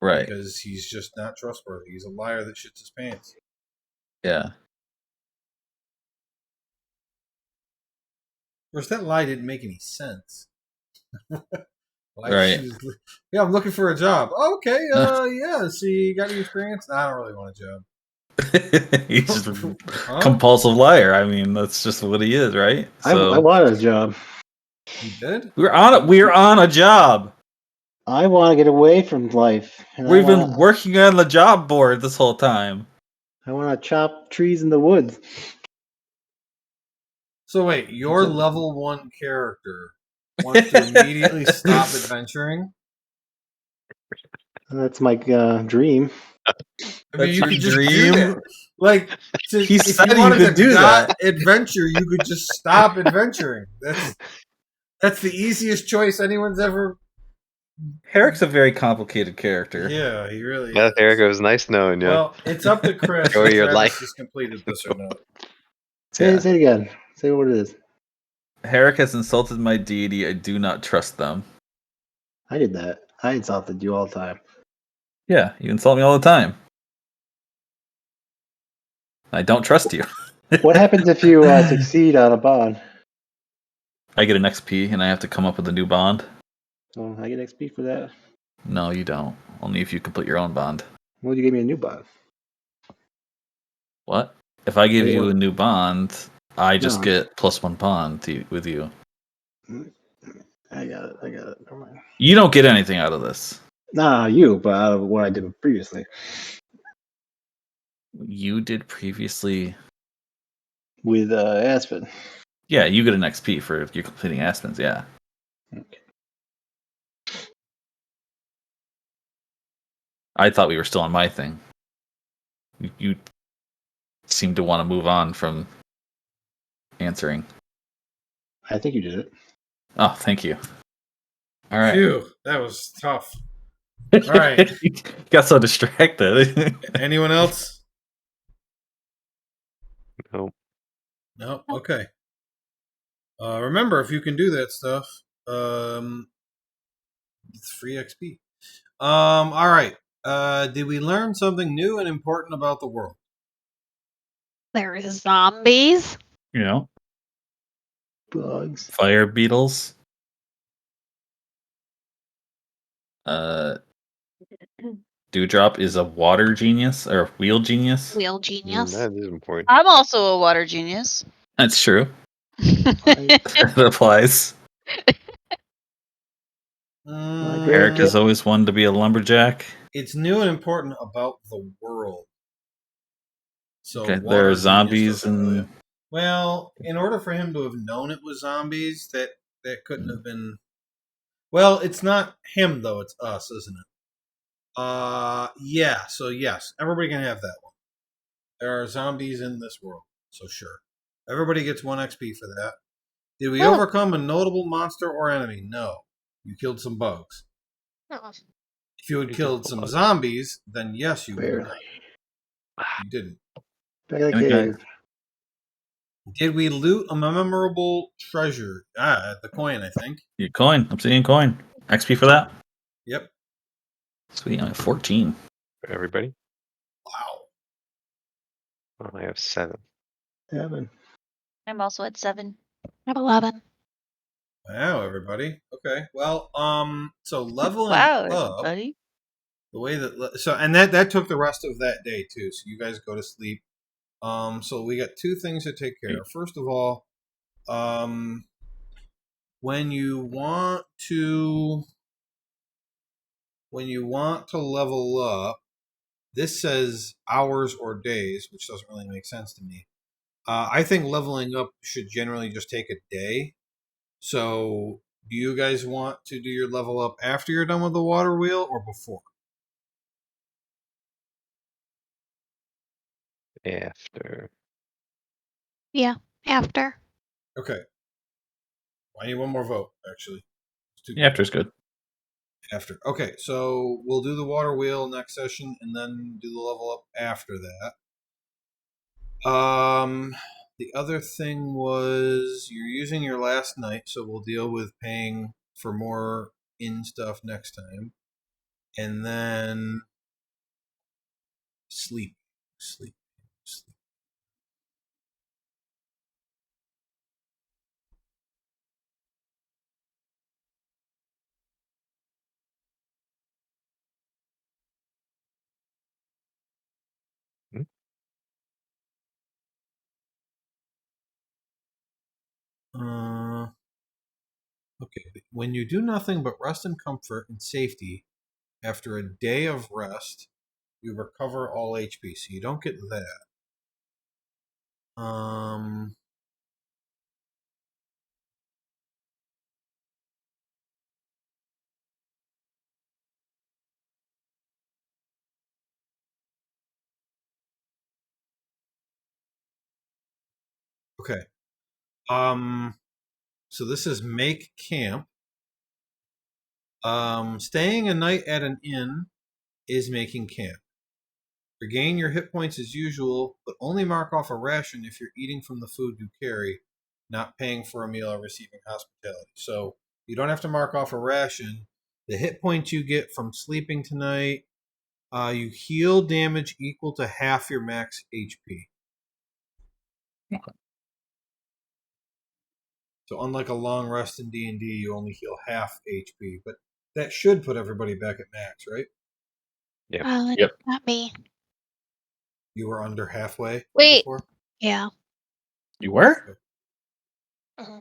Right. because he's just not trustworthy. He's a liar that shits his pants. Yeah. Of course, that lie didn't make any sense. Right. Yeah, I'm looking for a job. Okay, yeah, see, got any experience? Nah, I don't really want a job. He's just a Huh? compulsive liar. I mean, that's just what he is, right? I want a job. You did? We're on a job. I want to get away from life. And We've been working on the job board this whole time. I want to chop trees in the woods. So wait, your level 1 character wants to immediately stop adventuring? That's my dream. I mean, That's you your could just dream? do that. Like, He if said you you wanted could to do not that. adventure, you could just stop adventuring. That's the easiest choice anyone's ever. Herrick's a very complicated character. Yeah, he really Yeah, is. there goes. Nice knowing you. Well, it's up to Chris Enjoy if your Travis life. has completed this or not. Say Yeah. it again. Say what it is. Herrick has insulted my deity. I do not trust them. I did that. I insulted you all the time. Yeah, you insult me all the time. I don't trust you. What happens if you succeed on a bond? I get an XP and I have to come up with a new bond. Oh, I get XP for that. No, you don't. Only if you complete your own bond. Well, you gave me a new bond. What? If I give Wait, you what? a new bond, I just No. get +1 bond with you. I got it. Never mind. You don't get anything out of this. Nah, you, but out of what I did previously You did previously. with Aspen. Yeah, you get an XP for you completing Aspens. Yeah. Okay. I thought we were still on my thing. You seem to want to move on from answering. I think you did it. Oh, thank you. All right. Phew, that was tough. All right. Got so distracted. Anyone else? Nope. No. Okay. Remember, if you can do that stuff, it's free XP. All right. Did we learn something new and important about the world? There is zombies. You know, Bugs. fire beetles. Dewdrop is a water genius or a wheel genius. Wheel genius. That is important. I'm also a water genius. That's true. Right. That applies. Eric Yeah. has always wanted to be a lumberjack. It's new and important about the world. So Okay, water there are genius zombies doesn't really- and Well, in order for him to have known it was zombies, that couldn't have been. Well, it's not him though; it's us, isn't it? Yeah. So yes, everybody can have that one. There are zombies in this world, so sure, everybody gets 1 XP for that. Did we Oh. overcome a notable monster or enemy? No. You killed some bugs. Oh, If you had You killed killed some bugs. zombies, then yes, you would. Barely. You didn't. Back in the Okay. cave. Did we loot a memorable treasure? The coin, I think. your coin. Obsidian coin. XP for that. Yep. Sweet. I'm at 14. For everybody. Wow. Oh, I have 7. Heaven. I'm also at 7. I have 11. Wow, everybody. Okay. Well, so leveling Wow, up everybody. the way that took the rest of that day too. So you guys go to sleep. So we got 2 things to take care of. First of all, when you want to level up, this says hours or days, which doesn't really make sense to me. I think leveling up should generally just take a day. So, do you guys want to do your level up after you're done with the water wheel or before? After. Yeah, after. Okay. I need one more vote, actually. It's 2 Yeah, after's good. After. Okay, so we'll do the water wheel next session and then do the level up after that. The other thing was you're using your last night, so we'll deal with paying for more in stuff next time. And then sleep. Hmm? Okay. When you do nothing but rest in comfort and safety, after a day of rest, you recover all HP, so you don't get that. Okay. So this is make camp. Staying a night at an inn is making camp. Regain your hit points as usual, but only mark off a ration if you're eating from the food you carry, not paying for a meal or receiving hospitality. So you don't have to mark off a ration. The hit points you get from sleeping tonight, you heal damage equal to half your max HP. So unlike a long rest in D&D, you only heal half HP, but that should put everybody back at max, right? Yep. Not me. You were under halfway Wait. before? Yeah. You were?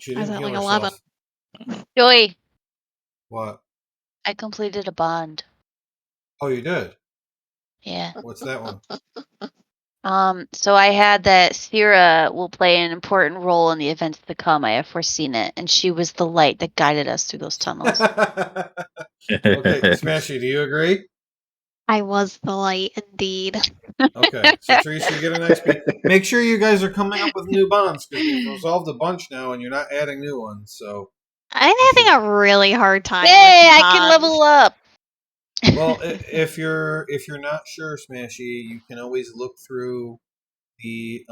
She I was didn't at heal like herself. 11. Joy, What? I completed a bond. Oh, you did? Yeah. What's that one? So I had that Sierra will play an important role in the events to come. I have foreseen it, and she was the light that guided us through those tunnels. Okay, Smashy, do you agree? I was the light indeed. Okay, so Teresa, you get an XP. Make sure you guys are coming up with new bonds because we've resolved a bunch now, and you're not adding new ones. So, I'm having a really hard time. Yay! with I can bonds. level up. well, if you're not sure, Smashy, you can always look through the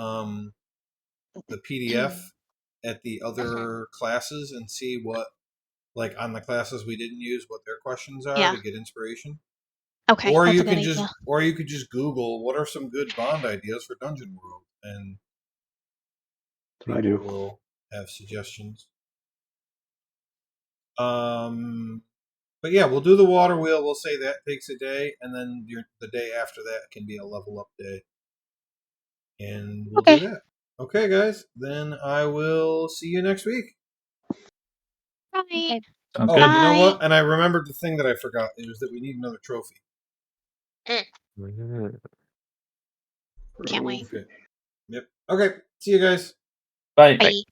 PDF at the other classes and see what, like on the classes we didn't use, what their questions are Yeah. to get inspiration. Okay, Or that's you a good can idea. just, Google what are some good bond ideas for Dungeon World, and I do. will have suggestions. But yeah, we'll do the water wheel. We'll say that takes a day, and then the day after that can be a level up day, and we'll do that. Okay, guys. Then I will see you next week. Bye. Okay. Sounds Oh, good. you know Bye. what? And I remembered the thing that I forgot. It was that we need another trophy. Can't wait. Okay. Yep. Okay. See you guys. Bye. Bye.